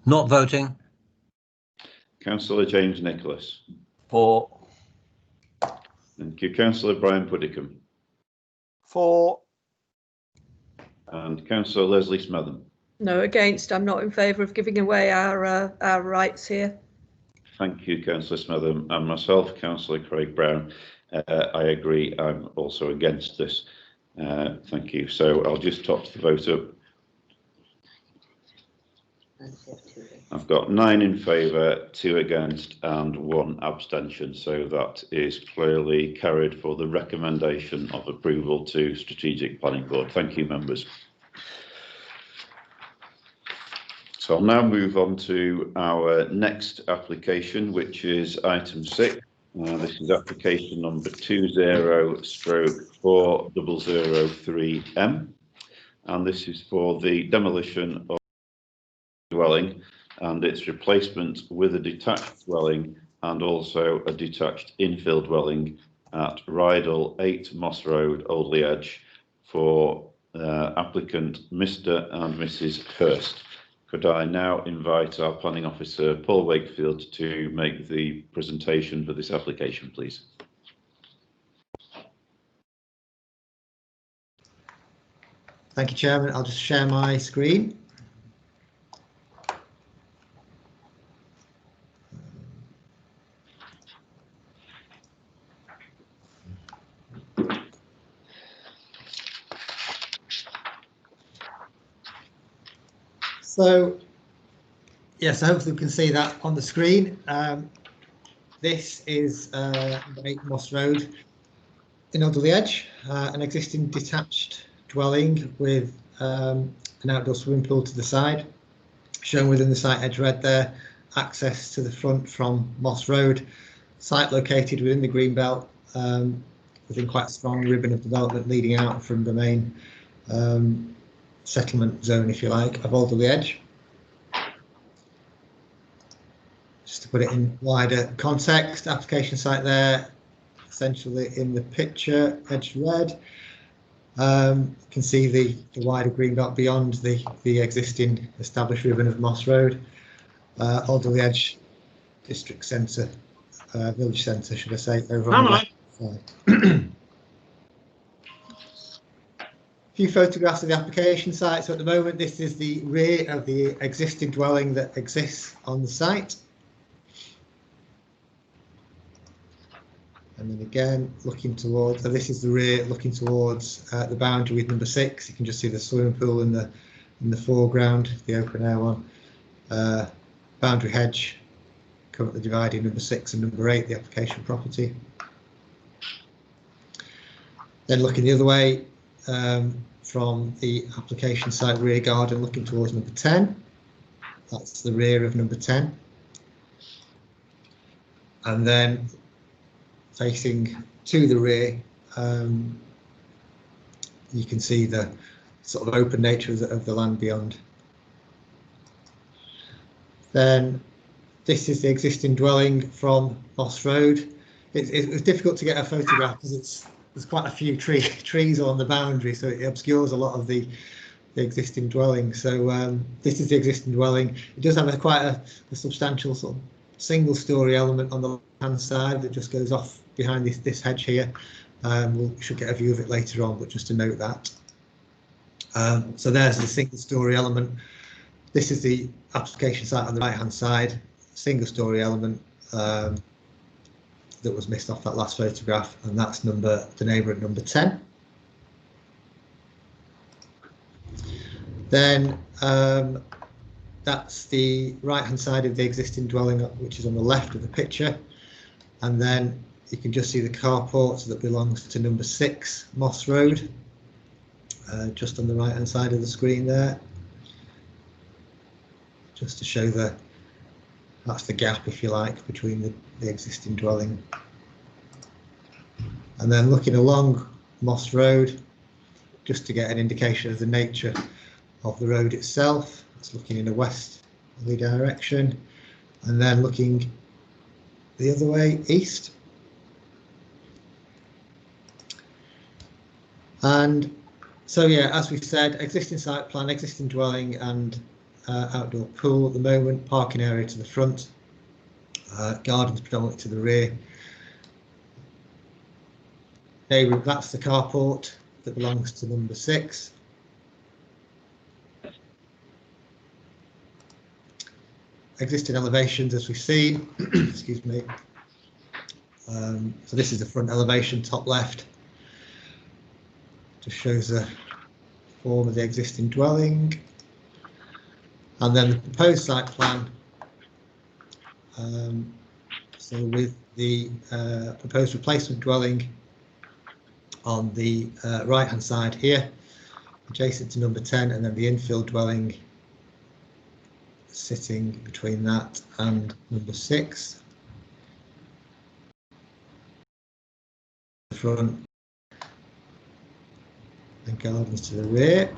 Not voting. Councillor James Nicholas. For. Thank you. Councillor Brian Puddicombe. For. And Councillor Leslie Smetham. No, against. I'm not in favour of giving away our rights here. Thank you, Councillor Smetham. And myself, Councillor Craig Brown. I agree. I'm also against this. Thank you. So I'll just top the vote up. I've got 9 in favour, 2 against and 1 abstention. So that is clearly carried for the recommendation of approval to Strategic Planning Board. Thank you, members. So I'll now move on to our next application, which is item 6. This is application number 20/4003M, and this is for the demolition of dwelling and its replacement with a detached dwelling and also a detached infill dwelling at Rydal 8 Moss Road, Oldley Edge, for applicant Mr. and Mrs. Hurst. Could I now invite our planning officer, Paul Wakefield, to make the presentation for this application, please? Thank you, Chairman. I'll just share my screen. So, yes, hopefully we can see that on the screen. This is 8 Moss Road in Oldley Edge, an existing detached dwelling with an outdoor swimming pool to the side, shown within the site edge red there, access to the front from Moss Road, site located within the green belt, within quite a strong ribbon of development leading out from the main settlement zone, if you like, of Alderley Edge. Just to put it in wider context, application site there, essentially in the picture, edged red. You can see the wider green belt beyond the existing established ribbon of Moss Road. Alderley Edge district centre, village centre, should I say, over on the left side. A few photographs of the application site. So at the moment, this is the rear of the existing dwelling that exists on the site. And then again, looking towards, so this is the rear looking towards the boundary with number 6. You can just see the swimming pool in the foreground, the open air one. Boundary hedge currently dividing number 6 and number 8, the application property. Then looking the other way, from the application site rear garden looking towards number 10. That's the rear of number 10. And then facing to the rear, you can see the sort of open nature of the land beyond. Then this is the existing dwelling from Moss Road. It's difficult to get a photograph because there's quite a few trees on the boundary, so it obscures a lot of the the existing dwelling. So this is the existing dwelling. It does have quite a substantial sort of single story element on the left hand side that just goes off behind this hedge here. We should get a view of it later on, but just to note that. So there's the single story element. This is the application site on the right hand side, single story element that was missed off that last photograph, and that's the neighbour at number 10. Then that's the right hand side of the existing dwelling, which is on the left of the picture, and then you can just see the carport that belongs to number 6 Moss Road, just on the right hand side of the screen there, just to show that's the gap, if you like, between the existing dwelling. And then looking along Moss Road, just to get an indication of the nature of the road itself, it's looking in a westerly direction, and then looking the other way, east. And so, yeah, as we've said, existing site plan, existing dwelling and outdoor pool at the moment, parking area to the front, gardens predominantly to the rear. That's the carport that belongs to number 6. Existing elevations, as we've seen, excuse me. So this is the front elevation, top left. Just shows the form of the existing dwelling. And then the proposed site plan. So with the proposed replacement dwelling on the right hand side here, adjacent to number 10, and then the infill dwelling sitting between that and number 6. The front and gardens to the rear.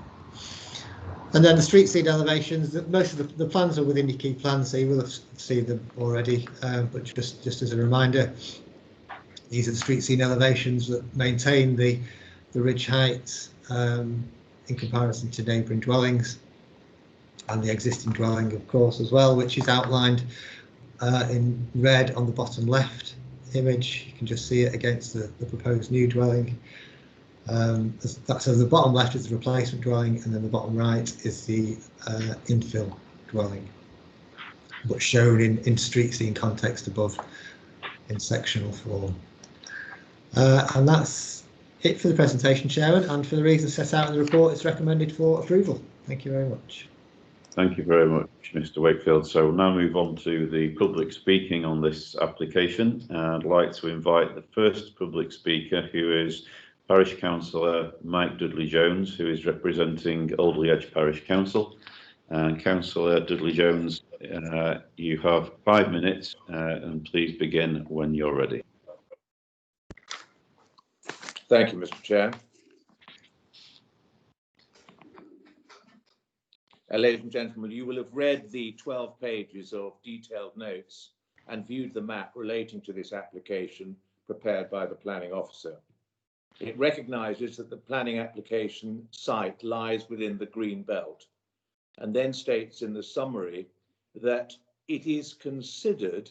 And then the street scene elevations, most of the plans are within your key plans, so you will have seen them already, but just as a reminder, these are the street scene elevations that maintain the ridge heights in comparison to neighbouring dwellings, and the existing dwelling, of course, as well, which is outlined in red on the bottom left image. You can just see it against the proposed new dwelling. So the bottom left is the replacement dwelling, and then the bottom right is the infill dwelling, but shown in street scene context above in sectional form. And that's it for the presentation, Chairman, and for the reasons set out in the report, it's recommended for approval. Thank you very much. Thank you very much, Mr. Wakefield. So we'll now move on to the public speaking on this application. I'd like to invite the first public speaker, who is Parish Councillor Mike Dudley-Jones, who is representing Alderley Edge Parish Council. And Councillor Dudley-Jones, you have 5 minutes, and please begin when you're ready. Thank you, Mr. Chair. Ladies and gentlemen, you will have read the 12 pages of detailed notes and viewed the map relating to this application prepared by the planning officer. It recognises that the planning application site lies within the green belt, and then states in the summary that it is considered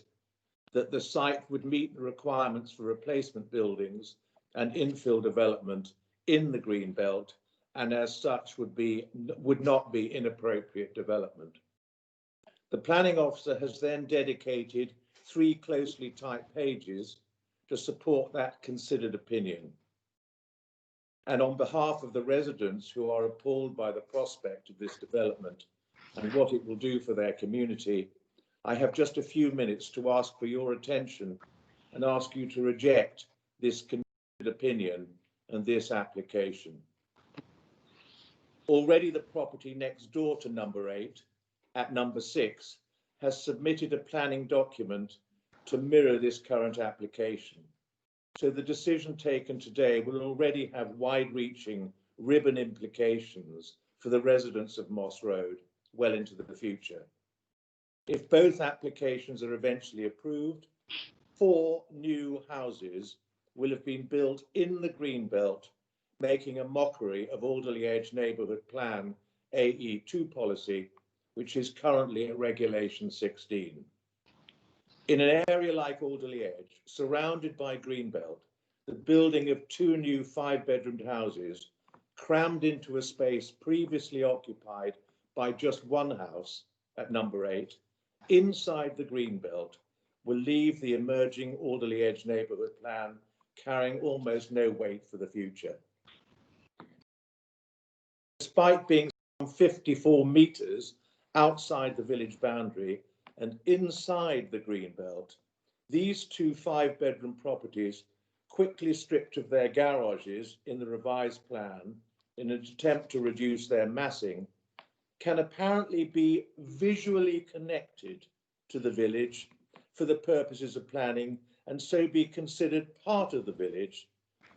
that the site would meet the requirements for replacement buildings and infill development in the green belt, and as such would not be inappropriate development. The planning officer has then dedicated 3 closely typed pages to support that considered opinion. And on behalf of the residents who are appalled by the prospect of this development and what it will do for their community, I have just a few minutes to ask for your attention and ask you to reject this considered opinion and this application. Already the property next door to number 8, at number 6, has submitted a planning document to mirror this current application. So the decision taken today will already have wide-reaching ribbon implications for the residents of Moss Road well into the future. If both applications are eventually approved, 4 new houses will have been built in the Greenbelt, making a mockery of Alderley Edge neighbourhood plan AE2 policy, which is currently at Regulation 16. In an area like Alderley Edge, surrounded by Greenbelt, the building of 2 new 5-bedroomed houses crammed into a space previously occupied by just one house at number 8, inside the Greenbelt, will leave the emerging Alderley Edge neighbourhood plan carrying almost no weight for the future. Despite being some 54 metres outside the village boundary and inside the Greenbelt, these 2 5-bedroom properties, quickly stripped of their garages in the revised plan in an attempt to reduce their massing, can apparently be visually connected to the village for the purposes of planning and so be considered part of the village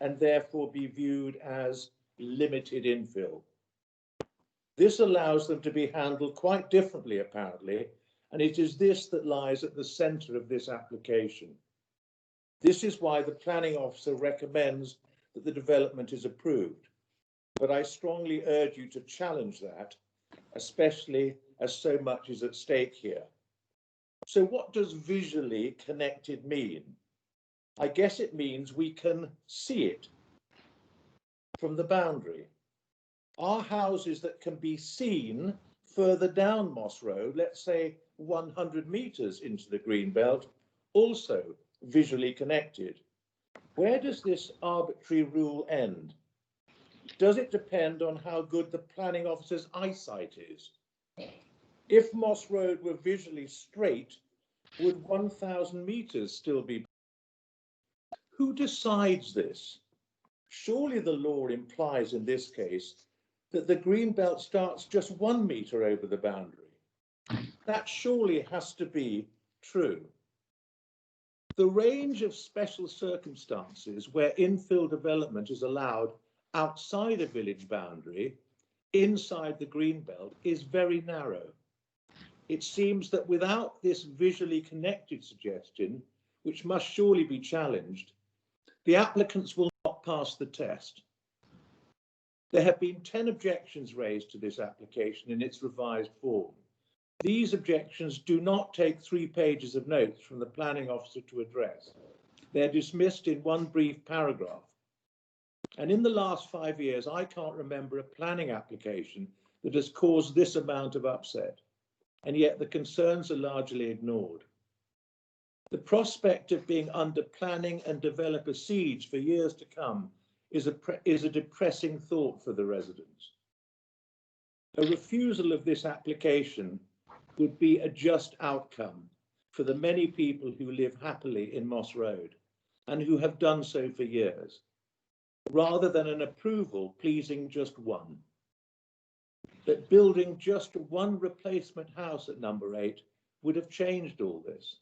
and therefore be viewed as limited infill. This allows them to be handled quite differently, apparently, and it is this that lies at the centre of this application. This is why the planning officer recommends that the development is approved, but I strongly urge you to challenge that, especially as so much is at stake here. So what does visually connected mean? I guess it means we can see it from the boundary. Are houses that can be seen further down Moss Road, let's say 100 metres into the Greenbelt, also visually connected? Where does this arbitrary rule end? Does it depend on how good the planning officer's eyesight is? If Moss Road were visually straight, would 1,000 metres still be? Who decides this? Surely the law implies in this case that the Greenbelt starts just 1 metre over the boundary. That surely has to be true. The range of special circumstances where infill development is allowed outside a village boundary, inside the Greenbelt, is very narrow. It seems that without this visually connected suggestion, which must surely be challenged, the applicants will not pass the test. There have been 10 objections raised to this application in its revised form. These objections do not take 3 pages of notes from the planning officer to address. They're dismissed in 1 brief paragraph. And in the last 5 years, I can't remember a planning application that has caused this amount of upset. And yet the concerns are largely ignored. The prospect of being under planning and developer siege for years to come is a depressing thought for the residents. A refusal of this application would be a just outcome for the many people who live happily in Moss Road and who have done so for years, rather than an approval pleasing just one. That building just 1 replacement house at number 8 would have changed all this.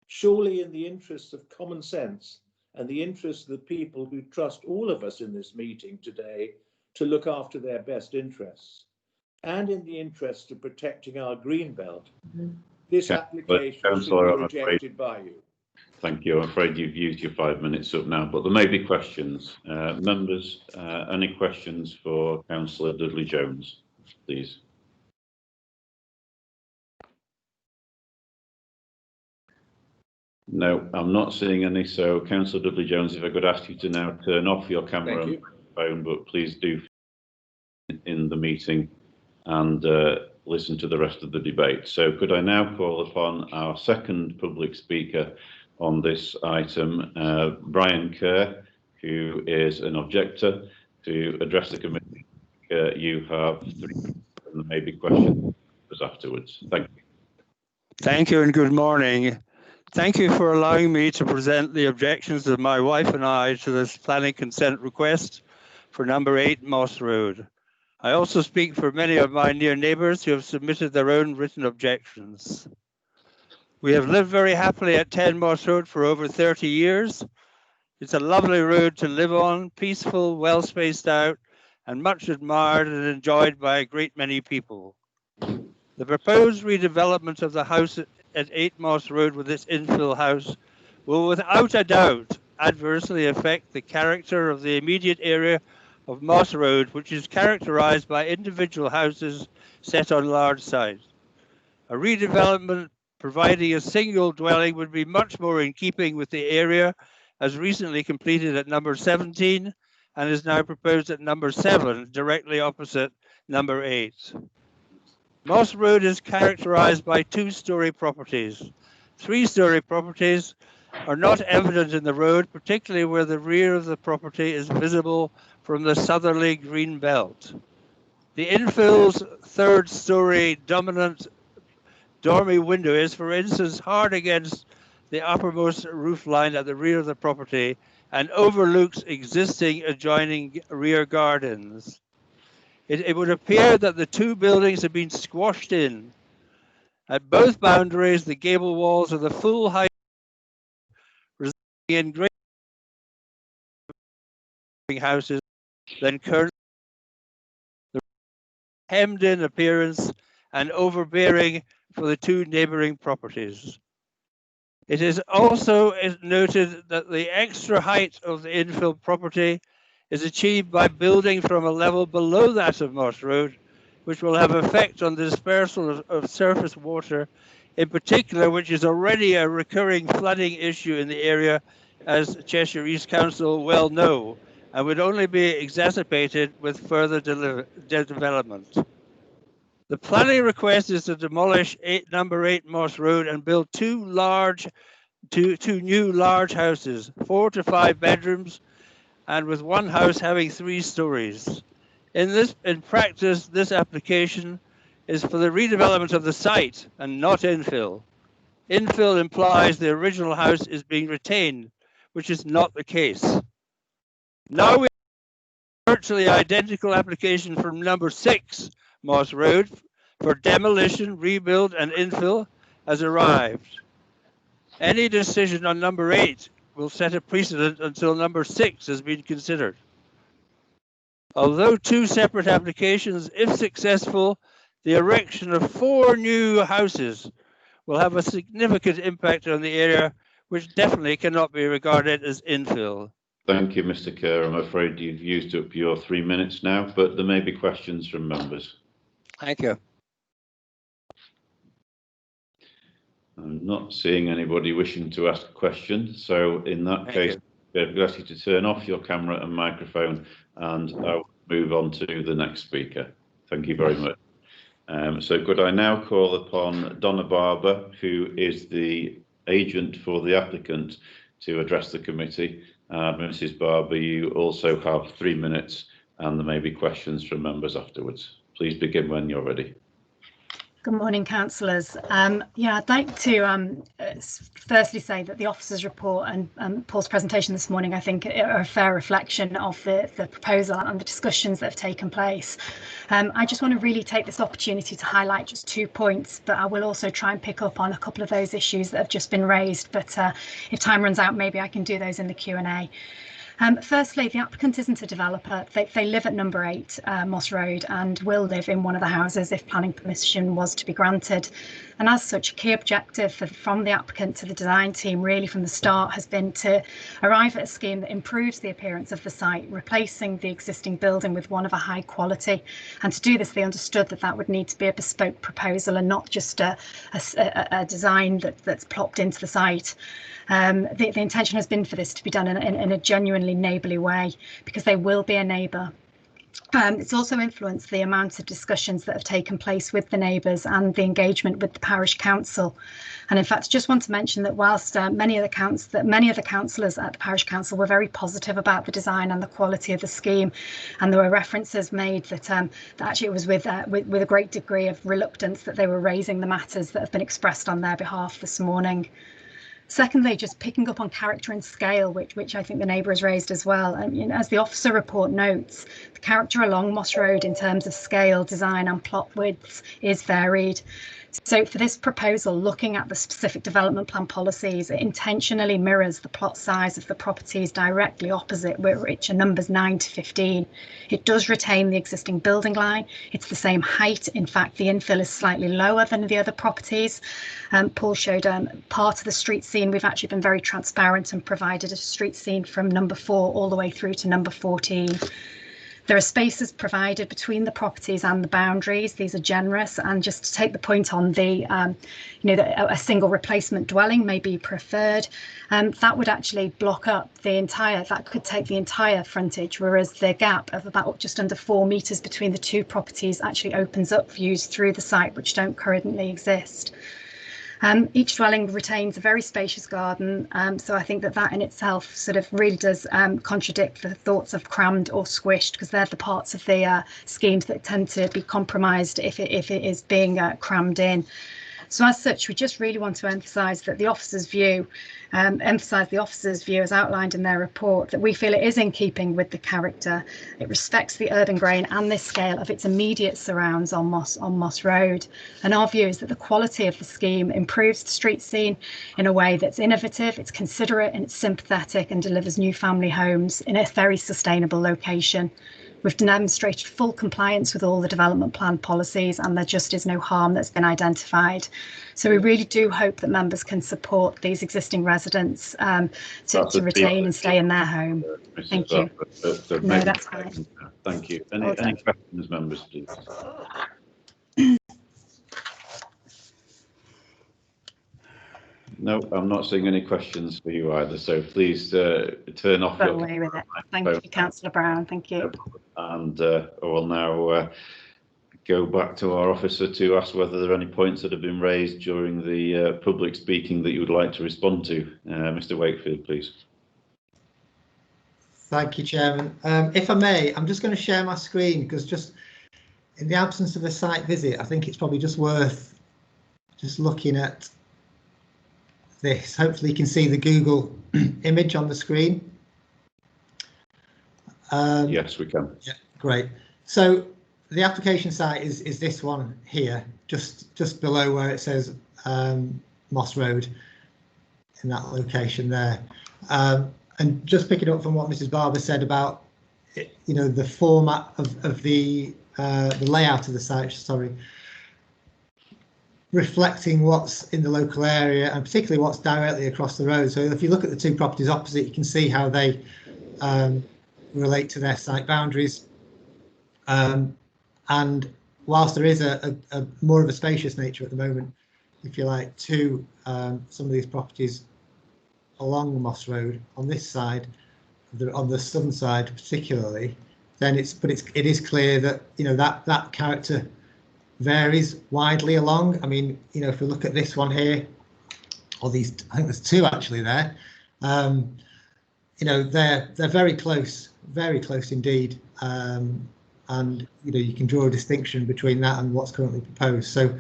Surely in the interests of common sense and the interests of the people who trust all of us in this meeting today to look after their best interests, and in the interest of protecting our Greenbelt, this application should be rejected by you. Thank you. I'm afraid you've used your 5 minutes up now, but there may be questions. Members, any questions for Councillor Dudley-Jones, please? No, I'm not seeing any. So, Councillor Dudley-Jones, if I could ask you to now turn off your camera and phone, but please do in the meeting and listen to the rest of the debate. So, could I now call upon our second public speaker on this item, Brian Kerr, who is an objector, to address the committee. You have 3 minutes and there may be questions afterwards. Thank you. Thank you and good morning. Thank you for allowing me to present the objections of my wife and I to this planning consent request for number 8 Moss Road. I also speak for many of my near neighbours who have submitted their own written objections. We have lived very happily at 10 Moss Road for over 30 years. It's a lovely road to live on, peaceful, well spaced out, and much admired and enjoyed by a great many people. The proposed redevelopment of the house at 8 Moss Road with its infill house will without a doubt adversely affect the character of the immediate area of Moss Road, which is characterised by individual houses set on large sites. A redevelopment providing a single dwelling would be much more in keeping with the area, as recently completed at number 17 and is now proposed at number 7, directly opposite number 8. Moss Road is characterised by two-storey properties. Three-storey properties are not evident in the road, particularly where the rear of the property is visible from the southerly green belt. The infill's third-storey dominant dormy window is, for instance, hard against the uppermost roof line at the rear of the property and overlooks existing adjoining rear gardens. It would appear that the two buildings have been squashed in. At both boundaries, the gable walls are the full height, resulting in great houses than current hemmed in appearance and overbearing for the two neighbouring properties. It is also noted that the extra height of the infill property is achieved by building from a level below that of Moss Road, which will have effect on the dispersal of surface water, in particular, which is already a recurring flooding issue in the area, as Cheshire East Council well know, and would only be exacerbated with further development. The planning request is to demolish number 8 Moss Road and build two new large houses, 4 to 5 bedrooms, and with one house having 3 stories. In practice, this application is for the redevelopment of the site and not infill. Infill implies the original house is being retained, which is not the case. Now we have a virtually identical application from number 6 Moss Road for demolition, rebuild and infill has arrived. Any decision on number 8 will set a precedent until number 6 has been considered. Although two separate applications, if successful, the erection of 4 new houses will have a significant impact on the area, which definitely cannot be regarded as infill. Thank you, Mr. Kerr. I'm afraid you've used up your 3 minutes now, but there may be questions from members. Thank you. I'm not seeing anybody wishing to ask a question, so in that case, I'd ask you to turn off your camera and microphone, and I'll move on to the next speaker. Thank you very much. So could I now call upon Donna Barber, who is the agent for the applicant, to address the committee. Mrs. Barber, you also have 3 minutes, and there may be questions from members afterwards. Please begin when you're ready. Good morning, councillors. Yeah, I'd like to firstly say that the officer's report and Paul's presentation this morning, I think, are a fair reflection of the proposal and the discussions that have taken place. I just want to really take this opportunity to highlight just 2 points, but I will also try and pick up on a couple of those issues that have just been raised. But if time runs out, maybe I can do those in the Q&A. Firstly, the applicant isn't a developer. They live at number 8 Moss Road and will live in one of the houses if planning permission was to be granted. And as such, a key objective from the applicant to the design team really from the start has been to arrive at a scheme that improves the appearance of the site, replacing the existing building with one of a high quality. And to do this, they understood that that would need to be a bespoke proposal and not just a design that's plopped into the site. The intention has been for this to be done in a genuinely neighbourly way, because they will be a neighbour. It's also influenced the amount of discussions that have taken place with the neighbours and the engagement with the parish council. And in fact, I just want to mention that whilst many of the councillors at the parish council were very positive about the design and the quality of the scheme, and there were references made that actually it was with a great degree of reluctance that they were raising the matters that have been expressed on their behalf this morning. Secondly, just picking up on character and scale, which I think the neighbour has raised as well. And as the officer report notes, the character along Moss Road in terms of scale, design and plot widths is varied. So for this proposal, looking at the specific development plan policies, it intentionally mirrors the plot size of the properties directly opposite, which are numbers 9 to 15. It does retain the existing building line. It's the same height. In fact, the infill is slightly lower than the other properties. Paul showed part of the street scene. We've actually been very transparent and provided a street scene from number 4 all the way through to number 14. There are spaces provided between the properties and the boundaries. These are generous, and just to take the point on the, a single replacement dwelling may be preferred. That would actually block up that could take the entire frontage, whereas the gap of about just under 4 metres between the two properties actually opens up views through the site which don't currently exist. Each dwelling retains a very spacious garden, so I think that in itself sort of really does contradict the thoughts of crammed or squished, because they're the parts of the schemes that tend to be compromised if it is being crammed in. So as such, we just really want to emphasise that the officer's view, as outlined in their report, that we feel it is in keeping with the character. It respects the urban grain and the scale of its immediate surrounds on Moss Road. And our view is that the quality of the scheme improves the street scene in a way that's innovative, it's considerate and it's sympathetic, and delivers new family homes in a very sustainable location. We've demonstrated full compliance with all the development plan policies, and there just is no harm that's been identified. So we really do hope that members can support these existing residents to retain and stay in their home. Thank you. No, that's fine. Thank you. Any questions, members, please? No, I'm not seeing any questions for you either, so please turn off your away with it. Thank you, Councillor Brown. Thank you. And we'll now go back to our officer to ask whether there are any points that have been raised during the public speaking that you would like to respond to. Mr. Wakefield, please. Thank you, Chairman. If I may, I'm just going to share my screen, because just in the absence of a site visit, I think it's probably just worth just looking at this. Hopefully you can see the Google image on the screen. Yes, we can. Yeah, great. So the application site is this one here, just below where it says Moss Road, in that location there. And just picking up from what Mrs. Barber said about, the format of the layout of the site, sorry, reflecting what's in the local area and particularly what's directly across the road. So if you look at the two properties opposite, you can see how they relate to their site boundaries. And whilst there is a more of a spacious nature at the moment, if you like, to some of these properties along Moss Road on this side, on the southern side particularly, then it is clear that that character varies widely along. I mean, if we look at this one here, or these, I think there's two actually there. They're very close indeed. And you can draw a distinction between that and what's currently proposed. So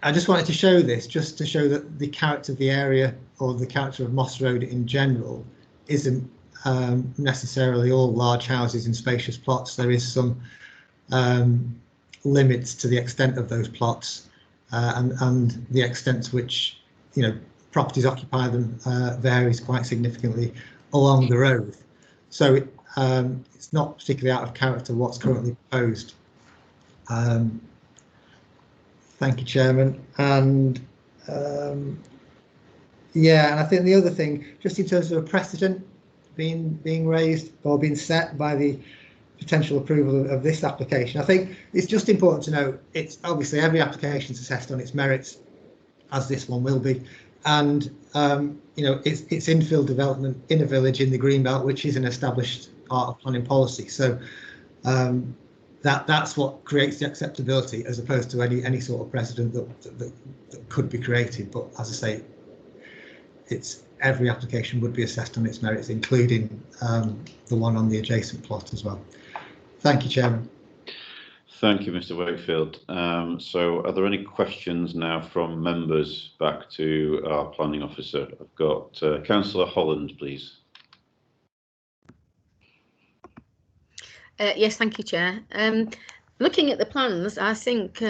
I just wanted to show this, just to show that the character of the area, or the character of Moss Road in general, isn't necessarily all large houses and spacious plots. There is some limits to the extent of those plots, and the extent to which properties occupy them varies quite significantly along the road. So it's not particularly out of character what's currently proposed. Thank you, Chairman. And yeah, and I think the other thing, just in terms of a precedent being raised or being set by the potential approval of this application, I think it's just important to note it's obviously every application is assessed on its merits, as this one will be, and it's infill development in a village in the Greenbelt, which is an established part of planning policy. So that's what creates the acceptability, as opposed to any sort of precedent that could be created. But as I say, it's every application would be assessed on its merits, including the one on the adjacent plot as well. Thank you, Chairman. Thank you, Mr. Wakefield. So are there any questions now from members back to our planning officer? I've got Councillor Holland, please. Yes, thank you, Chair. Looking at the plans, I think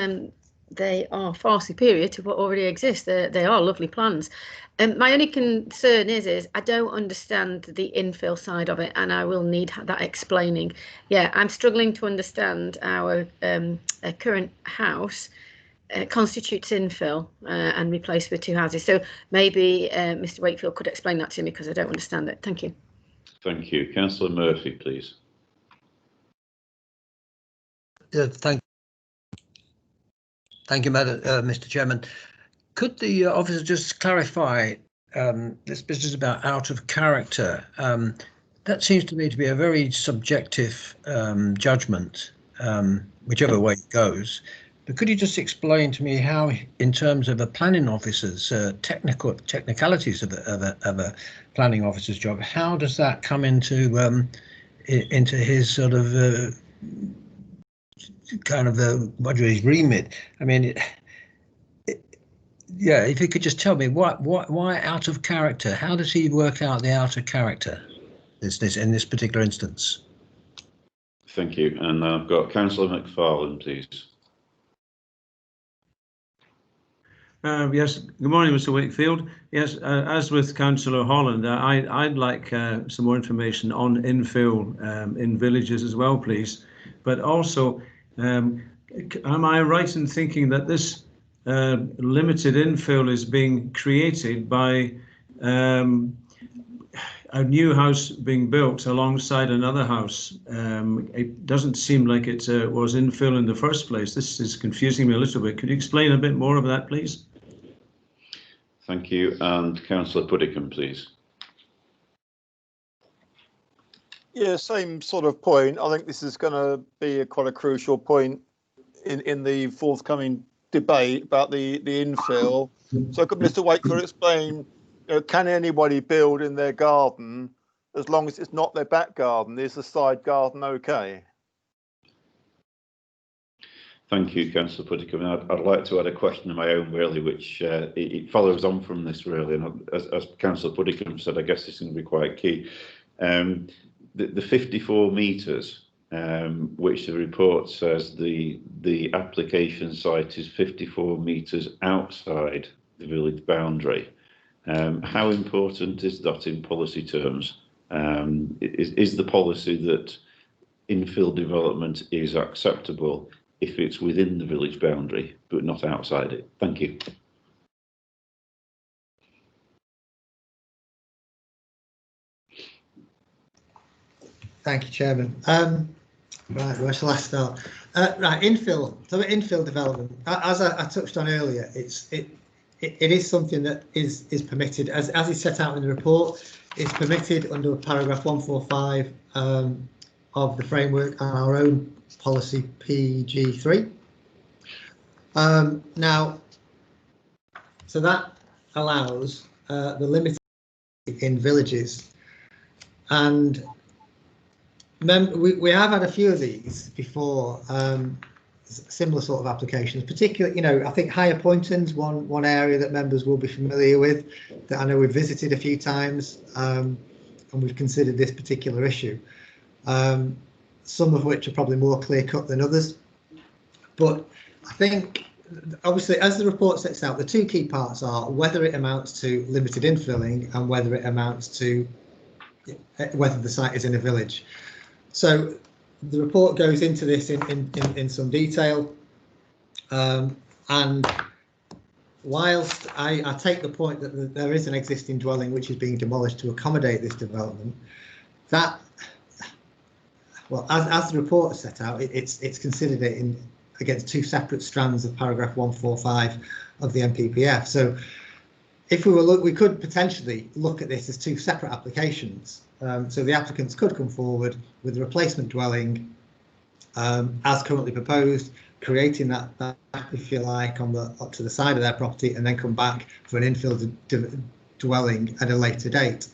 they are far superior to what already exists. They are lovely plans. My only concern is I don't understand the infill side of it, and I will need that explaining. Yeah, I'm struggling to understand our current house constitutes infill and replaced with two houses. So maybe Mr. Wakefield could explain that to me, because I don't understand it. Thank you. Thank you. Councillor Murphy, please. Thank you, Mr. Chairman. Could the officer just clarify this business about out of character? That seems to me to be a very subjective judgment, whichever way it goes. But could you just explain to me how, in terms of a planning officer's technicalities of a planning officer's job, how does that come into his sort of his remit? I mean, yeah, if you could just tell me why out of character? How does he work out the out of character? In this particular instance. Thank you. And I've got Councillor McFarlane, please. Yes, good morning, Mr. Wakefield. Yes, as with Councillor Holland, I'd like some more information on infill in villages as well, please. But also, am I right in thinking that this limited infill is being created by a new house being built alongside another house? It doesn't seem like it was infill in the first place. This is confusing me a little bit. Could you explain a bit more of that, please? Thank you. And Councillor Puddicombe, please. Yeah, same sort of point. I think this is going to be quite a crucial point in the forthcoming debate about the infill. So could Mr. Wakefield explain, can anybody build in their garden as long as it's not their back garden? Is the side garden okay? Thank you, Councillor Puddicombe. I'd like to add a question of my own, really, which it follows on from this, really. And as Councillor Puddicombe said, I guess this is going to be quite key. The 54 metres, which the report says the application site is 54 metres outside the village boundary. How important is that in policy terms? Is the policy that infill development is acceptable if it's within the village boundary but not outside it? Thank you. Thank you, Chairman. Right, where shall I start? Right, infill. So infill development, as I touched on earlier, it is something that is permitted, as is set out in the report. It's permitted under paragraph 145 of the framework and our own policy PG3. Now, so that allows the limited in villages, and we have had a few of these before, similar sort of applications, particularly, I think Higher Poynton's one area that members will be familiar with, that I know we've visited a few times, and we've considered this particular issue, some of which are probably more clear cut than others. But I think, obviously, as the report sets out, the two key parts are whether it amounts to limited infilling and whether it amounts to whether the site is in a village. So the report goes into this in some detail, and whilst I take the point that there is an existing dwelling which is being demolished to accommodate this development, that, well, as the report is set out, it's considered it against two separate strands of paragraph 145 of the NPPF. So if we could potentially look at this as two separate applications. So the applicants could come forward with a replacement dwelling as currently proposed, creating that, if you like, up to the side of their property, and then come back for an infill dwelling at a later date.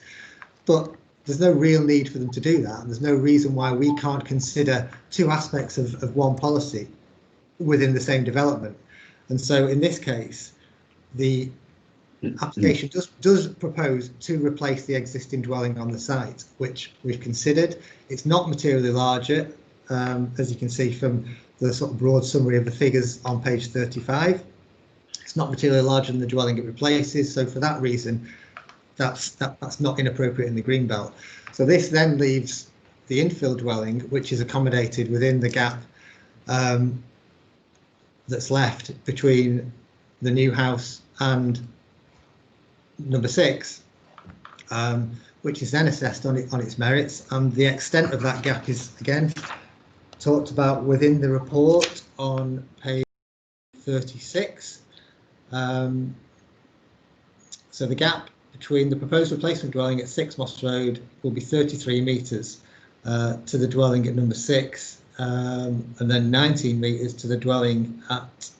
But there's no real need for them to do that, and there's no reason why we can't consider two aspects of one policy within the same development. And so in this case, the application does propose to replace the existing dwelling on the site, which we've considered. It's not materially larger, as you can see from the sort of broad summary of the figures on page 35. It's not materially larger than the dwelling it replaces, so for that reason, that's not inappropriate in the green belt. So this then leaves the infill dwelling, which is accommodated within the gap that's left between the new house and number 6, which is then assessed on its merits, and the extent of that gap is again talked about within the report on page 36. So the gap between the proposed replacement dwelling at 6 Moss Road will be 33 metres to the dwelling at number 6, and then 19 metres to the dwelling at,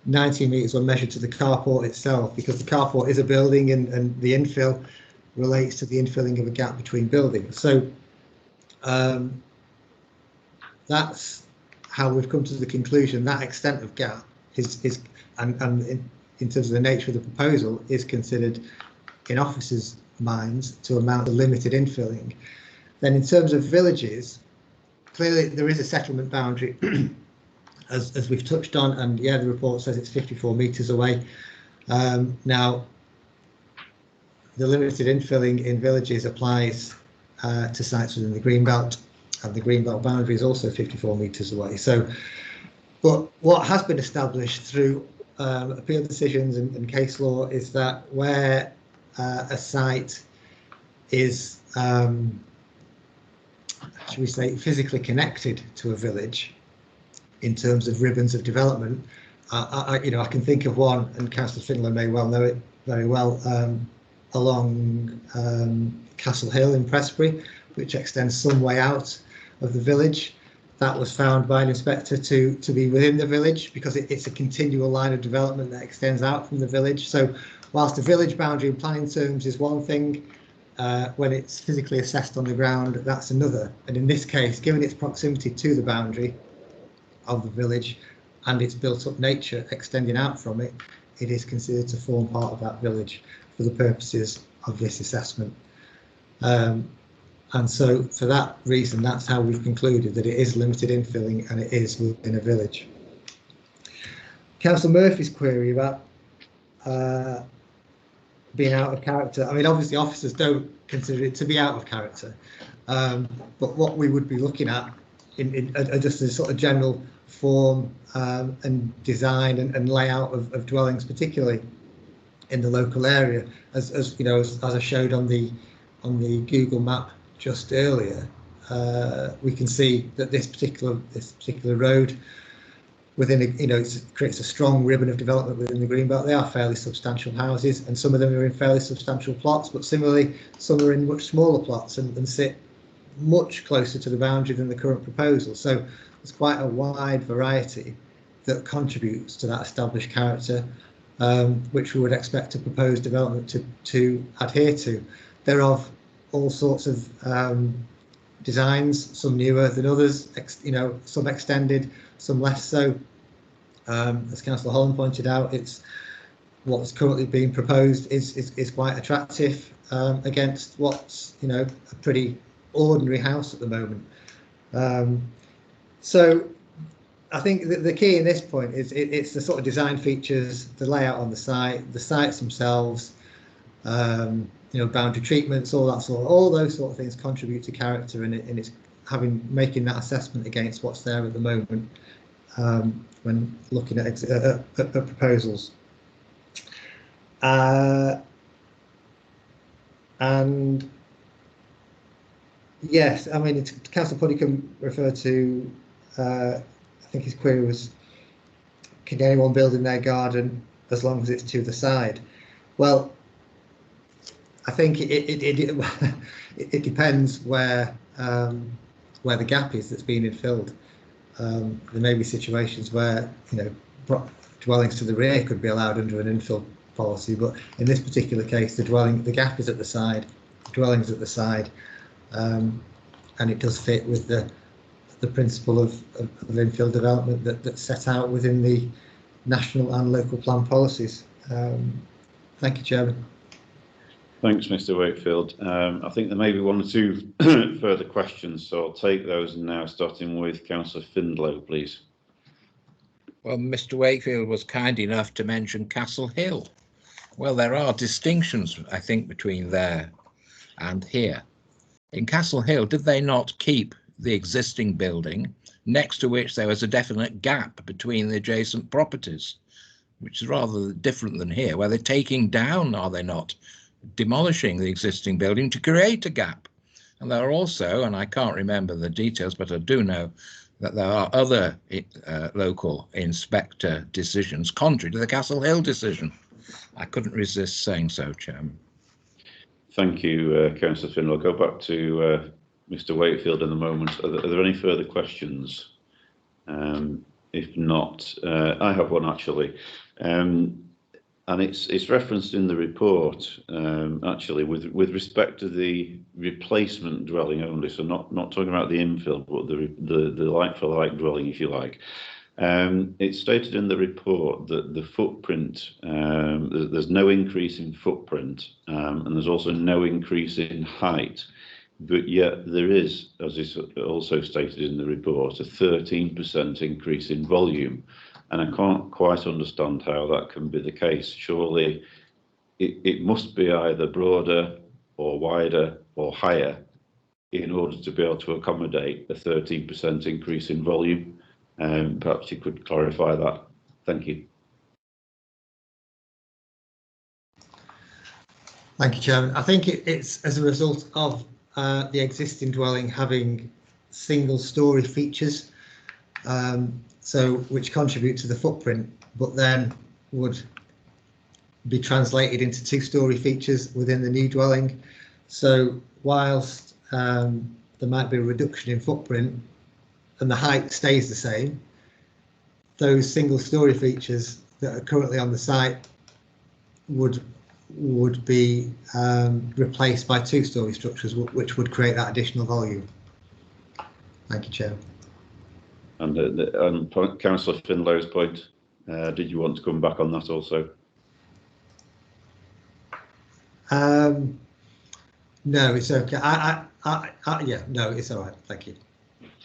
19 metres were measured to the carport itself, because the carport is a building and the infill relates to the infilling of a gap between buildings. So that's how we've come to the conclusion that extent of gap is in terms of the nature of the proposal, is considered in officers' minds to amount to limited infilling. Then in terms of villages, clearly there is a settlement boundary as we've touched on, and yeah, the report says it's 54 metres away. Now, the limited infilling in villages applies to sites within the Greenbelt, and the Greenbelt boundary is also 54 metres away. So, but what has been established through appeal decisions and case law is that where a site is, should we say, physically connected to a village in terms of ribbons of development, I can think of one, and Councillor Findler may well know it very well, along Castle Hill in Prestbury, which extends some way out of the village. That was found by an inspector to be within the village, because it's a continual line of development that extends out from the village. So whilst the village boundary in planning terms is one thing, when it's physically assessed on the ground, that's another. And in this case, given its proximity to the boundary of the village and its built-up nature extending out from it, it is considered to form part of that village for the purposes of this assessment. And so for that reason, that's how we've concluded that it is limited infilling and it is within a village. Councillor Murphy's query about being out of character. I mean, obviously officers don't consider it to be out of character, but what we would be looking at in just a sort of general form and design and layout of dwellings, particularly in the local area, as you know, as I showed on the Google map just earlier, we can see that this particular road within it creates a strong ribbon of development within the Greenbelt. They are fairly substantial houses, and some of them are in fairly substantial plots, but similarly some are in much smaller plots and sit much closer to the boundary than the current proposal. So there's quite a wide variety that contributes to that established character, which we would expect a proposed development to adhere to. They're of all sorts of designs, some newer than others, some extended, some less so. As Councillor Holland pointed out, it's what's currently being proposed is quite attractive against what's a pretty ordinary house at the moment. So I think the key in this point is it's the sort of design features, the layout on the site, the sites themselves, boundary treatments, all those sort of things contribute to character, and it's making that assessment against what's there at the moment when looking at proposals. And yes, I mean, Councillor Puddicombe referred to, I think his query was, can anyone build in their garden as long as it's to the side? Well, I think it depends where the gap is that's being infilled. There may be situations where dwellings to the rear could be allowed under an infill policy, but in this particular case, the gap is at the side, the dwelling's at the side, and it does fit with the principle of infill development that's set out within the national and local plan policies. Thank you, Chairman. Thanks, Mr. Wakefield. I think there may be one or two further questions, so I'll take those now, starting with Councillor Findlow, please. Well, Mr. Wakefield was kind enough to mention Castle Hill. Well, there are distinctions, I think, between there and here. In Castle Hill, did they not keep the existing building, next to which there was a definite gap between the adjacent properties, which is rather different than here, where they're taking down, are they not, demolishing the existing building to create a gap? And there are also, and I can't remember the details, but I do know that there are other local inspector decisions contrary to the Castle Hill decision. I couldn't resist saying so, Chairman. Thank you, Councillor Finn. I'll go back to Mr. Wakefield in a moment. Are there any further questions? If not, I have one actually, and it's referenced in the report actually with respect to the replacement dwelling only. So not talking about the infill, but the like-for-like dwelling, if you like. It's stated in the report that the footprint, there's no increase in footprint, and there's also no increase in height. But yet there is, as is also stated in the report, a 13% increase in volume. And I can't quite understand how that can be the case. Surely it must be either broader or wider or higher in order to be able to accommodate a 13% increase in volume. Perhaps you could clarify that. Thank you. Thank you, Chairman. I think it's as a result of the existing dwelling having single-storey features, so which contribute to the footprint, but then would be translated into two-storey features within the new dwelling. So whilst there might be a reduction in footprint and the height stays the same, those single-storey features that are currently on the site would be replaced by two-storey structures, which would create that additional volume. Thank you, Chair. And Councillor Finlow's point, did you want to come back on that also? No, it's okay. Yeah, no, it's all right. Thank you.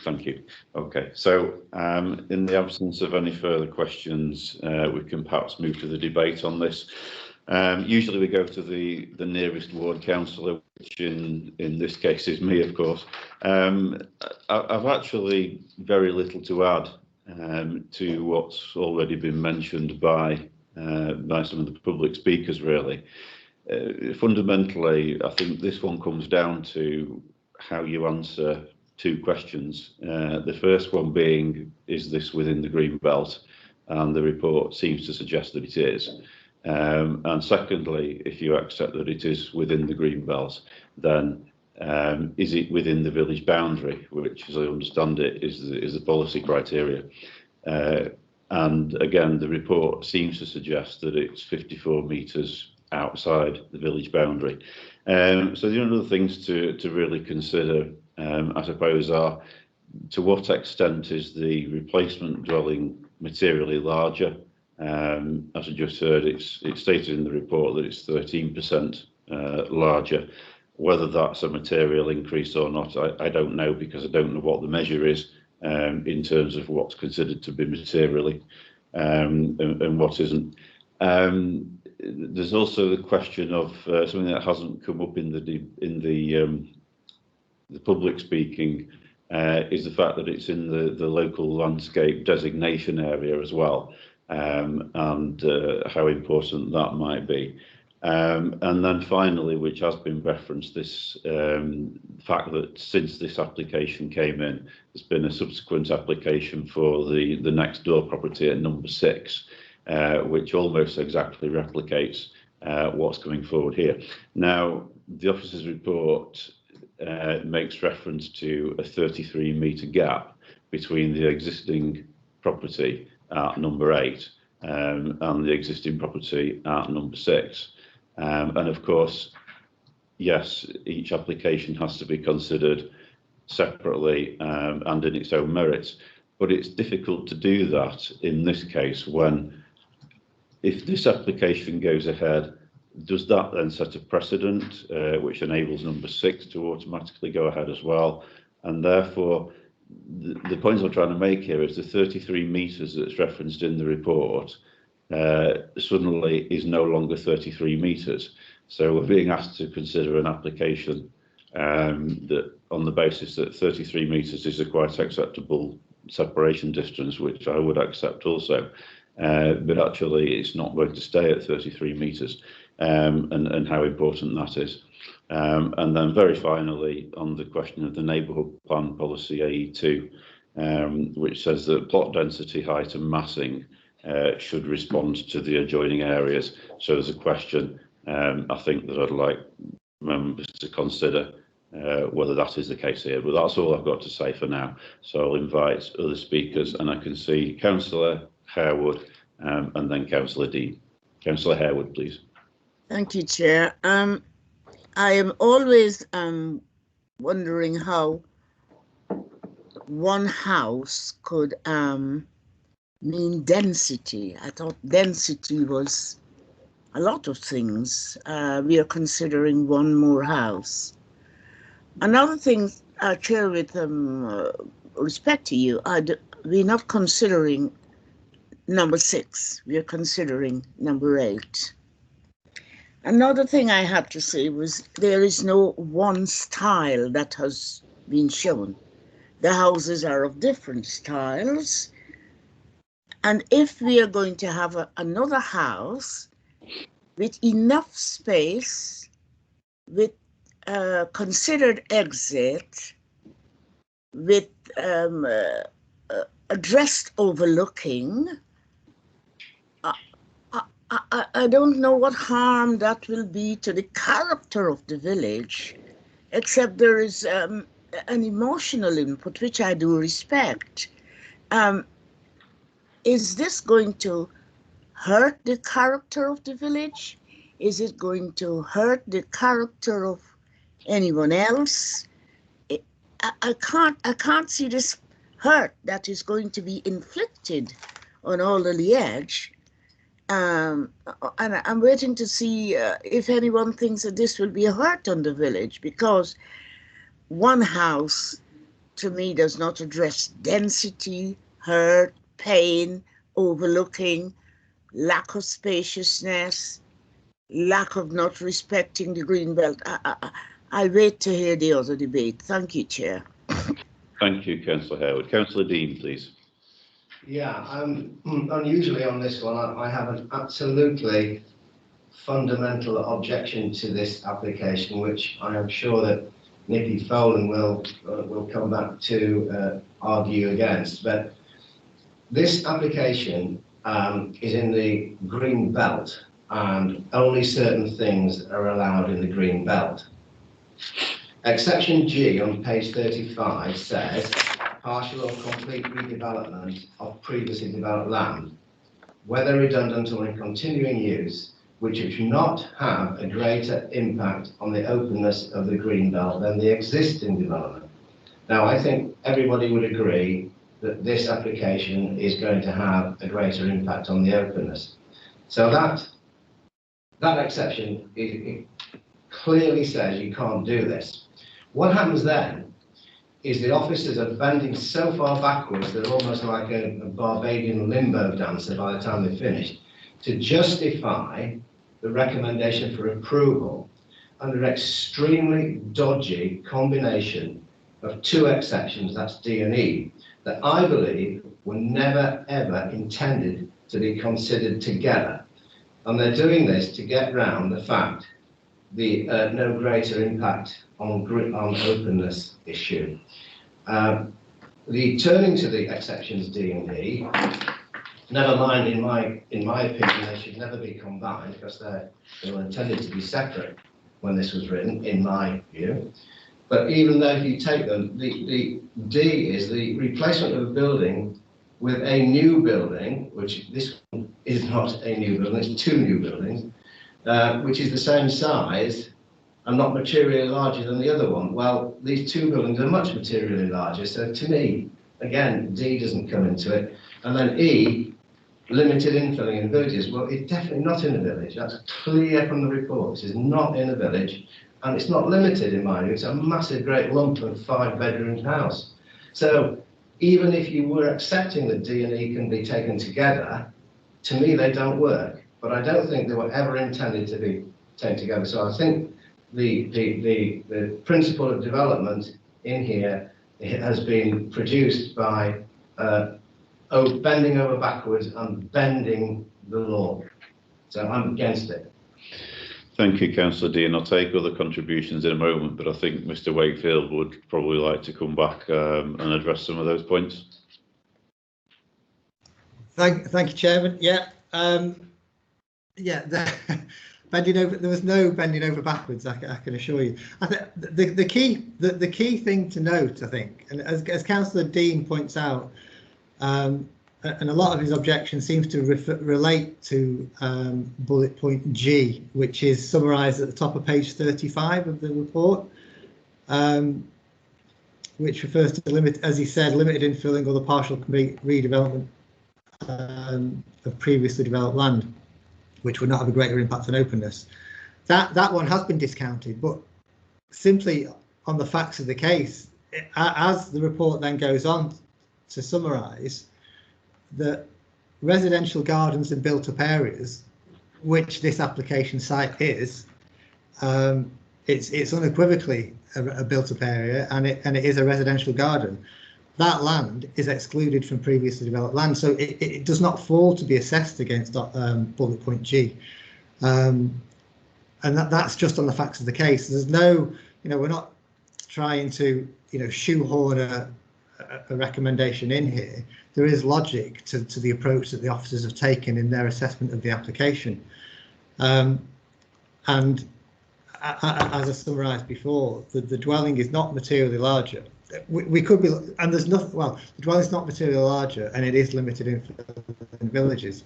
Thank you. Okay, so in the absence of any further questions, we can perhaps move to the debate on this. Usually we go to the nearest ward councillor, which in this case is me, of course. I've actually very little to add to what's already been mentioned by some of the public speakers, really. Fundamentally, I think this one comes down to how you answer two questions. The first one being, is this within the green belt? And the report seems to suggest that it is. And secondly, if you accept that it is within the green belt, then is it within the village boundary, which, as I understand it, is the policy criteria. And again, the report seems to suggest that it's 54 metres outside the village boundary. So the other things to really consider, I suppose, are to what extent is the replacement dwelling materially larger? As I just heard, it's stated in the report that it's 13% larger. Whether that's a material increase or not, I don't know, because I don't know what the measure is in terms of what's considered to be materially and what isn't. There's also the question of something that hasn't come up in the public speaking, is the fact that it's in the local landscape designation area as well, and how important that might be. And then finally, which has been referenced, this fact that since this application came in, there's been a subsequent application for the next door property at number 6, which almost exactly replicates what's coming forward here. Now, the officer's report makes reference to a 33-metre gap between the existing property at number 8 and the existing property at number 6. And of course, yes, each application has to be considered separately and in its own merits, but it's difficult to do that in this case when, if this application goes ahead, does that then set a precedent which enables number 6 to automatically go ahead as well? And therefore, the point I'm trying to make here is the 33 metres that's referenced in the report suddenly is no longer 33 metres. So we're being asked to consider an application that, on the basis that 33 metres is a quite acceptable separation distance, which I would accept also. But actually, it's not going to stay at 33 metres. and how important that is. And then very finally, on the question of the neighbourhood plan policy AE2, which says that plot density, height and massing should respond to the adjoining areas. So there's a question, I think, that I'd like members to consider whether that is the case here. But that's all I've got to say for now. So I'll invite other speakers, and I can see Councillor Harewood and then Councillor Dean. Councillor Harewood, please. Thank you, Chair. I am always wondering how one house could mean density. I thought density was a lot of things. We are considering one more house. Another thing, Chair, with respect to you, we're not considering number 6. We are considering number 8. Another thing I had to say was there is no one style that has been shown. The houses are of different styles. And if we are going to have another house with enough space, with considered exit, with addressed overlooking, I don't know what harm that will be to the character of the village, except there is an emotional input, which I do respect. Is this going to hurt the character of the village? Is it going to hurt the character of anyone else? I can't see this hurt that is going to be inflicted on all of the edge. And I'm waiting to see if anyone thinks that this will be a hurt on the village, because one house to me does not address density, hurt, pain, overlooking, lack of spaciousness, lack of not respecting the green belt. I wait to hear the other debate. Thank you, Chair. Thank you, Councillor Harewood. Councillor Dean, please. Yeah, unusually on this one, I have an absolutely fundamental objection to this application, which I am sure that Nicky Folan will come back to argue against. But this application is in the green belt, and only certain things are allowed in the green belt. Exception G on page 35 says partial or complete redevelopment of previously developed land, whether redundant or in continuing use, which should not have a greater impact on the openness of the green belt than the existing development. Now, I think everybody would agree that this application is going to have a greater impact on the openness. So that exception it clearly says you can't do this. What happens then is the officers are bending so far backwards they're almost like a Barbadian limbo dancer by the time they're finished, to justify the recommendation for approval under an extremely dodgy combination of 2 exceptions, that's D and E, that I believe were never ever intended to be considered together. And they're doing this to get round the fact the no greater impact on openness issue. The turning to the exceptions D and E, never mind, in my opinion, they should never be combined because they were intended to be separate when this was written, in my view. But even though if you take them, the D is the replacement of a building with a new building, which this one is not a new building, it's 2 new buildings, which is the same size and not materially larger than the other one. Well, these 2 buildings are much materially larger. So to me, again, D doesn't come into it. And then E, limited infilling in villages. Well, it's definitely not in a village. That's clear from the report. This is not in a village, and it's not limited in my view. It's a massive, great lump of 5-bedroom house. So even if you were accepting that D and E can be taken together, to me, they don't work. But I don't think they were ever intended to be taken together. So I think the principle of development in here has been produced by bending over backwards and bending the law. So I'm against it. Thank you, Councillor Dean. I'll take other contributions in a moment, but I think Mr. Wakefield would probably like to come back and address some of those points. Thank you, Chairman. Yeah, bending over. There was no bending over backwards. I can assure you. I think the key thing to note, I think, and as Councillor Dean points out, and a lot of his objections seems to relate to bullet point G, which is summarised at the top of page 35 of the report, which refers to as he said, limited infilling or the partial redevelopment of previously developed land, which would not have a greater impact on openness. That one has been discounted, but simply on the facts of the case, as the report then goes on to summarise, that residential gardens and built-up areas, which this application site is, it's unequivocally a built-up area, and it is a residential garden. That land is excluded from previously developed land, so it does not fall to be assessed against bullet point G, and that's just on the facts of the case. There's no, we're not trying to, shoehorn a recommendation in here. There is logic to the approach that the officers have taken in their assessment of the application, and as I summarised before, the dwelling is not materially larger. We could be, and there's nothing. Well, the dwelling is not materially larger, and it is limited in villages.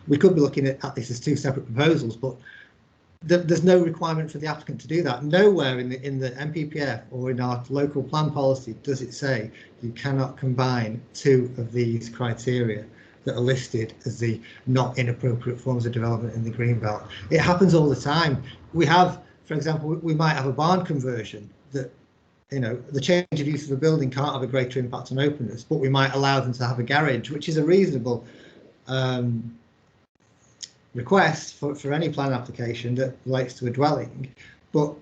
We could be looking at this as two separate proposals, but there's no requirement for the applicant to do that. Nowhere in the MPPF or in our local plan policy does it say you cannot combine two of these criteria that are listed as the not inappropriate forms of development in the greenbelt. It happens all the time. We have, for example, we might have a barn conversion that, the change of use of a building can't have a greater impact on openness, but we might allow them to have a garage, which is a reasonable request for any plan application that relates to a dwelling. But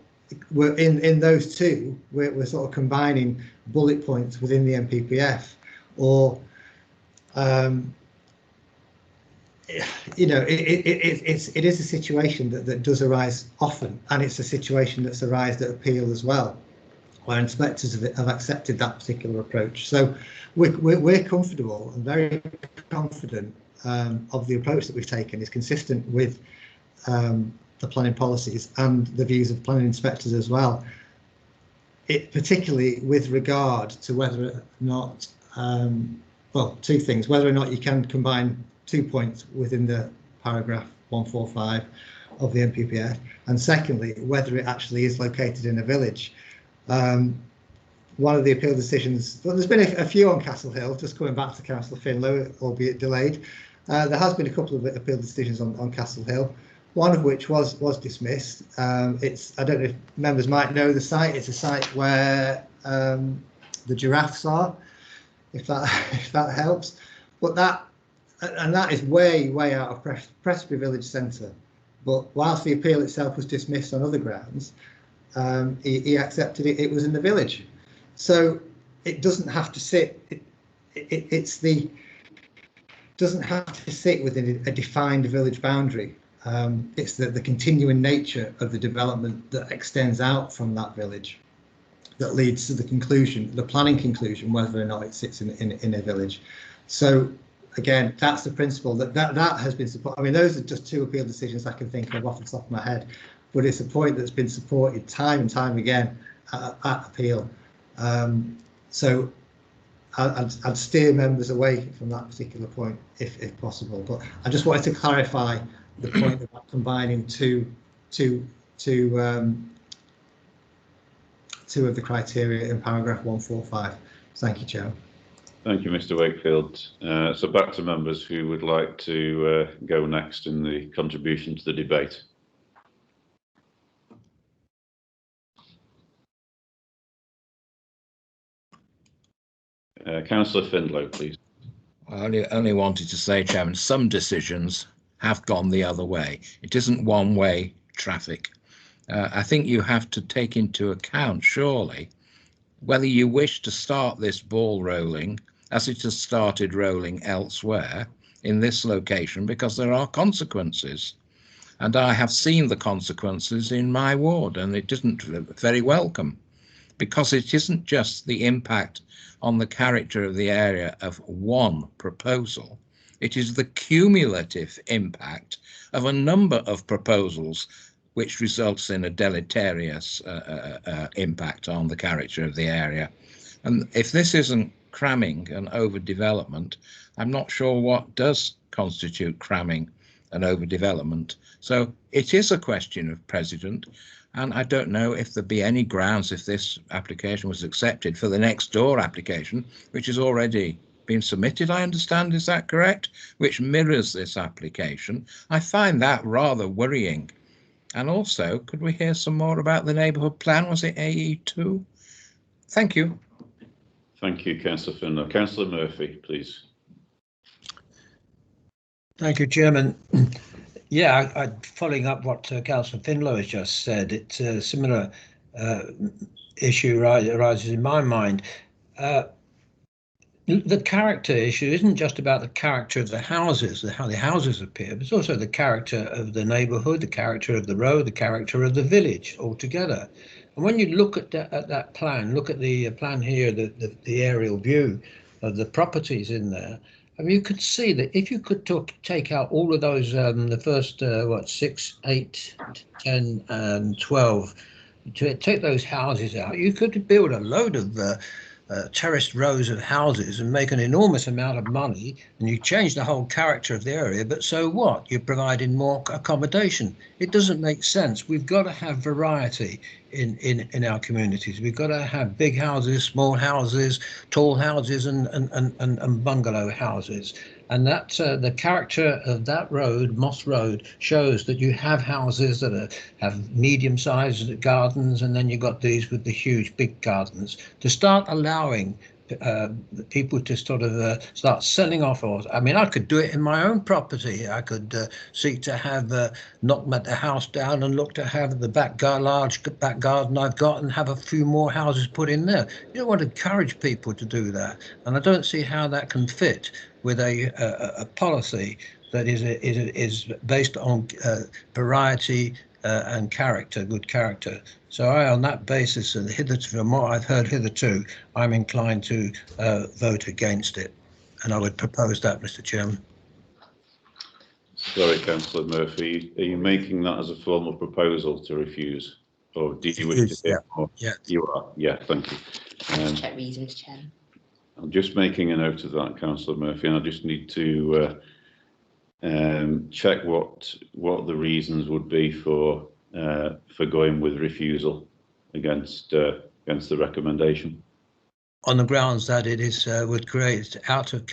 we're in those two, we're sort of combining bullet points within the MPPF, or it is a situation that does arise often, and it's a situation that's arisen at appeal as well, where inspectors have accepted that particular approach. So we're comfortable and very confident of the approach that we've taken is consistent with the planning policies and the views of planning inspectors as well. Particularly with regard to whether or not, well, two things: whether or not you can combine 2 points within the paragraph 145 of the MPPF, and secondly, whether it actually is located in a village. One of the appeal decisions, well, there's been a few on Castle Hill, just coming back to Councillor Finlow, albeit delayed. There has been a couple of appeal decisions on Castle Hill, one of which was dismissed. I don't know if members might know the site. It's a site where the giraffes are, if that helps. But that is way out of Presbyterian Village Centre. But whilst the appeal itself was dismissed on other grounds, he accepted it was in the village. So it doesn't have to sit. Doesn't have to sit within a defined village boundary. It's the continuing nature of the development that extends out from that village that leads to the conclusion, the planning conclusion, whether or not it sits in a village. So again, that's the principle that has been supported. I mean, those are just two appeal decisions I can think of off the top of my head, but it's a point that's been supported time and time again at appeal. So I'd steer members away from that particular point if possible. But I just wanted to clarify the point about combining two of the criteria in paragraph 145. Thank you, Chair. Thank you, Mr. Wakefield. So back to members who would like to go next in the contribution to the debate. Councillor Findlow, please. I only wanted to say, Chairman, some decisions have gone the other way. It isn't one-way traffic. I think you have to take into account, surely, whether you wish to start this ball rolling as it has started rolling elsewhere in this location, because there are consequences. And I have seen the consequences in my ward, and it isn't very welcome, because it isn't just the impact on the character of the area of one proposal. It is the cumulative impact of a number of proposals which results in a deleterious impact on the character of the area. And if this isn't cramming and overdevelopment, I'm not sure what does constitute cramming and overdevelopment. So it is a question of precedent, and I don't know if there'd be any grounds, if this application was accepted, for the next door application, which has already been submitted, I understand, is that correct? Which mirrors this application. I find that rather worrying. And also, could we hear some more about the neighbourhood plan? Was it AE2? Thank you. Thank you, Councillor Finlow. Councillor Murphy, please. Thank you, Chairman. Yeah, following up what Councillor Finlow has just said, it's a similar issue arises in my mind. The character issue isn't just about the character of the houses, how the houses appear, but it's also the character of the neighbourhood, the character of the road, the character of the village altogether. And when you look at that plan, look at the plan here, the aerial view of the properties in there, I mean, you could see that if you could take out all of those, the first, 6, 8, 10, and 12, to take those houses out, you could build a load of terraced rows of houses and make an enormous amount of money, and you change the whole character of the area. But so what? You're providing more accommodation. It doesn't make sense. We've got to have variety in our communities. We've got to have big houses, small houses, tall houses, and bungalow houses. And that the character of that road, Moss Road, shows that you have houses that have medium-sized gardens, and then you've got these with the huge big gardens. To start allowing people to sort of start selling off, or I mean, I could do it in my own property. I could seek to have knock the house down and look to have the large back garden I've got, and have a few more houses put in there. You don't want to encourage people to do that, and I don't see how that can fit with a policy that is based on variety and character, good character. So on that basis, and hitherto, from what I've heard hitherto, I'm inclined to vote against it, and I would propose that, Mr. Chairman. Sorry, Councillor Murphy, are you making that as a formal proposal to refuse, or do you wish to hear more? Yeah, you are. Yeah, thank you. Check reasons, Chairman. I'm just making a note of that, Councillor Murphy, and I just need to check what the reasons would be for going with refusal against the recommendation. On the grounds that it is would create out of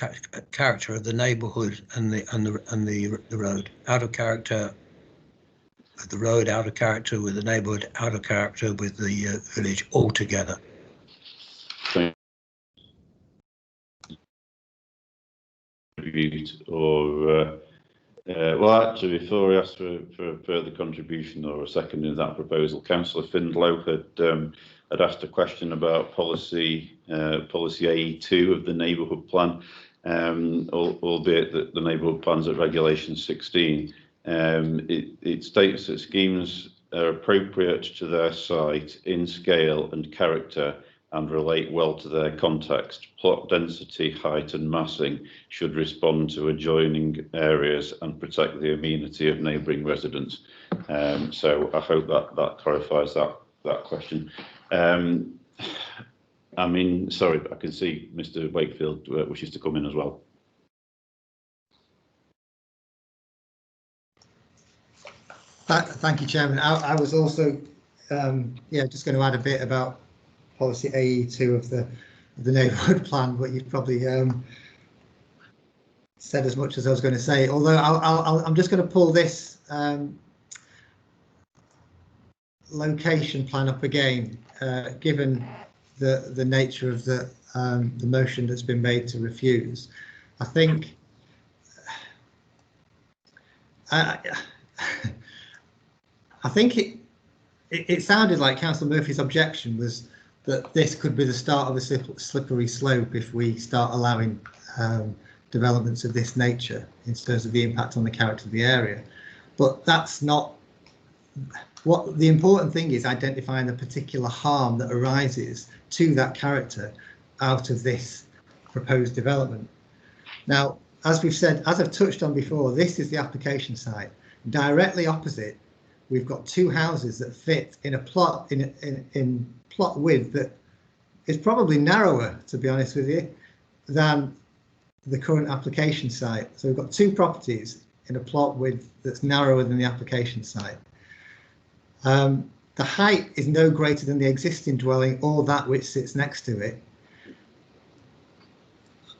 character of the neighbourhood and the road, out of character with the road, out of character with the neighbourhood, out of character with the village altogether. Or well, actually, before we ask for a further contribution or a second in that proposal, Councillor Findlow had asked a question about policy AE2 of the neighbourhood plan, albeit that the neighbourhood plans at regulation 16. It states that schemes are appropriate to their site in scale and character and relate well to their context. Plot density, height and massing should respond to adjoining areas and protect the amenity of neighbouring residents. So I hope that clarifies that question. I mean, sorry, I can see Mr. Wakefield wishes to come in as well. Thank you, Chairman. I was also just going to add a bit about policy AE2 of the neighbourhood plan, but you've probably said as much as I was going to say. Although I'm just going to pull this location plan up again, given the nature of the motion that's been made to refuse. I think it sounded like Councillor Murphy's objection was that this could be the start of a slippery slope if we start allowing developments of this nature in terms of the impact on the character of the area. But that's not what the important thing is, identifying the particular harm that arises to that character out of this proposed development. Now, as we've said, as I've touched on before, this is the application site. Directly opposite, we've got two houses that fit in a plot in plot width that is probably narrower, to be honest with you, than the current application site. So we've got two properties in a plot width that's narrower than the application site. The height is no greater than the existing dwelling or that which sits next to it.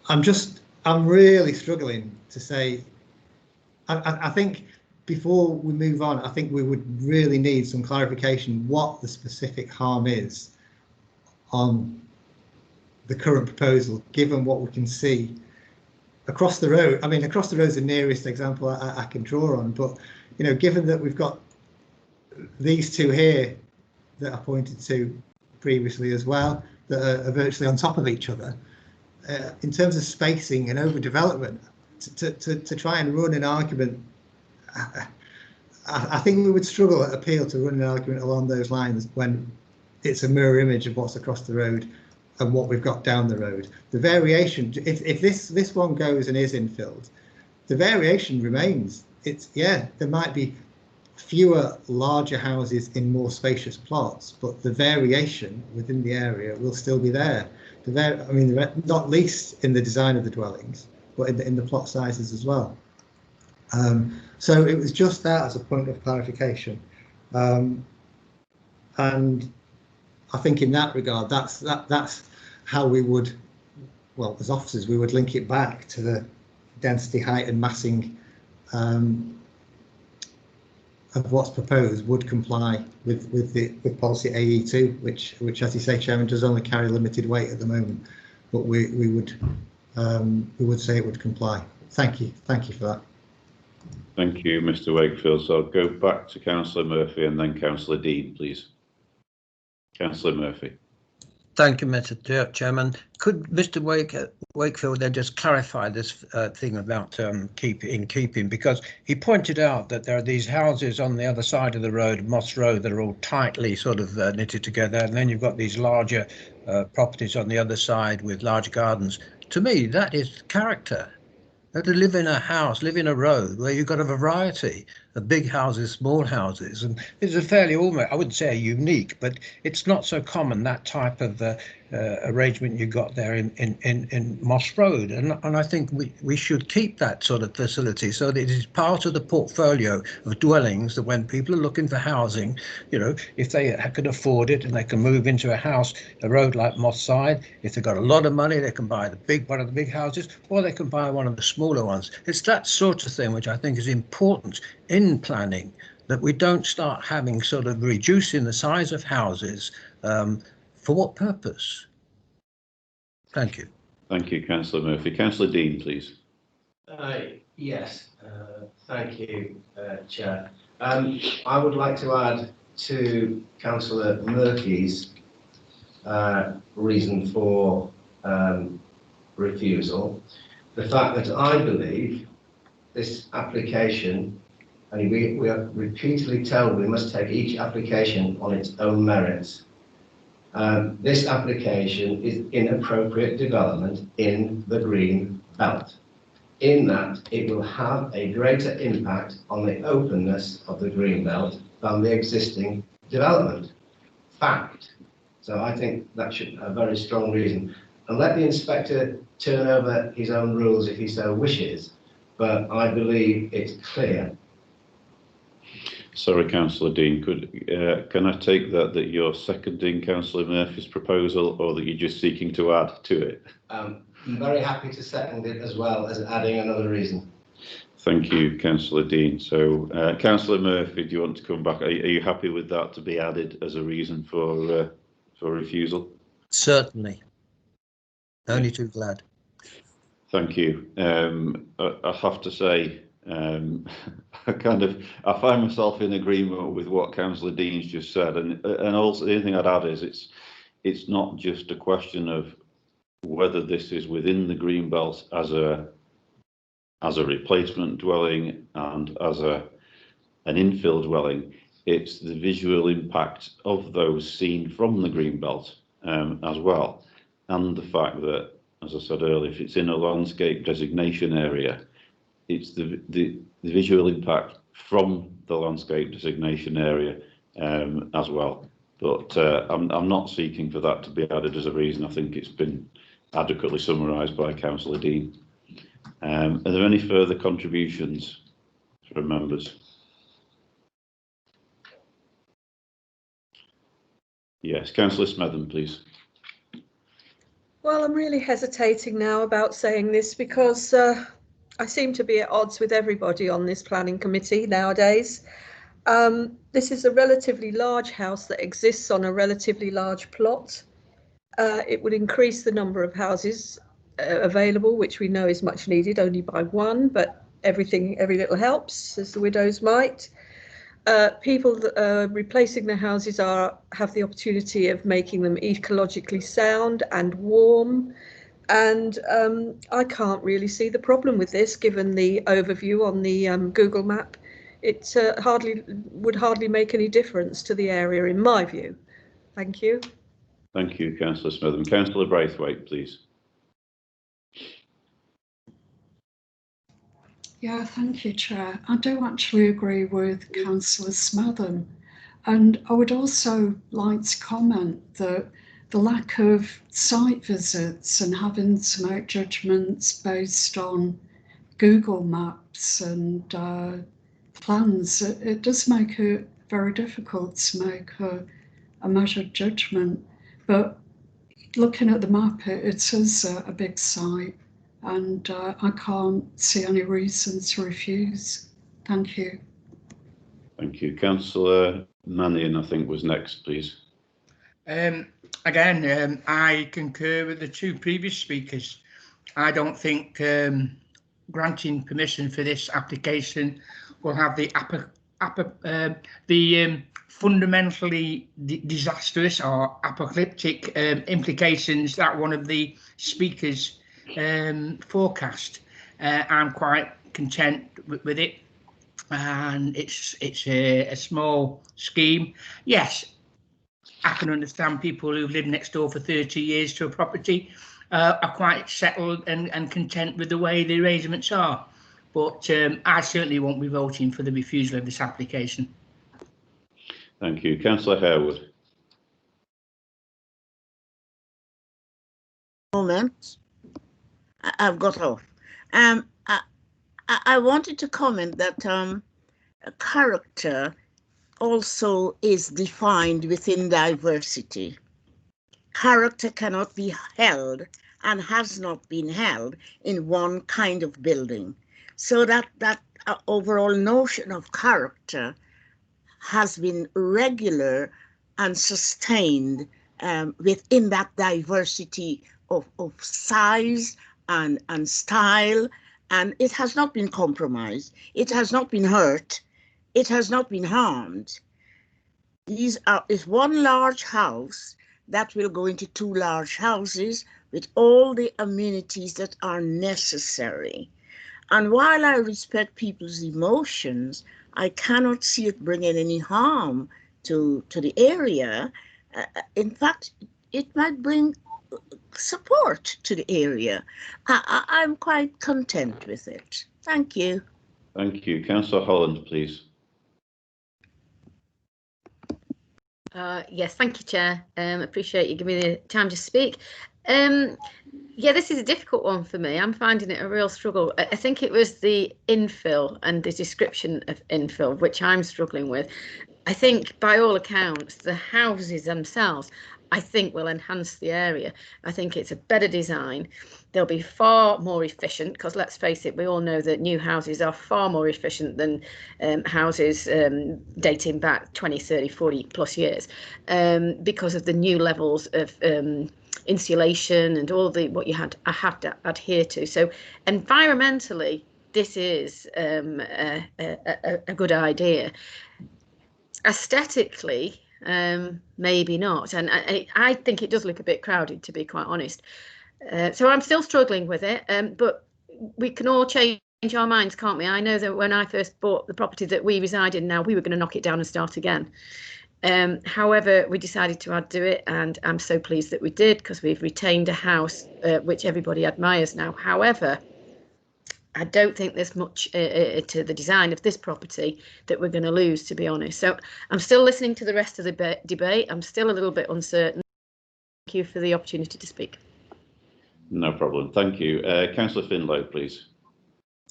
I'm really struggling to say. I think before we move on, I think we would really need some clarification what the specific harm is on the current proposal, given what we can see across the road. I mean, across the road is the nearest example I can draw on, but you know, given that we've got these two here that I pointed to previously as well, that are virtually on top of each other, in terms of spacing and overdevelopment, to try and run an argument, I think we would struggle at Appeal to run an argument along those lines when it's a mirror image of what's across the road and what we've got down the road. The variation, if this one goes and is infilled, the variation remains. There might be fewer larger houses in more spacious plots, but the variation within the area will still be there. Not least in the design of the dwellings, but in the plot sizes as well. So it was just that as a point of clarification, and I think in that regard, that's how we would, well, as officers, we would link it back to the density, height, and massing of what's proposed would comply with policy AE2, which, as you say, Chairman, does only carry limited weight at the moment, but we would say it would comply. Thank you for that. Thank you, Mr. Wakefield. So I'll go back to Councillor Murphy and then Councillor Dean, please. Councillor Murphy. Thank you, Mr. Chairman. Could Mr. Wakefield then just clarify this thing about keeping, because he pointed out that there are these houses on the other side of the road, Moss Road, that are all tightly sort of knitted together, and then you've got these larger properties on the other side with large gardens. To me, that is character. To live in a house, live in a road where you've got a variety of big houses, small houses, and it's a fairly, almost, I wouldn't say unique, but it's not so common, that type of arrangement you got there in Moss Road, and I think we should keep that sort of facility so that it is part of the portfolio of dwellings, that when people are looking for housing, you know, if they can afford it and they can move into a house, a road like Moss Side, if they've got a lot of money, they can buy one of the big houses, or they can buy one of the smaller ones. It's that sort of thing which I think is important in planning, that we don't start having sort of reducing the size of houses. For what purpose? Thank you. Thank you, Councillor Murphy. Councillor Dean, please. Yes, thank you, Chair. I would like to add to Councillor Murphy's reason for refusal the fact that I believe this application, and we are repeatedly told we must take each application on its own merits. This application is inappropriate development in the green belt, in that it will have a greater impact on the openness of the green belt than the existing development. Fact. So I think that should be a very strong reason. And let the inspector turn over his own rules if he so wishes, but I believe it's clear. Sorry, Councillor Dean, can I take that you're seconding Councillor Murphy's proposal, or that you're just seeking to add to it? I'm very happy to second it, as well as adding another reason. Thank you, Councillor Dean. So, Councillor Murphy, do you want to come back? Are you happy with that to be added as a reason for refusal? Certainly. Only too glad. Thank you. I have to say, I find myself in agreement with what Councillor Dean's just said, and also the only thing I'd add is it's not just a question of whether this is within the green belt as a replacement dwelling and as a an infill dwelling, it's the visual impact of those seen from the greenbelt as well. And the fact that, as I said earlier, if it's in a landscape designation area, it's the visual impact from the landscape designation area as well. But I'm not seeking for that to be added as a reason. I think it's been adequately summarised by Councillor Dean. Are there any further contributions from members? Yes, Councillor Smetham, please. Well, I'm really hesitating now about saying this because I seem to be at odds with everybody on this planning committee nowadays. This is a relatively large house that exists on a relatively large plot. It would increase the number of houses available, which we know is much needed, only by one, but every little helps, as the widows might. People replacing their houses have the opportunity of making them ecologically sound and warm. And I can't really see the problem with this, given the overview on the Google map. It would hardly make any difference to the area, in my view. Thank you. Thank you, Councillor Smetham. Councillor Braithwaite, please. Yeah, thank you, Chair. I do actually agree with Councillor Smetham. And I would also like to comment that the lack of site visits and having to make judgments based on Google Maps and plans, it does make it very difficult to make a measured judgment. But looking at the map, it is a big site, and I can't see any reason to refuse. Thank you. Thank you. Councillor Mannion, I think, was next, please. Again, I concur with the two previous speakers. I don't think granting permission for this application will have the fundamentally disastrous or apocalyptic implications that one of the speakers forecast. I'm quite content with it, and it's a small scheme. Yes, I can understand people who've lived next door for 30 years to a property are quite settled and content with the way the arrangements are. But I certainly won't be voting for the refusal of this application. Thank you. Councillor Harewood. Moment, I've got off. I wanted to comment that character also is defined within diversity. Character cannot be held and has not been held in one kind of building. So that overall notion of character has been regular and sustained within that diversity of size and style, and it has not been compromised. It has not been hurt. It has not been harmed. Is one large house that will go into two large houses with all the amenities that are necessary. And while I respect people's emotions, I cannot see it bringing any harm to the area. In fact, it might bring support to the area. I'm quite content with it. Thank you. Thank you. Councillor Holland, please. Yes, thank you, Chair. Appreciate you giving me the time to speak. Yeah, this is a difficult one for me. I'm finding it a real struggle. I think it was the infill and the description of infill, which I'm struggling with. I think by all accounts, the houses themselves, I think will enhance the area. I think it's a better design. They'll be far more efficient because let's face it, we all know that new houses are far more efficient than houses dating back 20, 30, 40 plus years because of the new levels of insulation and all the what you have to adhere to. So environmentally, this is a good idea. Aesthetically, maybe not, and I think it does look a bit crowded, to be quite honest. So I'm still struggling with it, but we can all change change our minds, can't we? I know that when I first bought the property that we reside in now, we were going to knock it down and start again. However, we decided to add to it, and I'm so pleased that we did, because we've retained a house which everybody admires now. However, I don't think there's much to the design of this property that we're going to lose, to be honest. So I'm still listening to the rest of the debate. I'm still a little bit uncertain. Thank you for the opportunity to speak. No problem. Thank you. Councillor Finlow, please.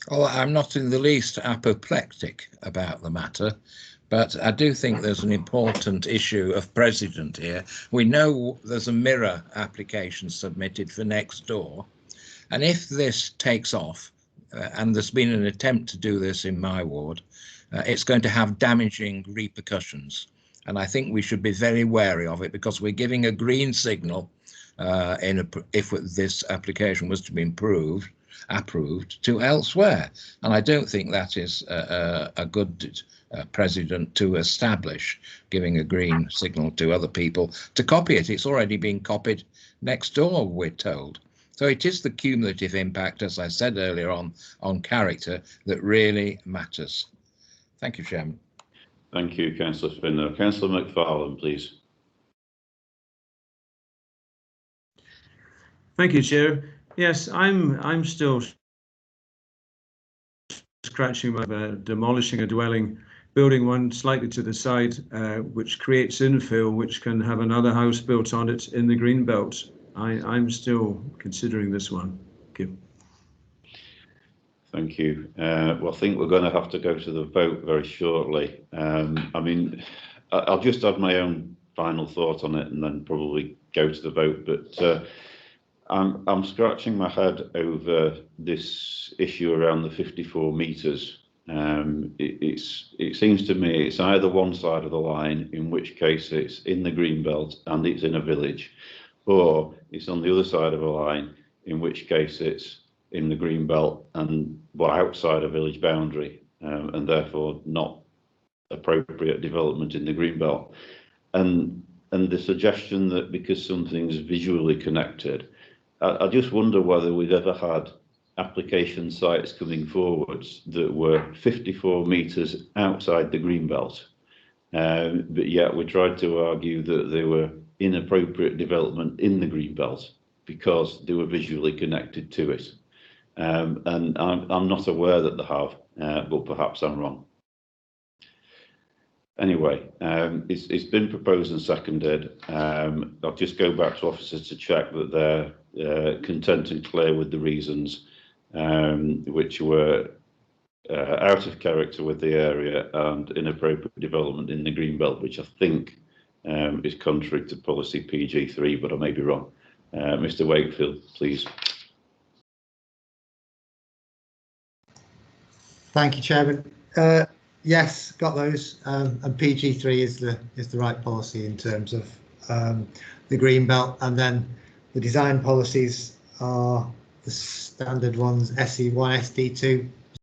Oh, I'm not in the least apoplectic about the matter, but I do think there's an important issue of precedent here. We know there's a mirror application submitted for next door, and if this takes off, and there's been an attempt to do this in my ward, it's going to have damaging repercussions. And I think we should be very wary of it, because we're giving a green signal if this application was to be approved to elsewhere. And I don't think that is a good precedent to establish, giving a green signal to other people to copy it. It's already been copied next door, we're told. So it is the cumulative impact, as I said earlier on character, that really matters. Thank you, Chairman. Thank you, Councillor Finlow. Councillor McFarlane, please. Thank you, Chair. Yes, I'm still scratching my demolishing a dwelling, building one slightly to the side, which creates infill, which can have another house built on it in the green belt. I'm still considering this one. Thank you. Thank you. Well, I think we're going to have to go to the vote very shortly. I mean, I'll just add my own final thought on it and then probably go to the vote. But I'm scratching my head over this issue around the 54 metres. It seems to me it's either one side of the line, in which case it's in the green belt and it's in a village, or it's on the other side of a line, in which case it's in the green belt and outside a village boundary, and therefore not appropriate development in the green belt. And the suggestion that because something's visually connected, I just wonder whether we've ever had application sites coming forwards that were 54 metres outside the green belt, but yet we tried to argue that they were inappropriate development in the green belt because they were visually connected to it. And I'm not aware that they have, but perhaps I'm wrong. Anyway, it's been proposed and seconded. I'll just go back to officers to check that they're content and clear with the reasons, which were out of character with the area and inappropriate development in the green belt, which I think is contrary to policy PG3, but I may be wrong. Mr. Wakefield, please. Thank you, Chairman. Yes, got those. And PG3 is the right policy in terms of the green belt, and then the design policies are the standard ones: SE1, SD2,